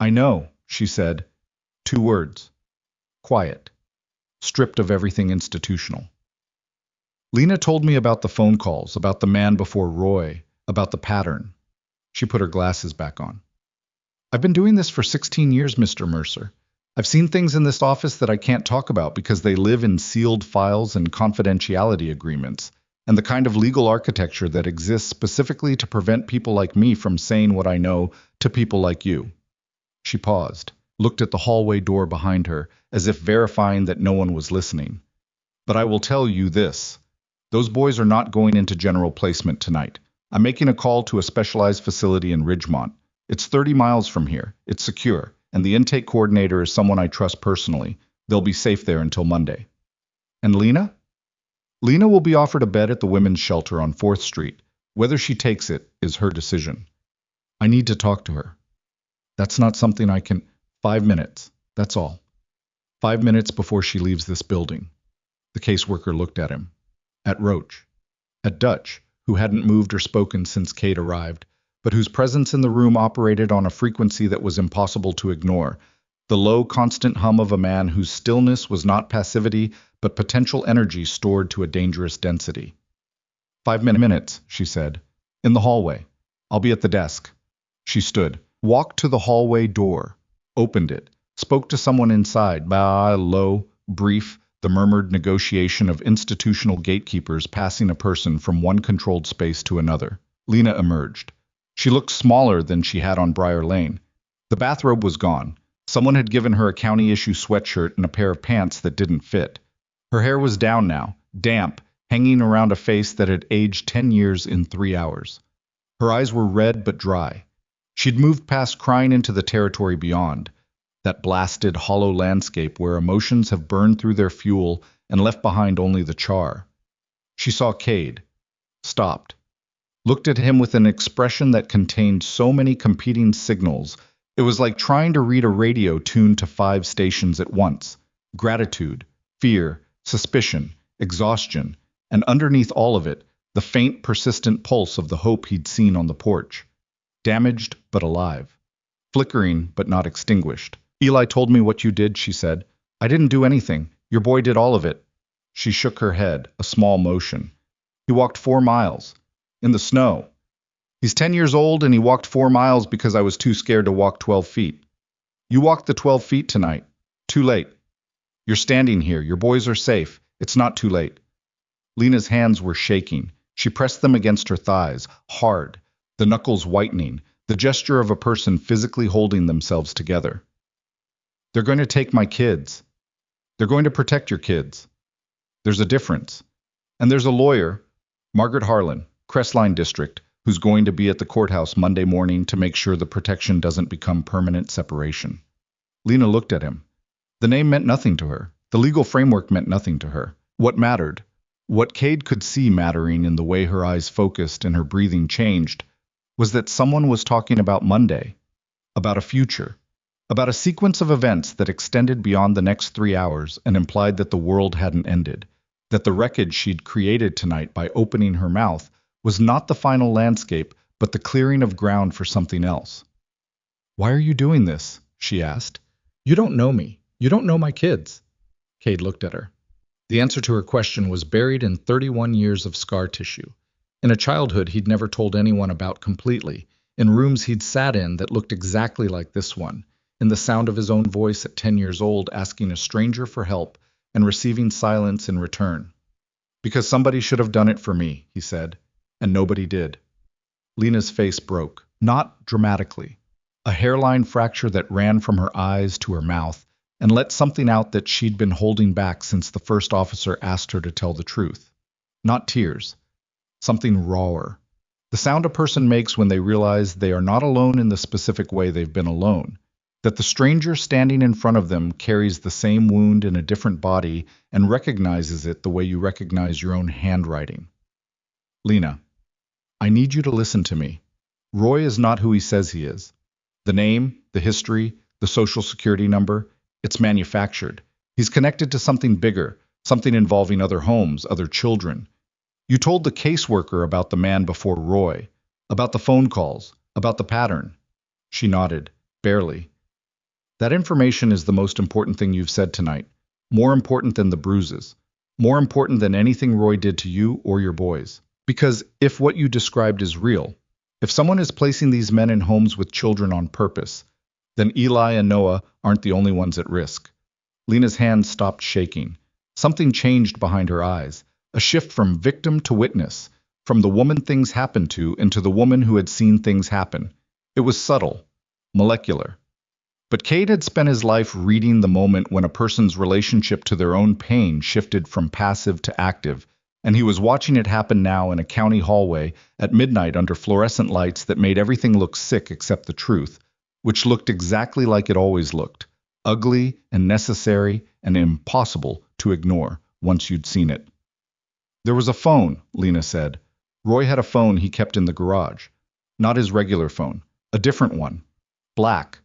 "I know," she said. 2 words. Quiet. Stripped of everything institutional. "Lena told me about the phone calls, about the man before Roy, about the pattern." She put her glasses back on. "I've been doing this for 16 years, Mr. Mercer. I've seen things in this office that I can't talk about because they live in sealed files and confidentiality agreements, and the kind of legal architecture that exists specifically to prevent people like me from saying what I know to people like you." She paused, looked at the hallway door behind her, as if verifying that no one was listening. "But I will tell you this. Those boys are not going into general placement tonight. I'm making a call to a specialized facility in Ridgemont. It's 30 miles from here. It's secure, and the intake coordinator is someone I trust personally. They'll be safe there until Monday." "And Lena?" "Lena will be offered a bed at the women's shelter on 4th Street. Whether she takes it is her decision. I need to talk to her. That's not something I can. 5 minutes, that's all. 5 minutes before she leaves this building. The caseworker looked at him. At Roach. At Dutch, who hadn't moved or spoken since Kate arrived, but whose presence in the room operated on a frequency that was impossible to ignore. The low, constant hum of a man whose stillness was not passivity, but potential energy stored to a dangerous density. 5 minutes, she said. In the hallway. I'll be at the desk. She stood, walked to the hallway door, opened it, spoke to someone inside. Low, brief, the murmured negotiation of institutional gatekeepers passing a person from one controlled space to another. Lena emerged. She looked smaller than she had on Briar Lane. The bathrobe was gone. Someone had given her a county-issue sweatshirt and a pair of pants that didn't fit. Her hair was down now, damp, hanging around a face that had aged 10 years in 3 hours. Her eyes were red but dry. She'd moved past crying into the territory beyond, that blasted, hollow landscape where emotions have burned through their fuel and left behind only the char. She saw Cade, stopped, looked at him with an expression that contained so many competing signals. It was like trying to read a radio tuned to 5 stations at once. Gratitude, fear, suspicion, exhaustion, and underneath all of it, the faint, persistent pulse of the hope he'd seen on the porch. Damaged but alive. Flickering but not extinguished. Eli told me what you did, she said. I didn't do anything. Your boy did all of it. She shook her head, a small motion. He walked 4 miles. In the snow. He's 10 years old and he walked 4 miles because I was too scared to walk 12 feet. You walked the 12 feet tonight. Too late. You're standing here. Your boys are safe. It's not too late. Lena's hands were shaking. She pressed them against her thighs, hard, the knuckles whitening, the gesture of a person physically holding themselves together. They're going to take my kids. They're going to protect your kids. There's a difference. And there's a lawyer, Margaret Harlan, Crestline District, who's going to be at the courthouse Monday morning to make sure the protection doesn't become permanent separation. Lena looked at him. The name meant nothing to her. The legal framework meant nothing to her. What mattered, what Cade could see mattering in the way her eyes focused and her breathing changed, was that someone was talking about Monday, about a future, about a sequence of events that extended beyond the next 3 hours and implied that the world hadn't ended, that the wreckage she'd created tonight by opening her mouth was not the final landscape, but the clearing of ground for something else. Why are you doing this? She asked. You don't know me. You don't know my kids. Cade looked at her. The answer to her question was buried in 31 years of scar tissue. In a childhood he'd never told anyone about completely, in rooms he'd sat in that looked exactly like this one, in the sound of his own voice at 10 years old asking a stranger for help and receiving silence in return. Because somebody should have done it for me, he said, and nobody did. Lena's face broke, not dramatically. A hairline fracture that ran from her eyes to her mouth and let something out that she'd been holding back since the first officer asked her to tell the truth. Not tears. Something rawer. The sound a person makes when they realize they are not alone in the specific way they've been alone, that the stranger standing in front of them carries the same wound in a different body and recognizes it the way you recognize your own handwriting. Lena, I need you to listen to me. Roy is not who he says he is. The name, the history, the social security number, it's manufactured. He's connected to something bigger, something involving other homes, other children. You told the caseworker about the man before Roy, about the phone calls, about the pattern. She nodded, barely. That information is the most important thing you've said tonight. More important than the bruises. More important than anything Roy did to you or your boys. Because if what you described is real, if someone is placing these men in homes with children on purpose, then Eli and Noah aren't the only ones at risk. Lena's hands stopped shaking. Something changed behind her eyes. A shift from victim to witness, from the woman things happened to into the woman who had seen things happen. It was subtle, molecular. But Cade had spent his life reading the moment when a person's relationship to their own pain shifted from passive to active, and he was watching it happen now in a county hallway at midnight under fluorescent lights that made everything look sick except the truth, which looked exactly like it always looked, ugly and necessary and impossible to ignore once you'd seen it. There was a phone, Lena said. Roy had a phone he kept in the garage. Not his regular phone. A different one. Black.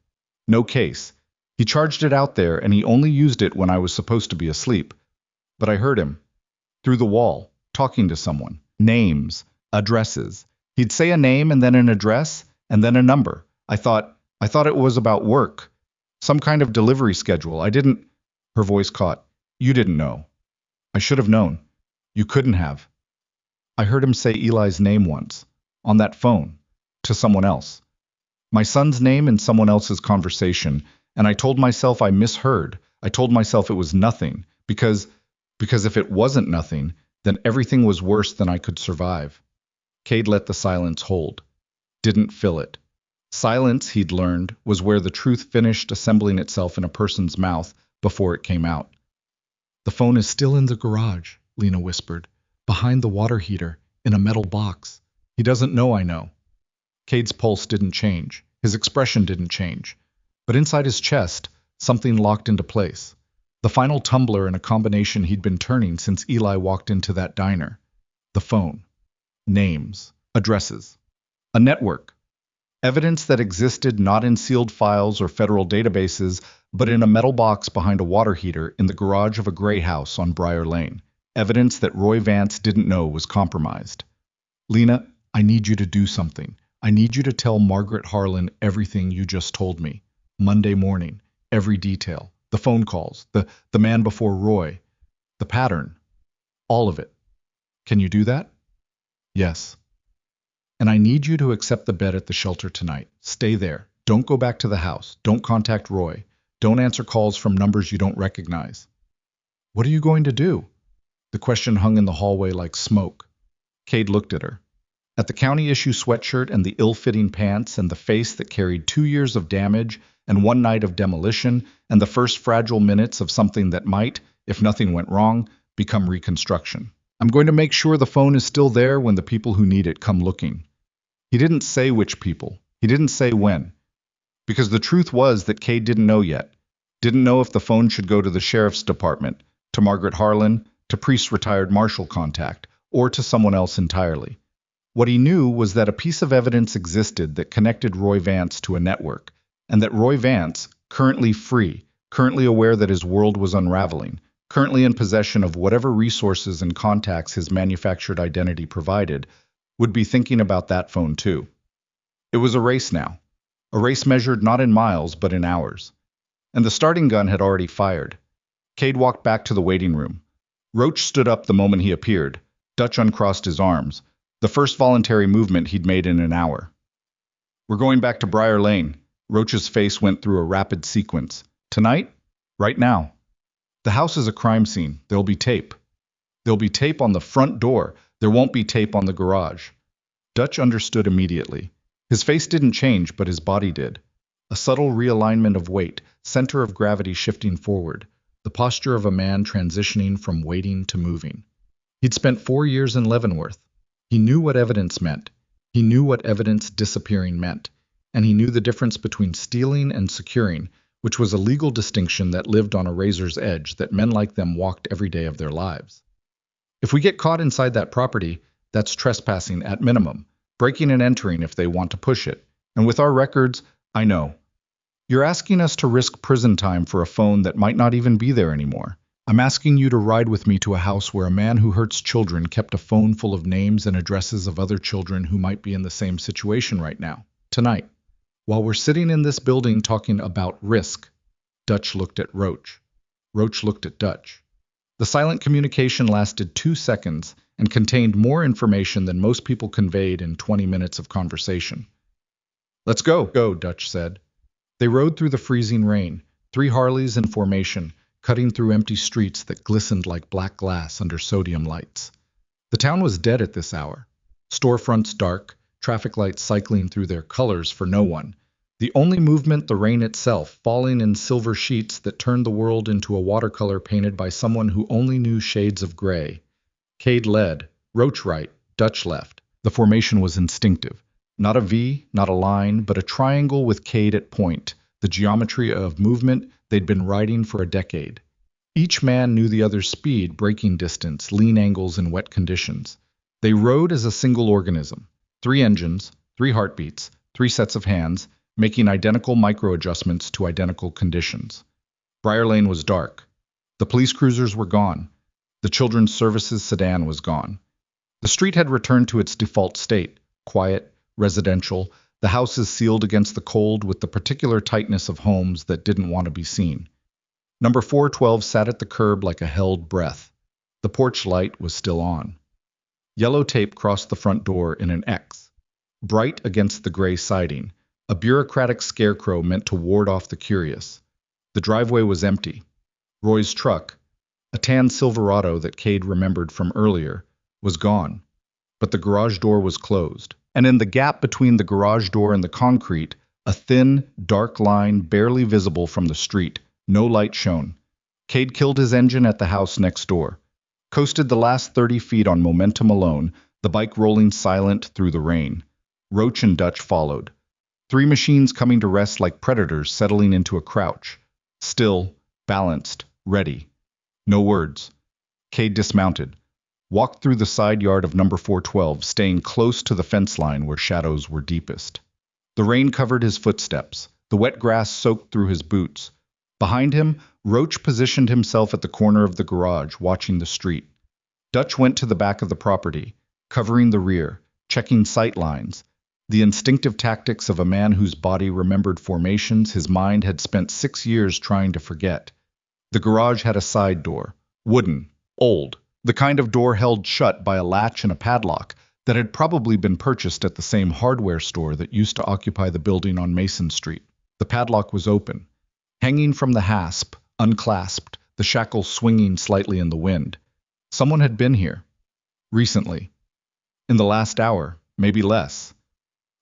No case. He charged it out there, and he only used it when I was supposed to be asleep. But I heard him. Through the wall. Talking to someone. Names. Addresses. He'd say a name and then an address, and then a number. I thought it was about work. Some kind of delivery schedule. I didn't... Her voice caught. You didn't know. I should have known. You couldn't have. I heard him say Eli's name once. On that phone. To someone else. My son's name in someone else's conversation, and I told myself I misheard. I told myself it was nothing, because if it wasn't nothing, then everything was worse than I could survive. Cade let the silence hold. Didn't fill it. Silence, he'd learned, was where the truth finished assembling itself in a person's mouth before it came out. The phone is still in the garage, Lena whispered, behind the water heater, in a metal box. He doesn't know I know. Cade's pulse didn't change. His expression didn't change. But inside his chest, something locked into place. The final tumbler in a combination he'd been turning since Eli walked into that diner. The phone. Names. Addresses. A network. Evidence that existed not in sealed files or federal databases, but in a metal box behind a water heater in the garage of a gray house on Briar Lane. Evidence that Roy Vance didn't know was compromised. Lena, I need you to do something. I need you to tell Margaret Harlan everything you just told me. Monday morning. Every detail. The phone calls. The man before Roy. The pattern. All of it. Can you do that? Yes. And I need you to accept the bed at the shelter tonight. Stay there. Don't go back to the house. Don't contact Roy. Don't answer calls from numbers you don't recognize. What are you going to do? The question hung in the hallway like smoke. Cade looked at her. At the county issue sweatshirt and the ill-fitting pants and the face that carried 2 years of damage and 1 night of demolition and the first fragile minutes of something that might, if nothing went wrong, become reconstruction. I'm going to make sure the phone is still there when the people who need it come looking. He didn't say which people. He didn't say when. Because the truth was that Cade didn't know yet. Didn't know if the phone should go to the sheriff's department, to Margaret Harlan, to Priest's retired marshal contact, or to someone else entirely. What he knew was that a piece of evidence existed that connected Roy Vance to a network, and that Roy Vance, currently free, currently aware that his world was unraveling, currently in possession of whatever resources and contacts his manufactured identity provided, would be thinking about that phone too. It was a race now. A race measured not in miles, but in hours. And the starting gun had already fired. Cade walked back to the waiting room. Roach stood up the moment he appeared. Dutch uncrossed his arms. The first voluntary movement he'd made in an hour. We're going back to Briar Lane. Roach's face went through a rapid sequence. Tonight? Right now. The house is a crime scene. There'll be tape. There'll be tape on the front door. There won't be tape on the garage. Dutch understood immediately. His face didn't change, but his body did. A subtle realignment of weight, center of gravity shifting forward, the posture of a man transitioning from waiting to moving. He'd spent 4 years in Leavenworth. He knew what evidence meant. He knew what evidence disappearing meant. And he knew the difference between stealing and securing, which was a legal distinction that lived on a razor's edge that men like them walked every day of their lives. If we get caught inside that property, that's trespassing at minimum, breaking and entering if they want to push it. And with our records, I know. You're asking us to risk prison time for a phone that might not even be there anymore. I'm asking you to ride with me to a house where a man who hurts children kept a phone full of names and addresses of other children who might be in the same situation right now, tonight. While we're sitting in this building talking about risk, Dutch looked at Roach. Roach looked at Dutch. The silent communication lasted 2 seconds and contained more information than most people conveyed in 20 minutes of conversation. Let's go, Dutch said. They rode through the freezing rain, 3 Harleys in formation, cutting through empty streets that glistened like black glass under sodium lights. The town was dead at this hour. Storefronts dark, traffic lights cycling through their colors for no one. The only movement the rain itself, falling in silver sheets that turned the world into a watercolor painted by someone who only knew shades of gray. Cade led, Roach right, Dutch left. The formation was instinctive. Not a V, not a line, but a triangle with Cade at point, the geometry of movement they'd been riding for a decade. Each man knew the other's speed, braking distance, lean angles, and wet conditions. They rode as a single organism. 3 engines, 3 heartbeats, 3 sets of hands, making identical micro-adjustments to identical conditions. Briar Lane was dark. The police cruisers were gone. The children's services sedan was gone. The street had returned to its default state, quiet, residential, the houses sealed against the cold with the particular tightness of homes that didn't want to be seen. Number 412 sat at the curb like a held breath. The porch light was still on. Yellow tape crossed the front door in an X. Bright against the gray siding, a bureaucratic scarecrow meant to ward off the curious. The driveway was empty. Roy's truck, a tan Silverado that Cade remembered from earlier, was gone. But the garage door was closed. And in the gap between the garage door and the concrete, a thin, dark line barely visible from the street, no light shone. Cade killed his engine at the house next door. Coasted the last 30 feet on momentum alone, the bike rolling silent through the rain. Roach and Dutch followed. 3 machines coming to rest like predators settling into a crouch. Still, balanced, ready. No words. Cade dismounted. Walked through the side yard of number 412, staying close to the fence line where shadows were deepest. The rain covered his footsteps. The wet grass soaked through his boots. Behind him, Roach positioned himself at the corner of the garage, watching the street. Dutch went to the back of the property, covering the rear, checking sight lines. The instinctive tactics of a man whose body remembered formations his mind had spent 6 years trying to forget. The garage had a side door, wooden, old, the kind of door held shut by a latch and a padlock that had probably been purchased at the same hardware store that used to occupy the building on Mason Street. The padlock was open. Hanging from the hasp, unclasped, the shackle swinging slightly in the wind. Someone had been here. Recently. In the last hour, maybe less.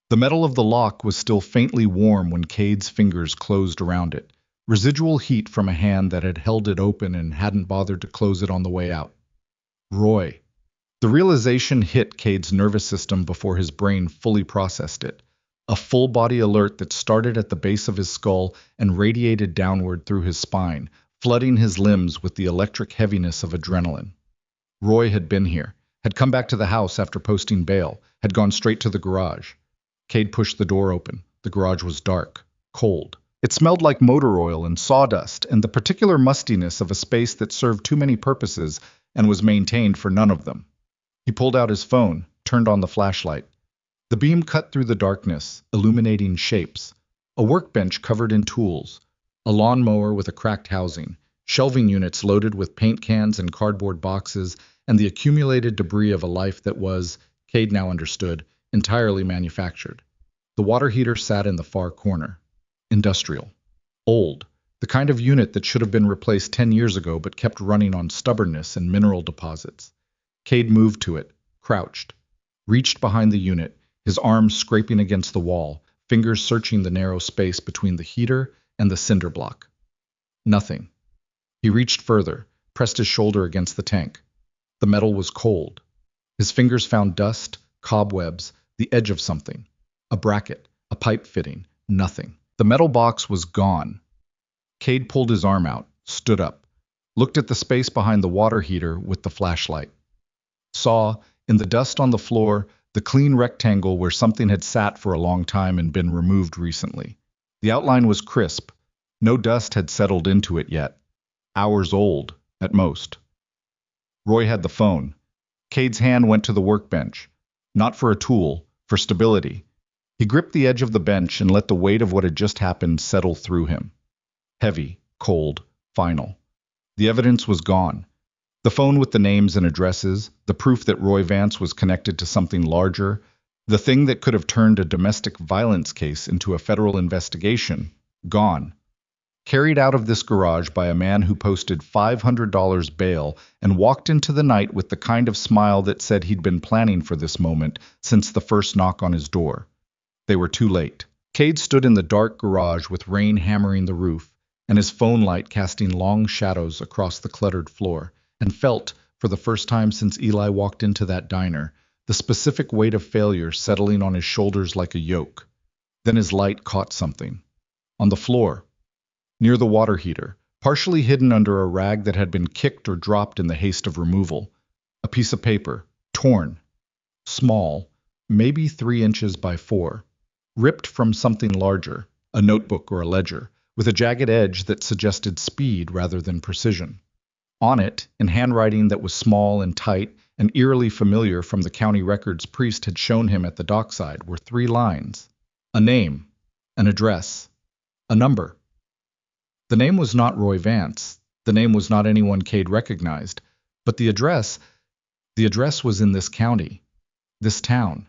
The metal of the lock was still faintly warm when Cade's fingers closed around it. Residual heat from a hand that had held it open and hadn't bothered to close it on the way out. Roy. The realization hit Cade's nervous system before his brain fully processed it. A full-body alert that started at the base of his skull and radiated downward through his spine, flooding his limbs with the electric heaviness of adrenaline. Roy had been here, had come back to the house after posting bail, had gone straight to the garage. Cade pushed the door open. The garage was dark, cold. It smelled like motor oil and sawdust and the particular mustiness of a space that served too many purposes and was maintained for none of them. He pulled out his phone, turned on the flashlight. The beam cut through the darkness, illuminating shapes. A workbench covered in tools, a lawnmower with a cracked housing, shelving units loaded with paint cans and cardboard boxes, and the accumulated debris of a life that was, Cade now understood, entirely manufactured. The water heater sat in the far corner. Industrial. Old. The kind of unit that should have been replaced 10 years ago but kept running on stubbornness and mineral deposits. Cade moved to it, crouched, reached behind the unit, his arms scraping against the wall, fingers searching the narrow space between the heater and the cinder block. Nothing. He reached further, pressed his shoulder against the tank. The metal was cold. His fingers found dust, cobwebs, the edge of something. A bracket, a pipe fitting, nothing. The metal box was gone. Cade pulled his arm out, stood up, looked at the space behind the water heater with the flashlight. Saw, in the dust on the floor, the clean rectangle where something had sat for a long time and been removed recently. The outline was crisp. No dust had settled into it yet. Hours old, at most. Roy had the phone. Cade's hand went to the workbench. Not for a tool, for stability. He gripped the edge of the bench and let the weight of what had just happened settle through him. Heavy, cold, final. The evidence was gone. The phone with the names and addresses, the proof that Roy Vance was connected to something larger, the thing that could have turned a domestic violence case into a federal investigation, gone. Carried out of this garage by a man who posted $500 bail and walked into the night with the kind of smile that said he'd been planning for this moment since the first knock on his door. They were too late. Cade stood in the dark garage with rain hammering the roof and his phone light casting long shadows across the cluttered floor, and felt, for the first time since Eli walked into that diner, the specific weight of failure settling on his shoulders like a yoke. Then his light caught something. On the floor, near the water heater, partially hidden under a rag that had been kicked or dropped in the haste of removal. A piece of paper, torn. Small, maybe 3 inches by 4, ripped from something larger, a notebook or a ledger, with a jagged edge that suggested speed rather than precision. On it, in handwriting that was small and tight and eerily familiar from the county records priest had shown him at the dockside, were 3 lines. A name, an address, a number. The name was not Roy Vance. The name was not anyone Cade recognized. But the address was in this county, this town,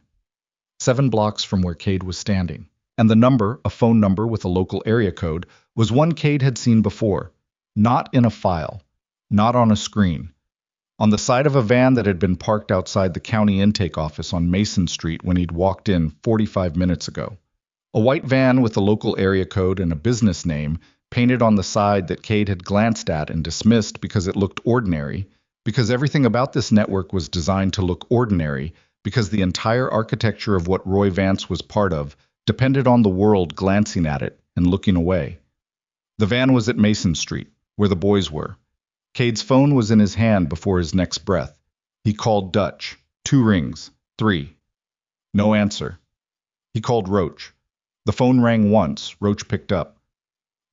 7 blocks from where Cade was standing. And the number, a phone number with a local area code, was one Cade had seen before, not in a file, not on a screen, on the side of a van that had been parked outside the county intake office on Mason Street when he'd walked in 45 minutes ago. A white van with a local area code and a business name painted on the side that Cade had glanced at and dismissed because it looked ordinary, because everything about this network was designed to look ordinary, because the entire architecture of what Roy Vance was part of depended on the world glancing at it and looking away. The van was at Mason Street, where the boys were. Cade's phone was in his hand before his next breath. He called Dutch. 2 rings. 3. No answer. He called Roach. The phone rang once. Roach picked up.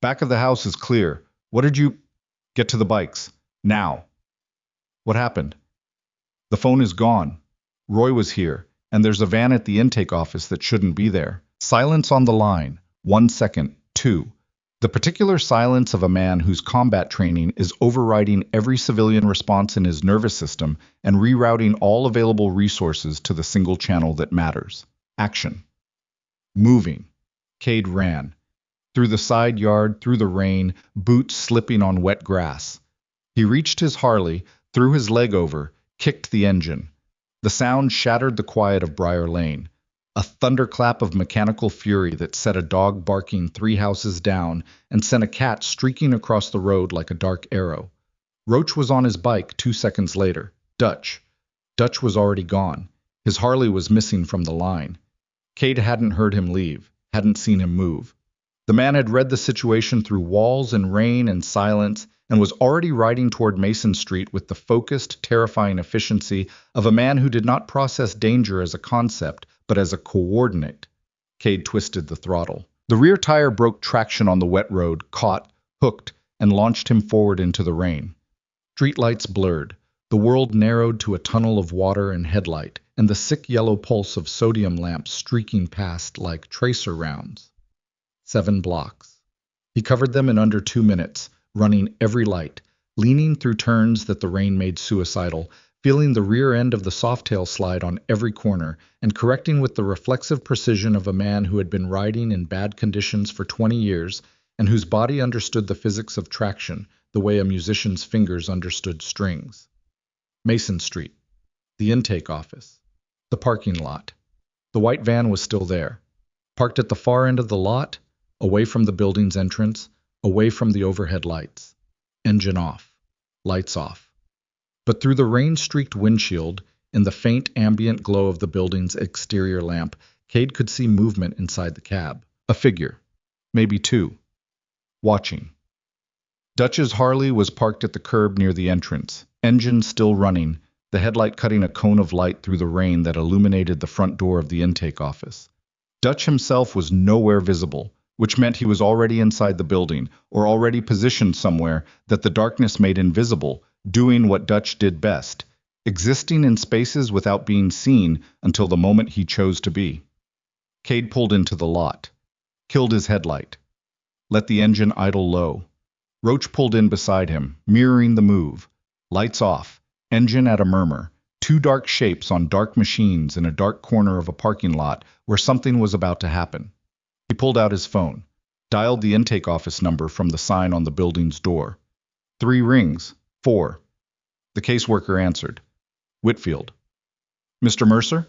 Back of the house is clear. What did you... Get to the bikes. Now. What happened? The phone is gone. Roy was here, and there's a van at the intake office that shouldn't be there. Silence on the line. 1 second. 2. The particular silence of a man whose combat training is overriding every civilian response in his nervous system and rerouting all available resources to the single channel that matters. Action. Moving. Cade ran. Through the side yard, through the rain, boots slipping on wet grass. He reached his Harley, threw his leg over, kicked the engine. The sound shattered the quiet of Briar Lane. A thunderclap of mechanical fury that set a dog barking 3 houses down and sent a cat streaking across the road like a dark arrow. Roach was on his bike 2 seconds later. Dutch was already gone. His Harley was missing from the line. Cade hadn't heard him leave, hadn't seen him move. The man had read the situation through walls and rain and silence and was already riding toward Mason Street with the focused, terrifying efficiency of a man who did not process danger as a concept, but as a coordinate. Cade twisted the throttle. The rear tire broke traction on the wet road, caught, hooked, and launched him forward into the rain. Streetlights blurred. The world narrowed to a tunnel of water and headlight, and the sick yellow pulse of sodium lamps streaking past like tracer rounds. 7 blocks. He covered them in under 2 minutes, running every light, leaning through turns that the rain made suicidal, feeling the rear end of the softail slide on every corner, and correcting with the reflexive precision of a man who had been riding in bad conditions for 20 years and whose body understood the physics of traction the way a musician's fingers understood strings. Mason Street. The intake office. The parking lot. The white van was still there, parked at the far end of the lot, away from the building's entrance, away from the overhead lights. Engine off. Lights off. But through the rain-streaked windshield, in the faint ambient glow of the building's exterior lamp, Cade could see movement inside the cab. A figure. Maybe 2. Watching. Dutch's Harley was parked at the curb near the entrance, engine still running, the headlight cutting a cone of light through the rain that illuminated the front door of the intake office. Dutch himself was nowhere visible, which meant he was already inside the building, or already positioned somewhere that the darkness made invisible, doing what Dutch did best, existing in spaces without being seen until the moment he chose to be. Cade pulled into the lot, killed his headlight, let the engine idle low. Roach pulled in beside him, mirroring the move. Lights off, engine at a murmur, 2 dark shapes on dark machines in a dark corner of a parking lot where something was about to happen. He pulled out his phone, dialed the intake office number from the sign on the building's door. 3 rings. 4. The caseworker answered. Whitfield. Mr. Mercer?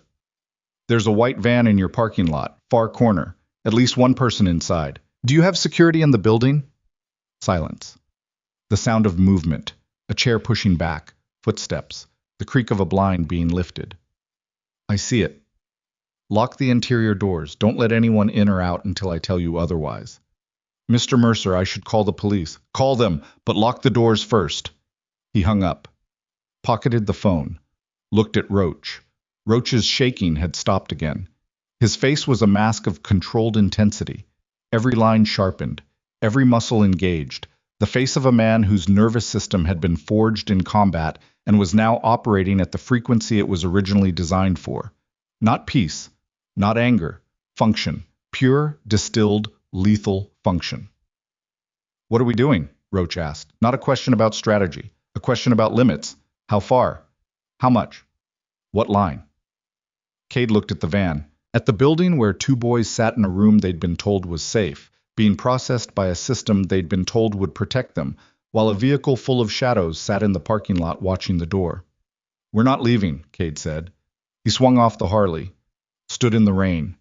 There's a white van in your parking lot, far corner. At least 1 person inside. Do you have security in the building? Silence. The sound of movement, a chair pushing back, footsteps, the creak of a blind being lifted. I see it. Lock the interior doors. Don't let anyone in or out until I tell you otherwise. Mr. Mercer, I should call the police. Call them, but lock the doors first. He hung up, pocketed the phone, looked at Roach. Roach's shaking had stopped again. His face was a mask of controlled intensity, every line sharpened, every muscle engaged, the face of a man whose nervous system had been forged in combat and was now operating at the frequency it was originally designed for. Not peace, not anger, function, pure, distilled, lethal function. What are we doing? Roach asked. Not a question about strategy, a question about limits. How far? How much? What line? Cade looked at the van, at the building where two boys sat in a room they'd been told was safe, being processed by a system they'd been told would protect them, while a vehicle full of shadows sat in the parking lot watching the door. We're not leaving, Cade said. He swung off the Harley, stood in the rain.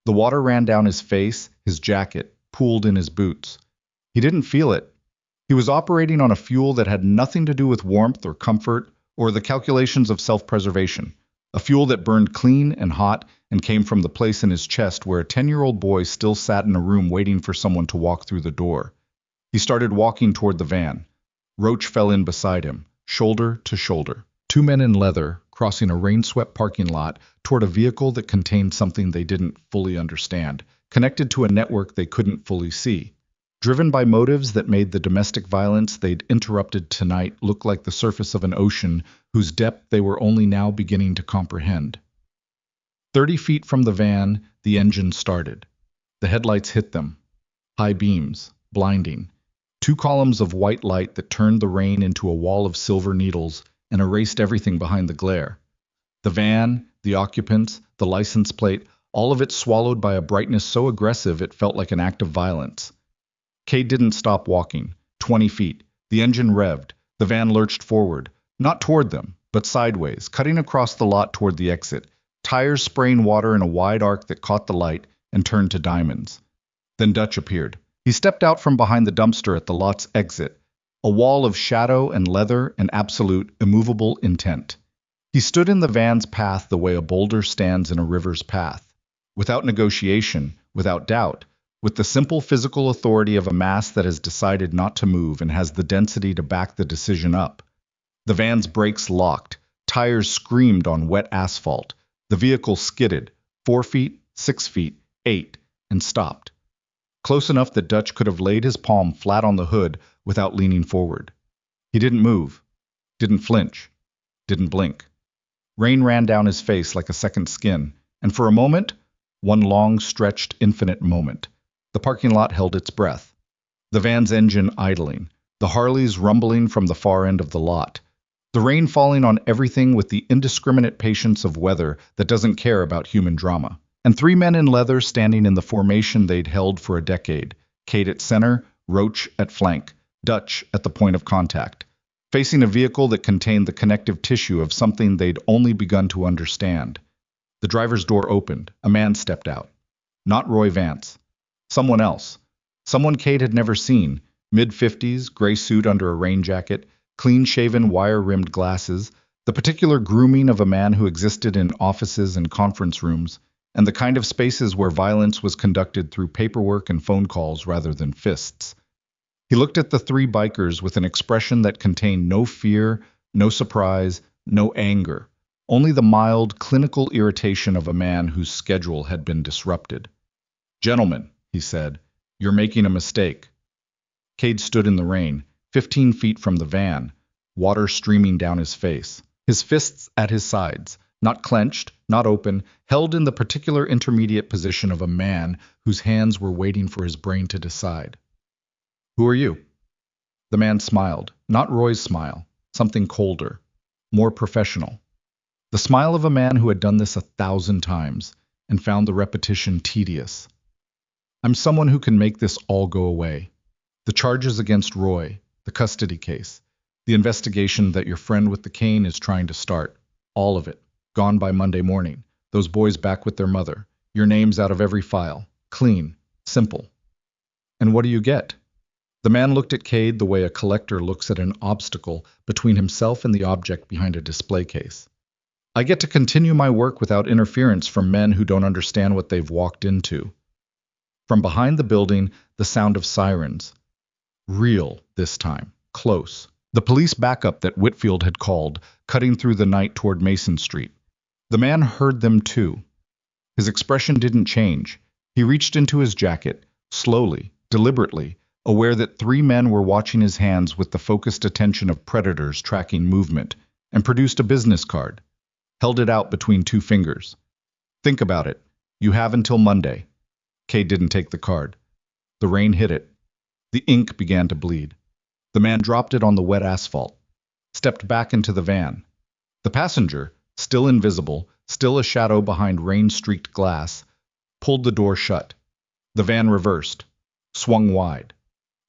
The water ran down his face, his jacket, pooled in his boots. He didn't feel it. He was operating on a fuel that had nothing to do with warmth or comfort or the calculations of self-preservation, a fuel that burned clean and hot and came from the place in his chest where a 10-year-old boy still sat in a room waiting for someone to walk through the door. He started walking toward the van. Roach fell in beside him, shoulder to shoulder. Two men in leather crossing a rain-swept parking lot toward a vehicle that contained something they didn't fully understand, connected to a network they couldn't fully see. Driven by motives that made the domestic violence they'd interrupted tonight look like the surface of an ocean whose depth they were only now beginning to comprehend. 30 feet from the van, the engine started. The headlights hit them. High beams, blinding. Two columns of white light that turned the rain into a wall of silver needles and erased everything behind the glare. The van, the occupants, the license plate, all of it swallowed by a brightness so aggressive it felt like an act of violence. Cade didn't stop walking. 20 feet. The engine revved. The van lurched forward. Not toward them, but sideways, cutting across the lot toward the exit, tires spraying water in a wide arc that caught the light and turned to diamonds. Then Dutch appeared. He stepped out from behind the dumpster at the lot's exit, a wall of shadow and leather and absolute, immovable intent. He stood in the van's path the way a boulder stands in a river's path, without negotiation, without doubt, with the simple physical authority of a mass that has decided not to move and has the density to back the decision up. The van's brakes locked, tires screamed on wet asphalt. The vehicle skidded, 4 feet, 6 feet, 8, and stopped. Close enough that Dutch could have laid his palm flat on the hood without leaning forward. He didn't move, didn't flinch, didn't blink. Rain ran down his face like a second skin, and for a moment, one long, stretched, infinite moment, the parking lot held its breath. The van's engine idling, the Harleys rumbling from the far end of the lot, the rain falling on everything with the indiscriminate patience of weather that doesn't care about human drama. And 3 men in leather standing in the formation they'd held for a decade, Cade at center, Roach at flank, Dutch at the point of contact, facing a vehicle that contained the connective tissue of something they'd only begun to understand. The driver's door opened. A man stepped out. Not Roy Vance. Someone else. Someone Cade had never seen. Mid-50s, gray suit under a rain jacket, clean-shaven, wire-rimmed glasses, the particular grooming of a man who existed in offices and conference rooms, and the kind of spaces where violence was conducted through paperwork and phone calls rather than fists. He looked at the 3 bikers with an expression that contained no fear, no surprise, no anger, only the mild, clinical irritation of a man whose schedule had been disrupted. "Gentlemen," he said, "you're making a mistake." Cade stood in the rain, 15 feet from the van, water streaming down his face, his fists at his sides, not clenched, not open, held in the particular intermediate position of a man whose hands were waiting for his brain to decide. "Who are you?" The man smiled, not Roy's smile, something colder, more professional. The smile of a man who had done this 1,000 times and found the repetition tedious. "I'm someone who can make this all go away. The charges against Roy, the custody case, the investigation that your friend with the cane is trying to start, all of it, gone by Monday morning. Those boys back with their mother. Your names out of every file. Clean. Simple." "And what do you get?" The man looked at Cade the way a collector looks at an obstacle between himself and the object behind a display case. "I get to continue my work without interference from men who don't understand what they've walked into." From behind the building, the sound of sirens. Real this time. Close. The police backup that Whitfield had called, cutting through the night toward Mason Street. The man heard them too. His expression didn't change. He reached into his jacket, slowly, deliberately, aware that three men were watching his hands with the focused attention of predators tracking movement, and produced a business card, held it out between two fingers. Think about it. You have until Monday. Cade didn't take the card. The rain hit it. The ink began to bleed. The man dropped it on the wet asphalt, stepped back into the van. The passenger, still invisible, still a shadow behind rain-streaked glass, pulled the door shut. The van reversed, swung wide,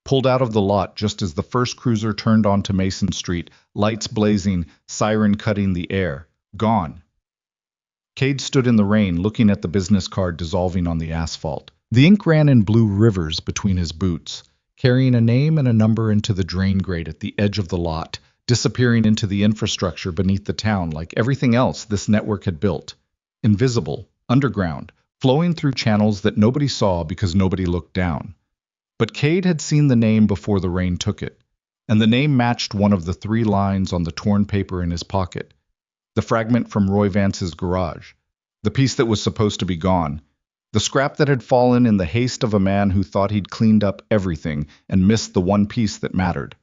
pulled out of the lot just as the first cruiser turned onto Mason Street, lights blazing, siren cutting the air. Gone. Cade stood in the rain, looking at the business card dissolving on the asphalt. The ink ran in blue rivers between his boots, carrying a name and a number into the drain grate at the edge of the lot, disappearing into the infrastructure beneath the town like everything else this network had built. Invisible, underground, flowing through channels that nobody saw because nobody looked down. But Cade had seen the name before the rain took it, and the name matched one of the three lines on the torn paper in his pocket. The fragment from Roy Vance's garage, the piece that was supposed to be gone, the scrap that had fallen in the haste of a man who thought he'd cleaned up everything and missed the one piece that mattered.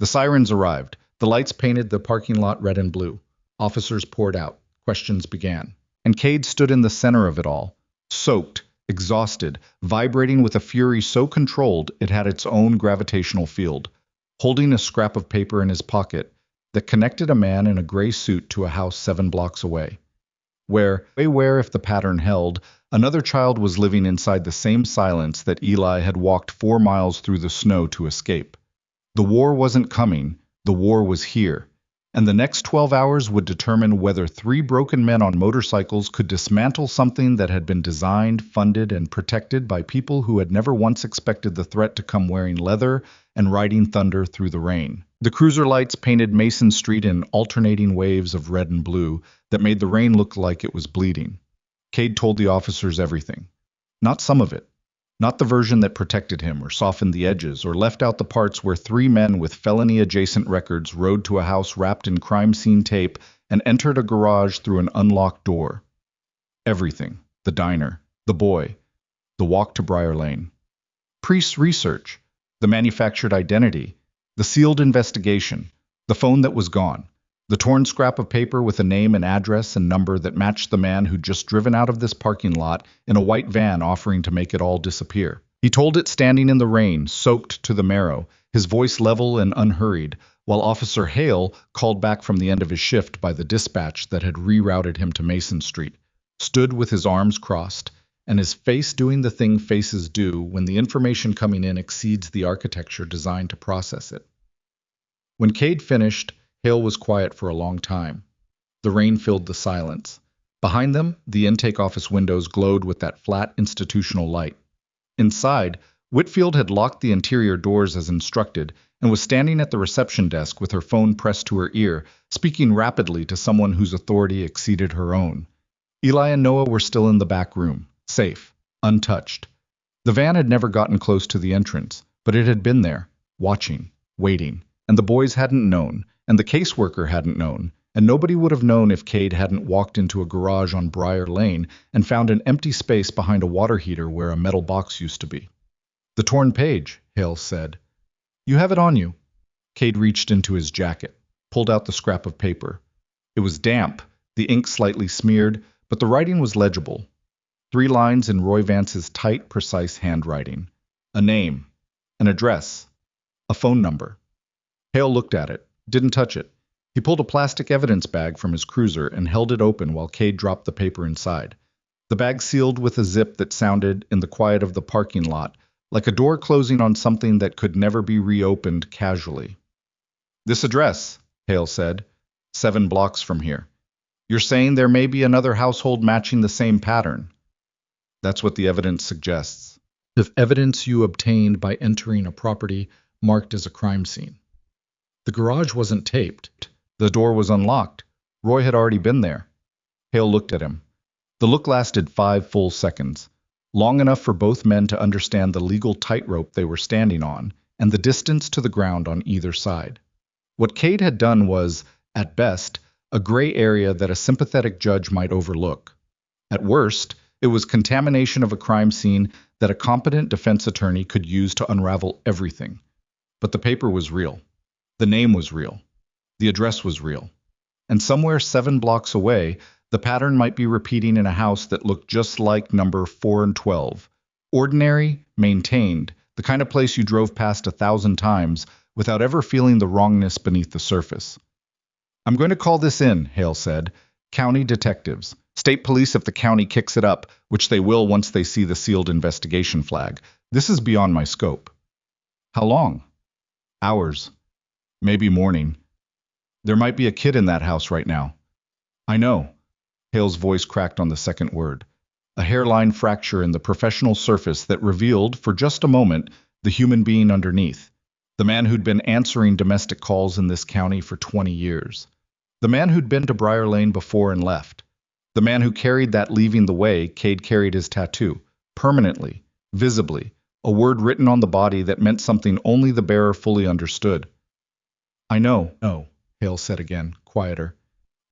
The sirens arrived. The lights painted the parking lot red and blue. Officers poured out. Questions began. And Cade stood in the center of it all, soaked, exhausted, vibrating with a fury so controlled it had its own gravitational field, holding a scrap of paper in his pocket that connected a man in a gray suit to a house 7 blocks away, where, if the pattern held, another child was living inside the same silence that Eli had walked 4 miles through the snow to escape. The war wasn't coming, the war was here, and the next 12 hours would determine whether 3 broken men on motorcycles could dismantle something that had been designed, funded, and protected by people who had never once expected the threat to come wearing leather and riding thunder through the rain. The cruiser lights painted Mason Street in alternating waves of red and blue that made the rain look like it was bleeding. Cade told the officers everything. Not some of it. Not the version that protected him or softened the edges or left out the parts where 3 men with felony-adjacent records rode to a house wrapped in crime scene tape and entered a garage through an unlocked door. Everything. The diner. The boy. The walk to Briar Lane. Priest's research. The manufactured identity. The sealed investigation. The phone that was gone. The torn scrap of paper with a name and address and number that matched the man who'd just driven out of this parking lot in a white van offering to make it all disappear. He told it standing in the rain, soaked to the marrow, his voice level and unhurried, while Officer Hale, called back from the end of his shift by the dispatch that had rerouted him to Mason Street, stood with his arms crossed, and his face doing the thing faces do when the information coming in exceeds the architecture designed to process it. When Cade finished, Hale was quiet for a long time. The rain filled the silence. Behind them, the intake office windows glowed with that flat institutional light. Inside, Whitfield had locked the interior doors as instructed and was standing at the reception desk with her phone pressed to her ear, speaking rapidly to someone whose authority exceeded her own. Eli and Noah were still in the back room, safe, untouched. The van had never gotten close to the entrance, but it had been there, watching, waiting, and the boys hadn't known, and the caseworker hadn't known, and nobody would have known if Cade hadn't walked into a garage on Briar Lane and found an empty space behind a water heater where a metal box used to be. "The torn page," Hale said. "You have it on you." Cade reached into his jacket, pulled out the scrap of paper. It was damp, the ink slightly smeared, but the writing was legible. 3 lines in Roy Vance's tight, precise handwriting. A name, an address, a phone number. Hale looked at it. Didn't touch it. He pulled a plastic evidence bag from his cruiser and held it open while Cade dropped the paper inside. The bag sealed with a zip that sounded, in the quiet of the parking lot, like a door closing on something that could never be reopened casually. "This address," Hale said, 7 blocks from here. "You're saying there may be another household matching the same pattern?" "That's what the evidence suggests." "If evidence you obtained by entering a property marked as a crime scene." The garage wasn't taped. The door was unlocked. Roy had already been there. Hale looked at him. The look lasted 5 full seconds, long enough for both men to understand the legal tightrope they were standing on and the distance to the ground on either side. What Cade had done was, at best, a gray area that a sympathetic judge might overlook. At worst, it was contamination of a crime scene that a competent defense attorney could use to unravel everything. But the paper was real. The name was real. The address was real. And somewhere 7 blocks away, the pattern might be repeating in a house that looked just like number 4 and 12. Ordinary, maintained, the kind of place you drove past 1,000 times without ever feeling the wrongness beneath the surface. "I'm going to call this in," Hale said. "County detectives. State police if the county kicks it up, which they will once they see the sealed investigation flag. This is beyond my scope." "How long?" "Hours. Maybe morning. There might be a kid in that house right now." "I know." Hale's voice cracked on the second word. A hairline fracture in the professional surface that revealed, for just a moment, the human being underneath. The man who'd been answering domestic calls in this county for 20 years. The man who'd been to Briar Lane before and left. The man who carried that leaving the way Cade carried his tattoo. Permanently, visibly, a word written on the body that meant something only the bearer fully understood. "I know," Hale said again, quieter.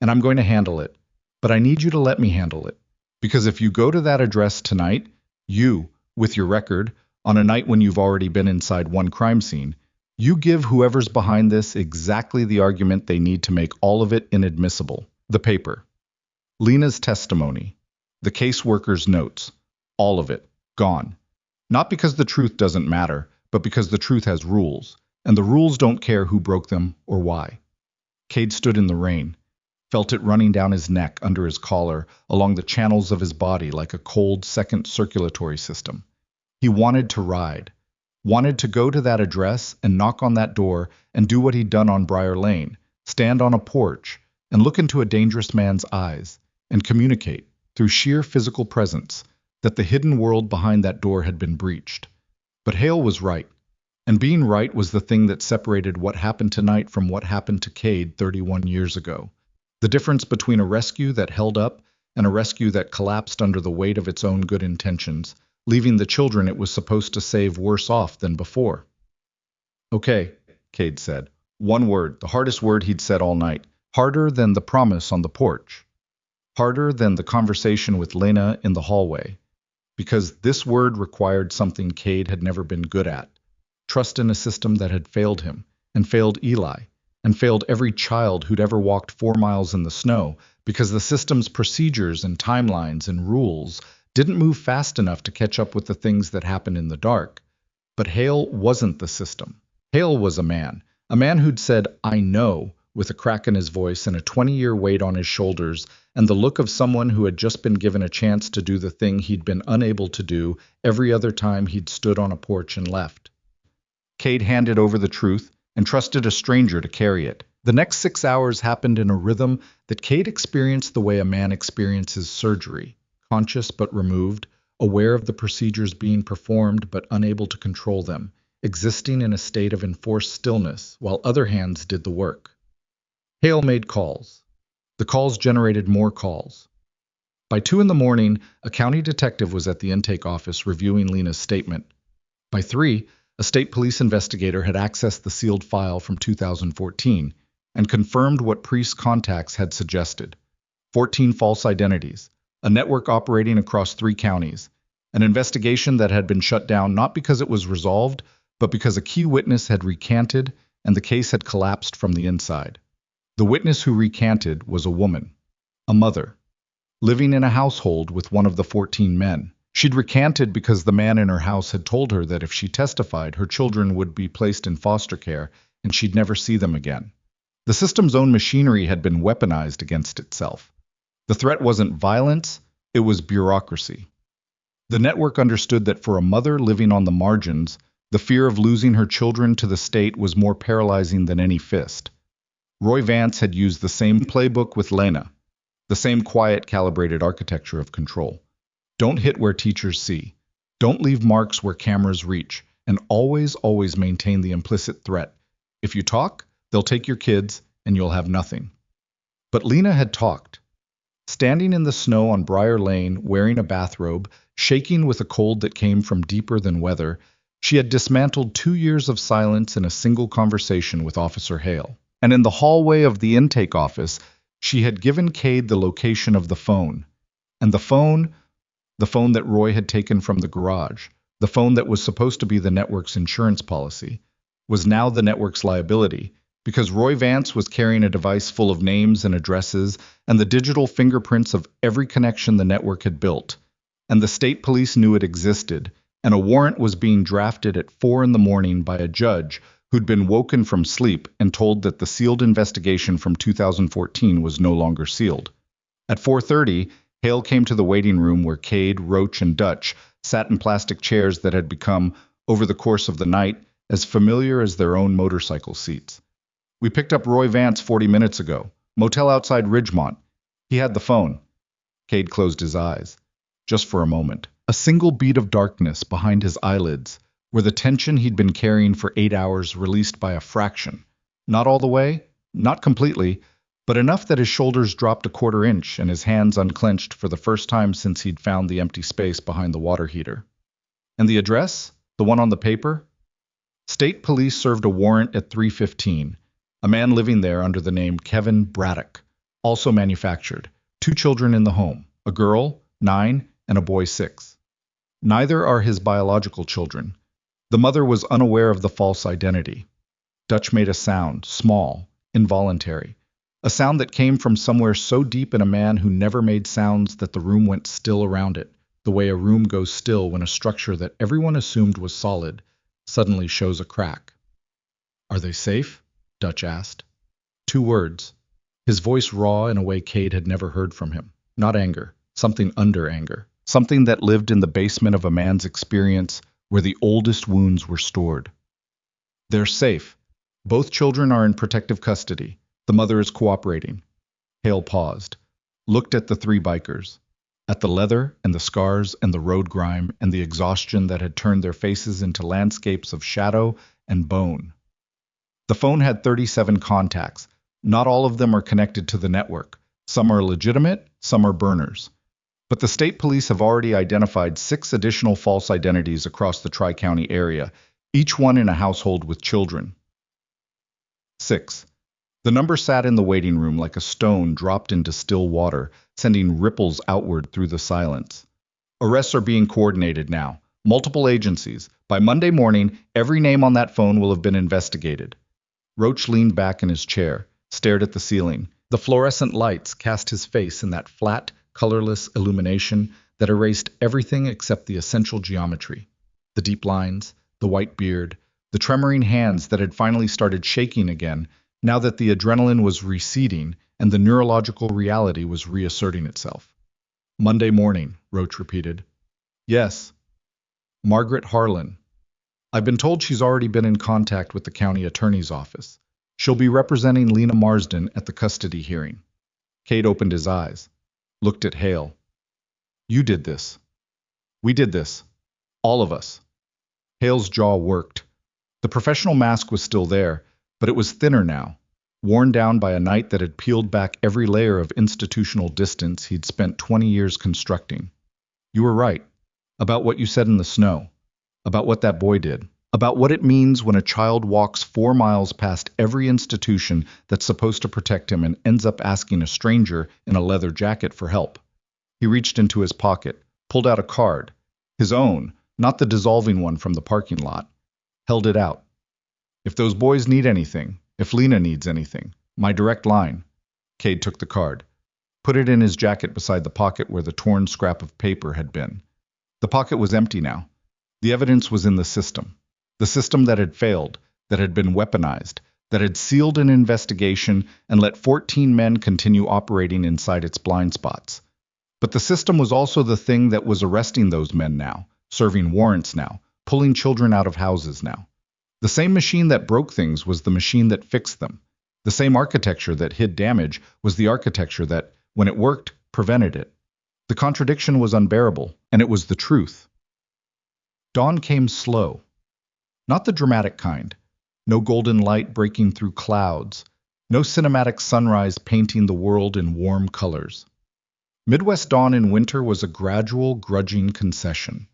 "And I'm going to handle it. But I need you to let me handle it. Because if you go to that address tonight, you, with your record, on a night when you've already been inside one crime scene, you give whoever's behind this exactly the argument they need to make all of it inadmissible. The paper. Lena's testimony. The caseworker's notes. All of it. Gone. Not because the truth doesn't matter, but because the truth has rules, and the rules don't care who broke them or why." Cade stood in the rain, felt it running down his neck, under his collar, along the channels of his body like a cold second circulatory system. He wanted to ride. Wanted to go to that address and knock on that door and do what he'd done on Briar Lane, stand on a porch and look into a dangerous man's eyes and communicate, through sheer physical presence, that the hidden world behind that door had been breached. But Hale was right, and being right was the thing that separated what happened tonight from what happened to Cade 31 years ago. The difference between a rescue that held up and a rescue that collapsed under the weight of its own good intentions, leaving the children it was supposed to save worse off than before. "Okay," Cade said. One word, the hardest word he'd said all night. Harder than the promise on the porch. Harder than the conversation with Lena in the hallway. Because this word required something Cade had never been good at. Trust in a system that had failed him, and failed Eli, and failed every child who'd ever walked 4 miles in the snow, because the system's procedures and timelines and rules didn't move fast enough to catch up with the things that happen in the dark. But Hale wasn't the system. Hale was a man who'd said, "I know," with a crack in his voice and a 20-year weight on his shoulders, and the look of someone who had just been given a chance to do the thing he'd been unable to do every other time he'd stood on a porch and left. Cade handed over the truth and trusted a stranger to carry it. The next 6 hours happened in a rhythm that Cade experienced the way a man experiences surgery, conscious but removed, aware of the procedures being performed but unable to control them, existing in a state of enforced stillness while other hands did the work. Hale made calls. The calls generated more calls. By 2 in the morning, a county detective was at the intake office reviewing Lena's statement. By 3, a state police investigator had accessed the sealed file from 2014 and confirmed what priest contacts had suggested. 14 false identities, a network operating across 3 counties, an investigation that had been shut down not because it was resolved, but because a key witness had recanted and the case had collapsed from the inside. The witness who recanted was a woman, a mother, living in a household with one of the 14 men. She'd recanted because the man in her house had told her that if she testified, her children would be placed in foster care and she'd never see them again. The system's own machinery had been weaponized against itself. The threat wasn't violence, it was bureaucracy. The network understood that for a mother living on the margins, the fear of losing her children to the state was more paralyzing than any fist. Roy Vance had used the same playbook with Lena, the same quiet, calibrated architecture of control. Don't hit where teachers see. Don't leave marks where cameras reach. And always, always maintain the implicit threat. If you talk, they'll take your kids and you'll have nothing. But Lena had talked. Standing in the snow on Briar Lane, wearing a bathrobe, shaking with a cold that came from deeper than weather, she had dismantled 2 years of silence in a single conversation with Officer Hale. And in the hallway of the intake office, She had given Cade the location of the phone, and the phone that Roy had taken from the garage, the phone that was supposed to be the network's insurance policy, was now the network's liability, because Roy Vance was carrying a device full of names and addresses and the digital fingerprints of every connection the network had built. And the state police knew it existed, and a warrant was being drafted at 4 in the morning by a judge who'd been woken from sleep and told that the sealed investigation from 2014 was no longer sealed. At 4:30, Hale came to the waiting room where Cade, Roach, and Dutch sat in plastic chairs that had become, over the course of the night, as familiar as their own motorcycle seats. "We picked up Roy Vance 40 minutes ago. Motel outside Ridgemont. He had the phone." Cade closed his eyes. Just for a moment. A single bead of darkness behind his eyelids, where the tension he'd been carrying for 8 hours released by a fraction. Not all the way, not completely, but enough that his shoulders dropped a quarter inch and his hands unclenched for the first time since he'd found the empty space behind the water heater. And the address? The one on the paper? State police served a warrant at 3:15. A man living there under the name Kevin Braddock, also manufactured. 2 children in the home, a girl, 9, and a boy, 6. Neither are his biological children. The mother was unaware of the false identity. Dutch made a sound, small, involuntary. A sound that came from somewhere so deep in a man who never made sounds that the room went still around it, the way a room goes still when a structure that everyone assumed was solid suddenly shows a crack. "Are they safe?" Dutch asked. 2 words. His voice raw in a way Cade had never heard from him. Not anger, something under anger. Something that lived in the basement of a man's experience where the oldest wounds were stored. "They're safe. Both children are in protective custody. The mother is cooperating." Hale paused, looked at the 3 bikers, at the leather and the scars and the road grime and the exhaustion that had turned their faces into landscapes of shadow and bone. The phone had 37 contacts. Not all of them are connected to the network. Some are legitimate, some are burners. But the state police have already identified 6 additional false identities across the Tri-County area, each one in a household with children. 6. The number sat in the waiting room like a stone dropped into still water, sending ripples outward through the silence. Arrests are being coordinated now. Multiple agencies. By Monday morning, every name on that phone will have been investigated. Roach leaned back in his chair, stared at the ceiling. The fluorescent lights cast his face in that flat, colorless illumination that erased everything except the essential geometry. The deep lines, the white beard, the tremoring hands that had finally started shaking again now that the adrenaline was receding and the neurological reality was reasserting itself. "Monday morning," Roach repeated. "Yes. Margaret Harlan. I've been told she's already been in contact with the county attorney's office. She'll be representing Lena Marsden at the custody hearing." Cade opened his eyes, looked at Hale. "You did this. We did this. All of us." Hale's jaw worked. The professional mask was still there, but it was thinner now, worn down by a night that had peeled back every layer of institutional distance he'd spent 20 years constructing. "You were right. About what you said in the snow. About what that boy did. About what it means when a child walks 4 miles past every institution that's supposed to protect him and ends up asking a stranger in a leather jacket for help." He reached into his pocket, pulled out a card, his own, not the dissolving one from the parking lot, held it out. "If those boys need anything, if Lena needs anything, my direct line." Cade took the card, put it in his jacket beside the pocket where the torn scrap of paper had been. The pocket was empty now. The evidence was in the system. The system that had failed, that had been weaponized, that had sealed an investigation and let 14 men continue operating inside its blind spots. But the system was also the thing that was arresting those men now, serving warrants now, pulling children out of houses now. The same machine that broke things was the machine that fixed them. The same architecture that hid damage was the architecture that, when it worked, prevented it. The contradiction was unbearable, and it was the truth. Dawn came slow. Not the dramatic kind. No golden light breaking through clouds. No cinematic sunrise painting the world in warm colors. Midwest dawn in winter was a gradual, grudging concession.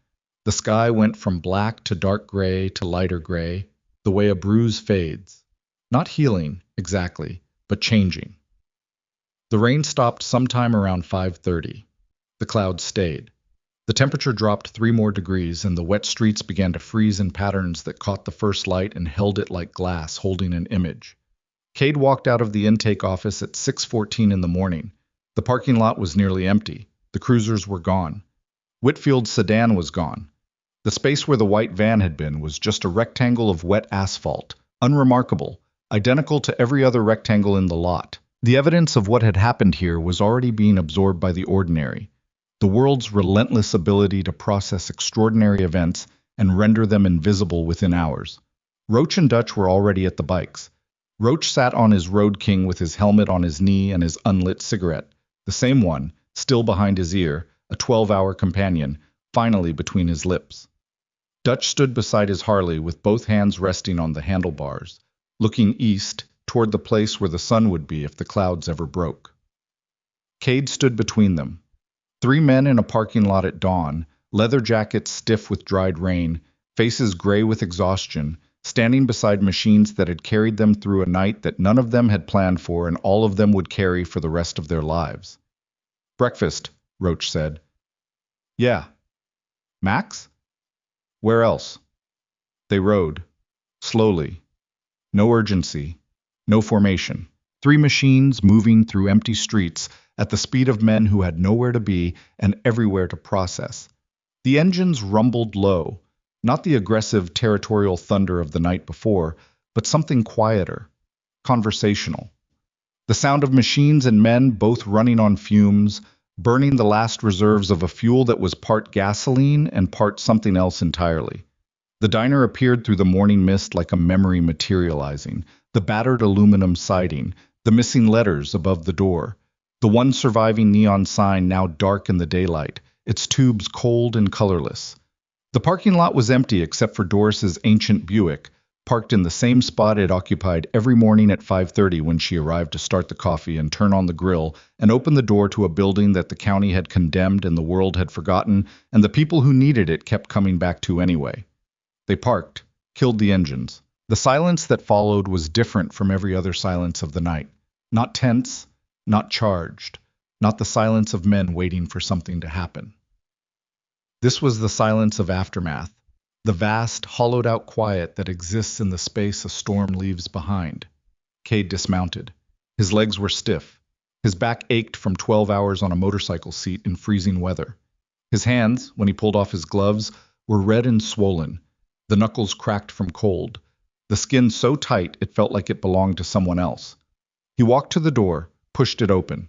The sky went from black to dark gray to lighter gray, the way a bruise fades. Not healing, exactly, but changing. The rain stopped sometime around 5:30. The clouds stayed. The temperature dropped 3 more degrees, and the wet streets began to freeze in patterns that caught the first light and held it like glass holding an image. Cade walked out of the intake office at 6:14 in the morning. The parking lot was nearly empty. The cruisers were gone. Whitfield's sedan was gone. The space where the white van had been was just a rectangle of wet asphalt, unremarkable, identical to every other rectangle in the lot. The evidence of what had happened here was already being absorbed by the ordinary, the world's relentless ability to process extraordinary events and render them invisible within hours. Roach and Dutch were already at the bikes. Roach sat on his Road King with his helmet on his knee and his unlit cigarette, the same one, still behind his ear, a 12-hour companion, finally between his lips. Dutch stood beside his Harley with both hands resting on the handlebars, looking east, toward the place where the sun would be if the clouds ever broke. Cade stood between them. 3 men in a parking lot at dawn, leather jackets stiff with dried rain, faces gray with exhaustion, standing beside machines that had carried them through a night that none of them had planned for and all of them would carry for the rest of their lives. "Breakfast," Roach said. "Yeah." "Max?" "Where else?" They rode. Slowly. No urgency. No formation. 3 machines moving through empty streets at the speed of men who had nowhere to be and everywhere to process. The engines rumbled low, not the aggressive territorial thunder of the night before, but something quieter, conversational. The sound of machines and men both running on fumes, burning the last reserves of a fuel that was part gasoline and part something else entirely. The diner appeared through the morning mist like a memory materializing, the battered aluminum siding, the missing letters above the door, the one surviving neon sign now dark in the daylight, its tubes cold and colorless. The parking lot was empty except for Doris's ancient Buick, parked in the same spot it occupied every morning at 5:30 when she arrived to start the coffee and turn on the grill and open the door to a building that the county had condemned and the world had forgotten, and the people who needed it kept coming back to anyway. They parked, killed the engines. The silence that followed was different from every other silence of the night. Not tense, not charged, not the silence of men waiting for something to happen. This was the silence of aftermath, the vast, hollowed-out quiet that exists in the space a storm leaves behind. Cade dismounted. His legs were stiff. His back ached from 12 hours on a motorcycle seat in freezing weather. His hands, when he pulled off his gloves, were red and swollen, the knuckles cracked from cold, the skin so tight it felt like it belonged to someone else. He walked to the door, pushed it open.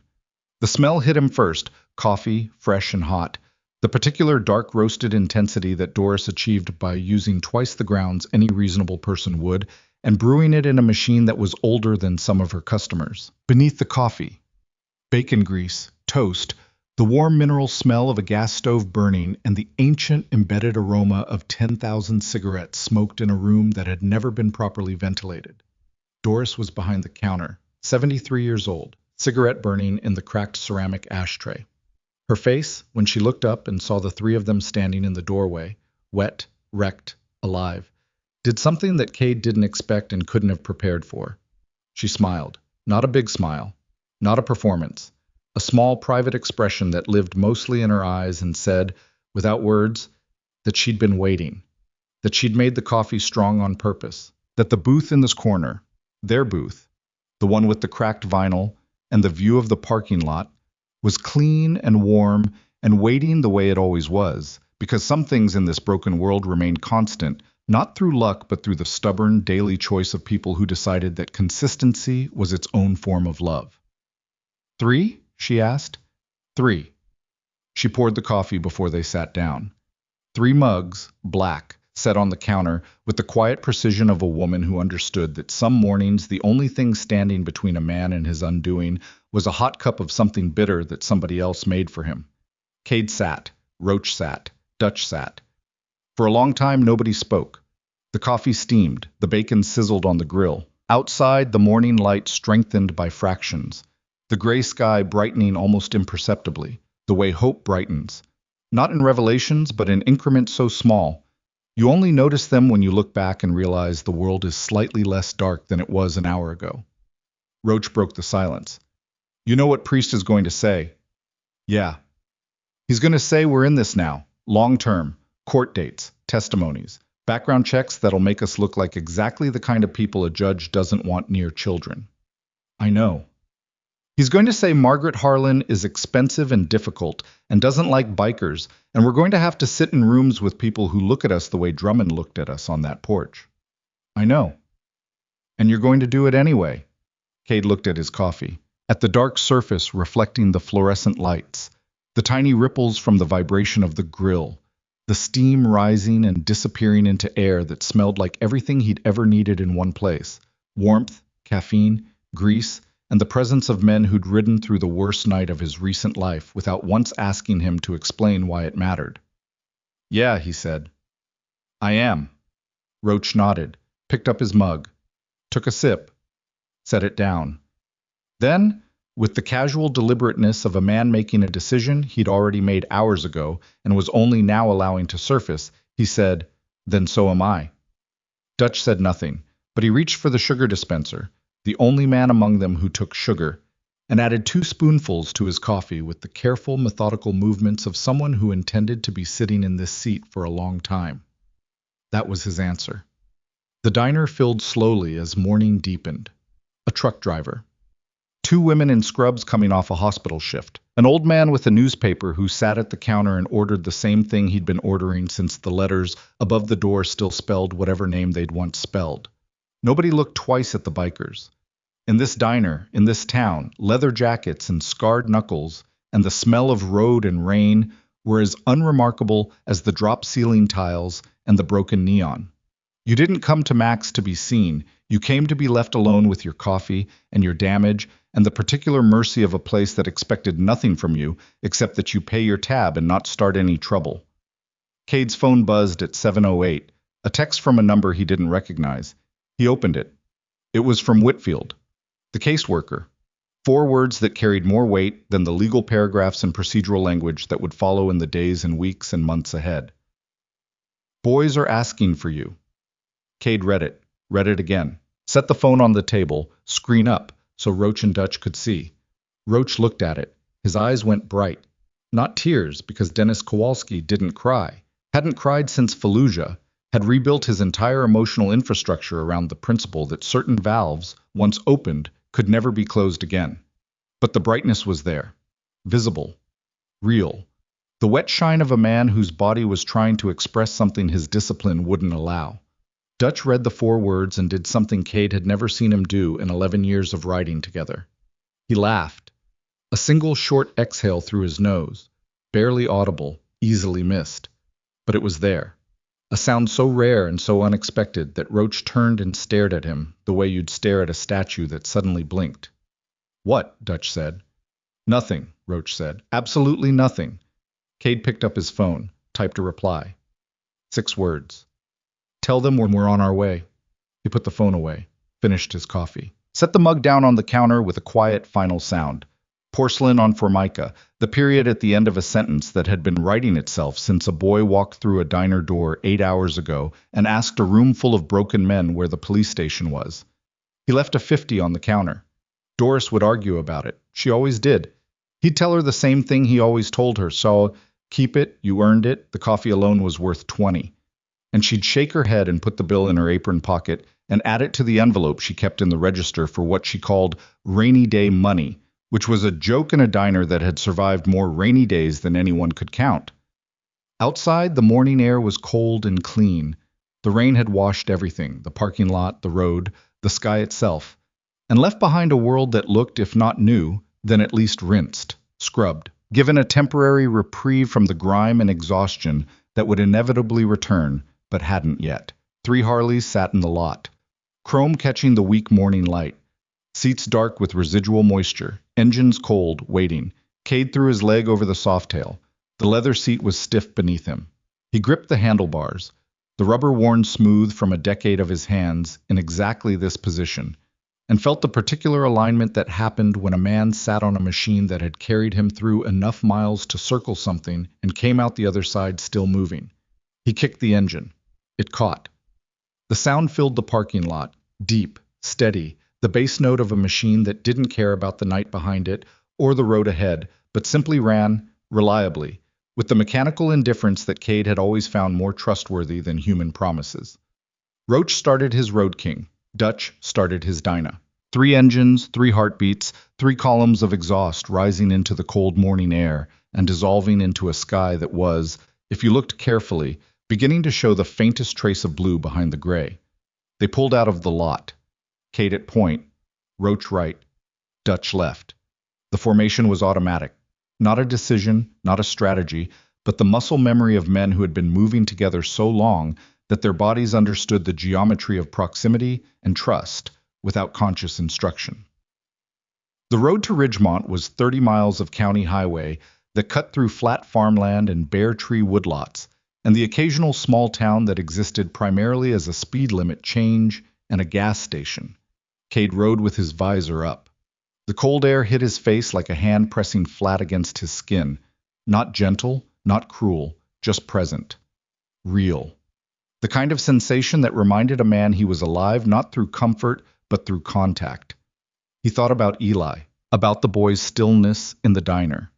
The smell hit him first, coffee, fresh and hot, the particular dark roasted intensity that Doris achieved by using twice the grounds any reasonable person would, and brewing it in a machine that was older than some of her customers. Beneath the coffee, bacon grease, toast, the warm mineral smell of a gas stove burning, and the ancient embedded aroma of 10,000 cigarettes smoked in a room that had never been properly ventilated. Doris was behind the counter, 73 years old, cigarette burning in the cracked ceramic ashtray. Her face, when she looked up and saw the 3 of them standing in the doorway, wet, wrecked, alive, did something that Cade didn't expect and couldn't have prepared for. She smiled, not a big smile, not a performance, a small private expression that lived mostly in her eyes and said, without words, that she'd been waiting, that she'd made the coffee strong on purpose, that the booth in this corner, their booth, the one with the cracked vinyl and the view of the parking lot, was clean and warm and waiting the way it always was, because some things in this broken world remain constant, not through luck but through the stubborn daily choice of people who decided that consistency was its own form of love. 3? She asked. 3. She poured the coffee before they sat down. 3 mugs, black, set on the counter with the quiet precision of a woman who understood that some mornings the only thing standing between a man and his undoing was a hot cup of something bitter that somebody else made for him. Cade sat, Roach sat, Dutch sat. For a long time nobody spoke. The coffee steamed, the bacon sizzled on the grill. Outside, the morning light strengthened by fractions, the gray sky brightening almost imperceptibly, the way hope brightens. Not in revelations, but in increments so small. You only notice them when you look back and realize the world is slightly less dark than it was an hour ago. Roach broke the silence. You know what Priest is going to say? Yeah. He's going to say we're in this now. Long term. Court dates. Testimonies. Background checks that'll make us look like exactly the kind of people a judge doesn't want near children. I know. He's going to say Margaret Harlan is expensive and difficult and doesn't like bikers, and we're going to have to sit in rooms with people who look at us the way Drummond looked at us on that porch. I know. And you're going to do it anyway. Cade looked at his coffee, at the dark surface reflecting the fluorescent lights, the tiny ripples from the vibration of the grill, the steam rising and disappearing into air that smelled like everything he'd ever needed in one place: warmth, caffeine, grease, and the presence of men who'd ridden through the worst night of his recent life without once asking him to explain why it mattered. Yeah, he said. I am. Roach nodded, picked up his mug, took a sip, set it down. Then, with the casual deliberateness of a man making a decision he'd already made hours ago and was only now allowing to surface, he said, Then so am I. Dutch said nothing, but he reached for the sugar dispenser, the only man among them who took sugar, and added 2 spoonfuls to his coffee with the careful, methodical movements of someone who intended to be sitting in this seat for a long time. That was his answer. The diner filled slowly as morning deepened. A truck driver. 2 women in scrubs coming off a hospital shift. An old man with a newspaper who sat at the counter and ordered the same thing he'd been ordering since the letters above the door still spelled whatever name they'd once spelled. Nobody looked twice at the bikers. In this diner, in this town, leather jackets and scarred knuckles and the smell of road and rain were as unremarkable as the drop ceiling tiles and the broken neon. You didn't come to Max to be seen. You came to be left alone with your coffee and your damage and the particular mercy of a place that expected nothing from you except that you pay your tab and not start any trouble. Cade's phone buzzed at 7:08, a text from a number he didn't recognize. He opened it. It was from Whitfield, the caseworker. 4 words that carried more weight than the legal paragraphs and procedural language that would follow in the days and weeks and months ahead. Boys are asking for you. Cade read it again, set the phone on the table, screen up, so Roach and Dutch could see. Roach looked at it. His eyes went bright. Not tears, because Dennis Kowalski didn't cry. Hadn't cried since Fallujah, had rebuilt his entire emotional infrastructure around the principle that certain valves, once opened, could never be closed again. But the brightness was there. Visible. Real. The wet shine of a man whose body was trying to express something his discipline wouldn't allow. Dutch read the 4 words and did something Cade had never seen him do in 11 years of riding together. He laughed. A single short exhale through his nose, barely audible, easily missed. But it was there. A sound so rare and so unexpected that Roach turned and stared at him the way you'd stare at a statue that suddenly blinked. What? Dutch said. Nothing, Roach said. Absolutely nothing. Cade picked up his phone, typed a reply. 6 words. Tell them when we're on our way. He put the phone away, finished his coffee, set the mug down on the counter with a quiet final sound. Porcelain on formica, the period at the end of a sentence that had been writing itself since a boy walked through a diner door 8 hours ago and asked a room full of broken men where the police station was. He left a 50 on the counter. Doris would argue about it. She always did. He'd tell her the same thing he always told her, so keep it, you earned it, the coffee alone was worth 20. And she'd shake her head and put the bill in her apron pocket and add it to the envelope she kept in the register for what she called rainy day money, which was a joke in a diner that had survived more rainy days than anyone could count. Outside, the morning air was cold and clean. The rain had washed everything, the parking lot, the road, the sky itself, and left behind a world that looked, if not new, then at least rinsed, scrubbed, given a temporary reprieve from the grime and exhaustion that would inevitably return, but hadn't yet. 3 Harleys sat in the lot, chrome catching the weak morning light. Seats dark with residual moisture, engines cold, waiting. Cade threw his leg over the softail. The leather seat was stiff beneath him. He gripped the handlebars, the rubber worn smooth from a decade of his hands, in exactly this position, and felt the particular alignment that happened when a man sat on a machine that had carried him through enough miles to circle something and came out the other side still moving. He kicked the engine. It caught. The sound filled the parking lot, deep, steady, the bass note of a machine that didn't care about the night behind it or the road ahead, but simply ran, reliably, with the mechanical indifference that Cade had always found more trustworthy than human promises. Roach started his Road King. Dutch started his Dyna. 3 engines, 3 heartbeats, 3 columns of exhaust rising into the cold morning air and dissolving into a sky that was, if you looked carefully, beginning to show the faintest trace of blue behind the gray. They pulled out of the lot. Cade at point, Roach right, Dutch left. The formation was automatic. Not a decision, not a strategy, but the muscle memory of men who had been moving together so long that their bodies understood the geometry of proximity and trust without conscious instruction. The road to Ridgemont was 30 miles of county highway that cut through flat farmland and bare tree woodlots, and the occasional small town that existed primarily as a speed limit change and a gas station. Cade rode with his visor up. The cold air hit his face like a hand pressing flat against his skin. Not gentle, not cruel, just present. Real. The kind of sensation that reminded a man he was alive not through comfort, but through contact. He thought about Eli, about the boy's stillness in the diner,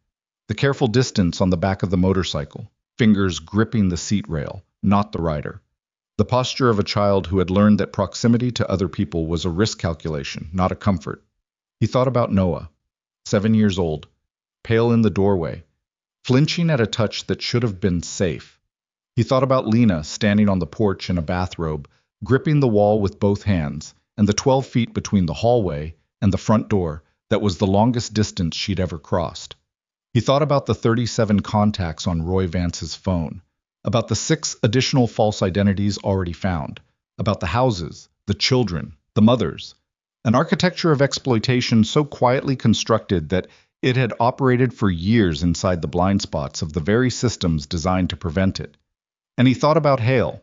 the careful distance on the back of the motorcycle, fingers gripping the seat rail, not the rider. The posture of a child who had learned that proximity to other people was a risk calculation, not a comfort. He thought about Noah, 7 years old, pale in the doorway, flinching at a touch that should have been safe. He thought about Lena standing on the porch in a bathrobe, gripping the wall with both hands, and the 12 feet between the hallway and the front door that was the longest distance she'd ever crossed. He thought about the 37 contacts on Roy Vance's phone, about the 6 additional false identities already found, about the houses, the children, the mothers, an architecture of exploitation so quietly constructed that it had operated for years inside the blind spots of the very systems designed to prevent it. And he thought about Hale,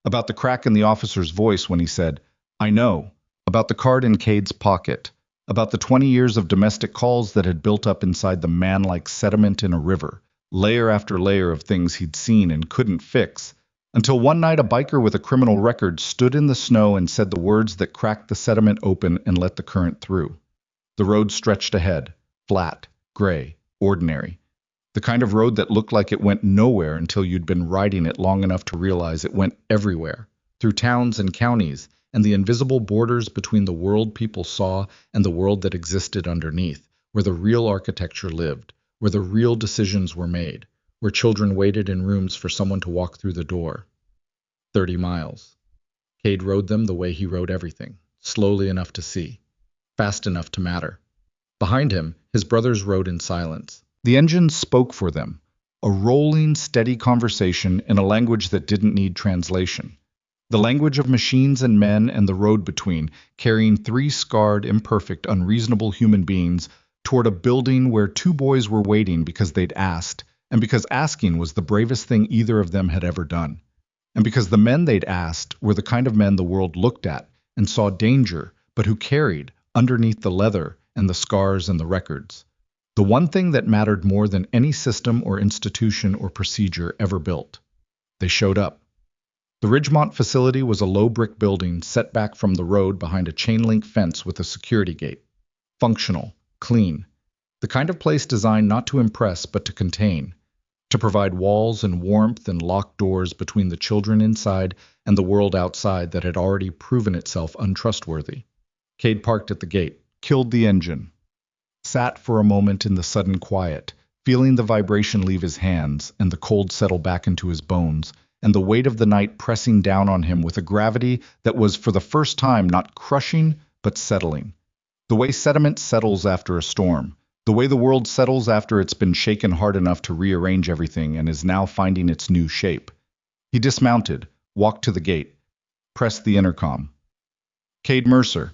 about the crack in the officer's voice when he said, "I know," about the card in Cade's pocket, about the 20 years of domestic calls that had built up inside the man like sediment in a river, layer after layer of things he'd seen and couldn't fix, until one night a biker with a criminal record stood in the snow and said the words that cracked the sediment open and let the current through. The road stretched ahead, flat, gray, ordinary. The kind of road that looked like it went nowhere until you'd been riding it long enough to realize it went everywhere, through towns and counties, and the invisible borders between the world people saw and the world that existed underneath, where the real architecture lived, where the real decisions were made, where children waited in rooms for someone to walk through the door. 30 miles. Cade rode them the way he rode everything, slowly enough to see, fast enough to matter. Behind him, his brothers rode in silence. The engines spoke for them, a rolling, steady conversation in a language that didn't need translation. The language of machines and men and the road between, carrying 3 scarred, imperfect, unreasonable human beings toward a building where 2 boys were waiting because they'd asked, and because asking was the bravest thing either of them had ever done, and because the men they'd asked were the kind of men the world looked at and saw danger, but who carried, underneath the leather and the scars and the records, the one thing that mattered more than any system or institution or procedure ever built. They showed up. The Ridgemont facility was a low brick building set back from the road behind a chain-link fence with a security gate. Functional, clean, the kind of place designed not to impress but to contain, to provide walls and warmth and locked doors between the children inside and the world outside that had already proven itself untrustworthy. Cade parked at the gate, killed the engine, sat for a moment in the sudden quiet, feeling the vibration leave his hands and the cold settle back into his bones, and the weight of the night pressing down on him with a gravity that was for the first time not crushing but settling. The way sediment settles after a storm, the way the world settles after it's been shaken hard enough to rearrange everything and is now finding its new shape. He dismounted, walked to the gate, pressed the intercom. "Cade Mercer.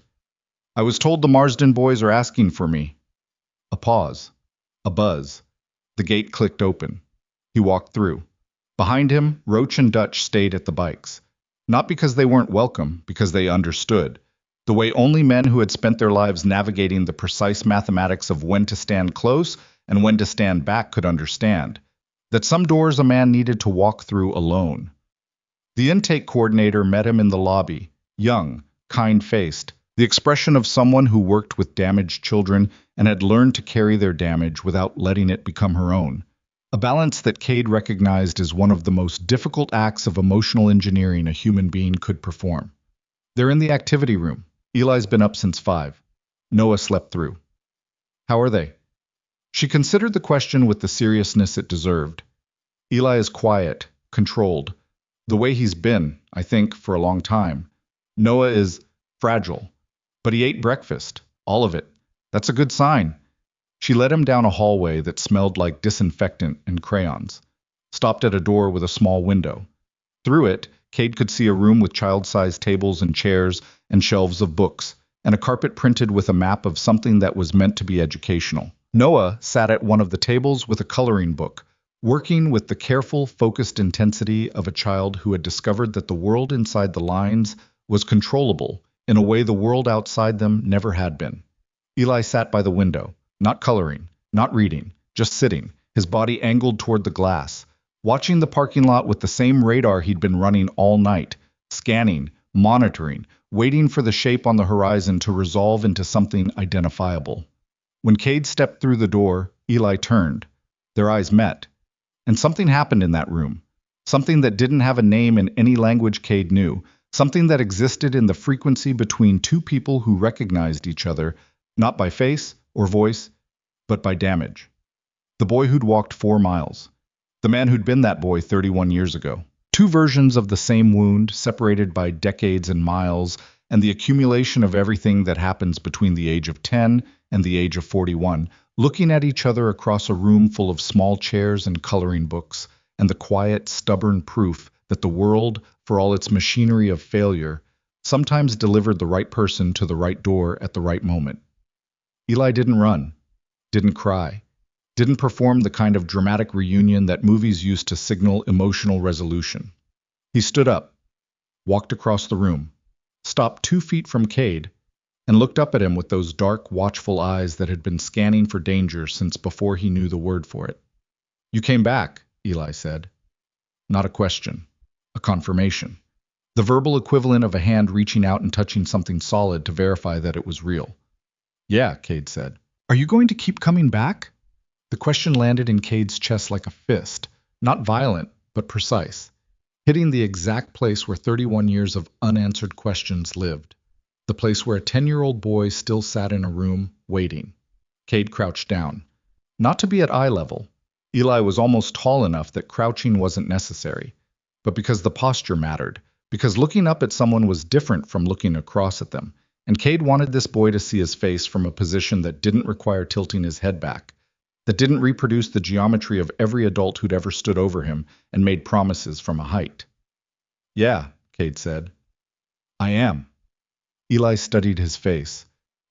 I was told the Marsden boys are asking for me." A pause. A buzz. The gate clicked open. He walked through. Behind him, Roach and Dutch stayed at the bikes. Not because they weren't welcome, because they understood. The way only men who had spent their lives navigating the precise mathematics of when to stand close and when to stand back could understand. That some doors a man needed to walk through alone. The intake coordinator met him in the lobby, young, kind-faced, The expression of someone who worked with damaged children and had learned to carry their damage without letting it become her own. A balance that Cade recognized as one of the most difficult acts of emotional engineering a human being could perform. They're in the activity room. Eli's been up since 5. Noah slept through. How are they? She considered the question with the seriousness it deserved. Eli is quiet, controlled. The way he's been, I think, for a long time. Noah is fragile. But he ate breakfast, all of it. That's a good sign. She led him down a hallway that smelled like disinfectant and crayons, stopped at a door with a small window. Through it, Cade could see a room with child-sized tables and chairs and shelves of books, and a carpet printed with a map of something that was meant to be educational. Noah sat at one of the tables with a coloring book, working with the careful, focused intensity of a child who had discovered that the world inside the lines was controllable in a way the world outside them never had been. Eli sat by the window, not coloring, not reading, just sitting, his body angled toward the glass, watching the parking lot with the same radar he'd been running all night, scanning, monitoring, waiting for the shape on the horizon to resolve into something identifiable. When Cade stepped through the door, Eli turned. Their eyes met. And something happened in that room. Something that didn't have a name in any language Cade knew. Something that existed in the frequency between two people who recognized each other, not by face or voice, but by damage. The boy who'd walked 4 miles. The man who'd been that boy 31 years ago. Two versions of the same wound, separated by decades and miles, and the accumulation of everything that happens between the age of 10 and the age of 41, looking at each other across a room full of small chairs and coloring books, and the quiet, stubborn proof that the world, for all its machinery of failure, sometimes delivered the right person to the right door at the right moment. Eli didn't run, didn't cry, didn't perform the kind of dramatic reunion that movies use to signal emotional resolution. He stood up, walked across the room, stopped 2 feet from Cade, and looked up at him with those dark, watchful eyes that had been scanning for danger since before he knew the word for it. "You came back," Eli said. Not a question, a confirmation. The verbal equivalent of a hand reaching out and touching something solid to verify that it was real. "Yeah," Cade said. "Are you going to keep coming back?" The question landed in Cade's chest like a fist, not violent, but precise, hitting the exact place where 31 years of unanswered questions lived, the place where a 10-year-old boy still sat in a room, waiting. Cade crouched down. Not to be at eye level. Eli was almost tall enough that crouching wasn't necessary, but because the posture mattered, because looking up at someone was different from looking across at them, and Cade wanted this boy to see his face from a position that didn't require tilting his head back, that didn't reproduce the geometry of every adult who'd ever stood over him and made promises from a height. "Yeah," Cade said. "I am." Eli studied his face,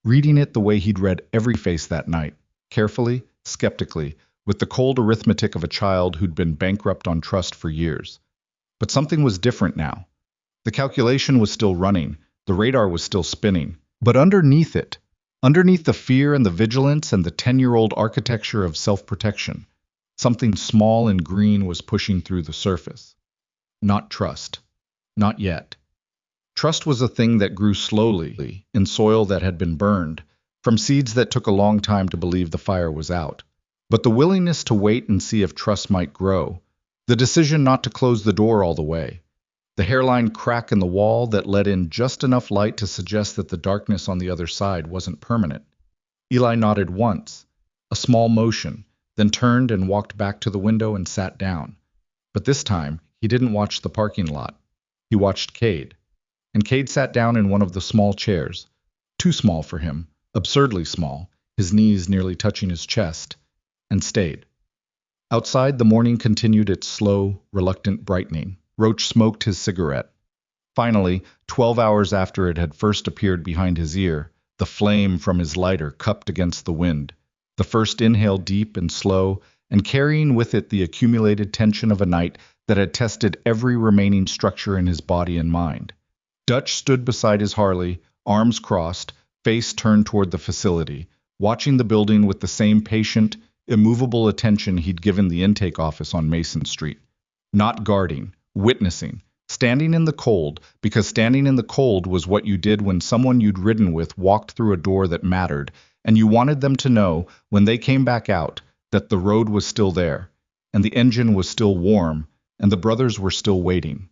reading it the way he'd read every face that night, carefully, skeptically, with the cold arithmetic of a child who'd been bankrupt on trust for years. But something was different now. The calculation was still running, the radar was still spinning, but underneath it, underneath the fear and the vigilance and the 10-year-old architecture of self-protection, something small and green was pushing through the surface. Not trust. Not yet. Trust was a thing that grew slowly, in soil that had been burned, from seeds that took a long time to believe the fire was out. But the willingness to wait and see if trust might grow, the decision not to close the door all the way, the hairline crack in the wall that let in just enough light to suggest that the darkness on the other side wasn't permanent. Eli nodded once, a small motion, then turned and walked back to the window and sat down. But this time, he didn't watch the parking lot. He watched Cade. And Cade sat down in one of the small chairs, too small for him, absurdly small, his knees nearly touching his chest, and stayed. Outside, the morning continued its slow, reluctant brightening. Roach smoked his cigarette. Finally, 12 hours after it had first appeared behind his ear, the flame from his lighter cupped against the wind, the first inhale deep and slow, and carrying with it the accumulated tension of a night that had tested every remaining structure in his body and mind. Dutch stood beside his Harley, arms crossed, face turned toward the facility, watching the building with the same patient, immovable attention he'd given the intake office on Mason Street. Not guarding, witnessing, Standing in the cold, because standing in the cold was what you did when someone you'd ridden with walked through a door that mattered, and you wanted them to know, when they came back out, that the road was still there, and the engine was still warm, and the brothers were still waiting.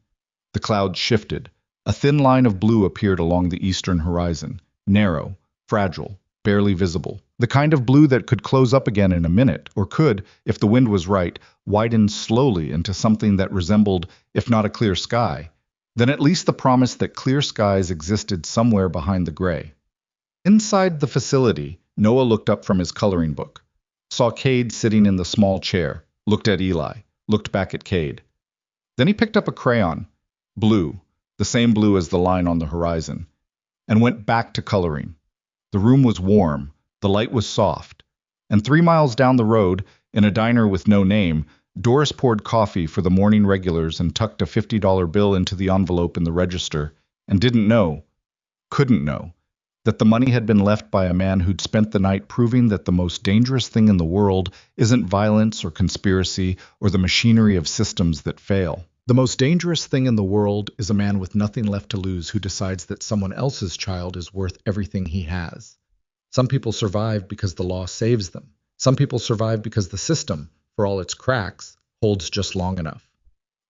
The clouds shifted. A thin line of blue appeared along the eastern horizon, narrow, fragile, barely visible. The kind of blue that could close up again in a minute, or could, if the wind was right, widen slowly into something that resembled, if not a clear sky, then at least the promise that clear skies existed somewhere behind the gray. Inside the facility, Noah looked up from his coloring book, saw Cade sitting in the small chair, looked at Eli, looked back at Cade. Then he picked up a crayon, blue, the same blue as the line on the horizon, and went back to coloring. The room was warm, the light was soft, and 3 miles down the road, in a diner with no name, Doris poured coffee for the morning regulars and tucked a $50 bill into the envelope in the register, and didn't know, couldn't know, that the money had been left by a man who'd spent the night proving that the most dangerous thing in the world isn't violence or conspiracy or the machinery of systems that fail. The most dangerous thing in the world is a man with nothing left to lose who decides that someone else's child is worth everything he has. Some people survive because the law saves them. Some people survive because the system, for all its cracks, holds just long enough.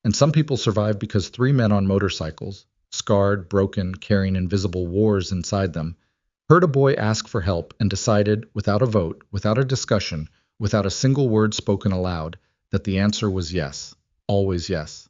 And some people survive because 3 men on motorcycles, scarred, broken, carrying invisible wars inside them, heard a boy ask for help and decided, without a vote, without a discussion, without a single word spoken aloud, that the answer was yes, always yes.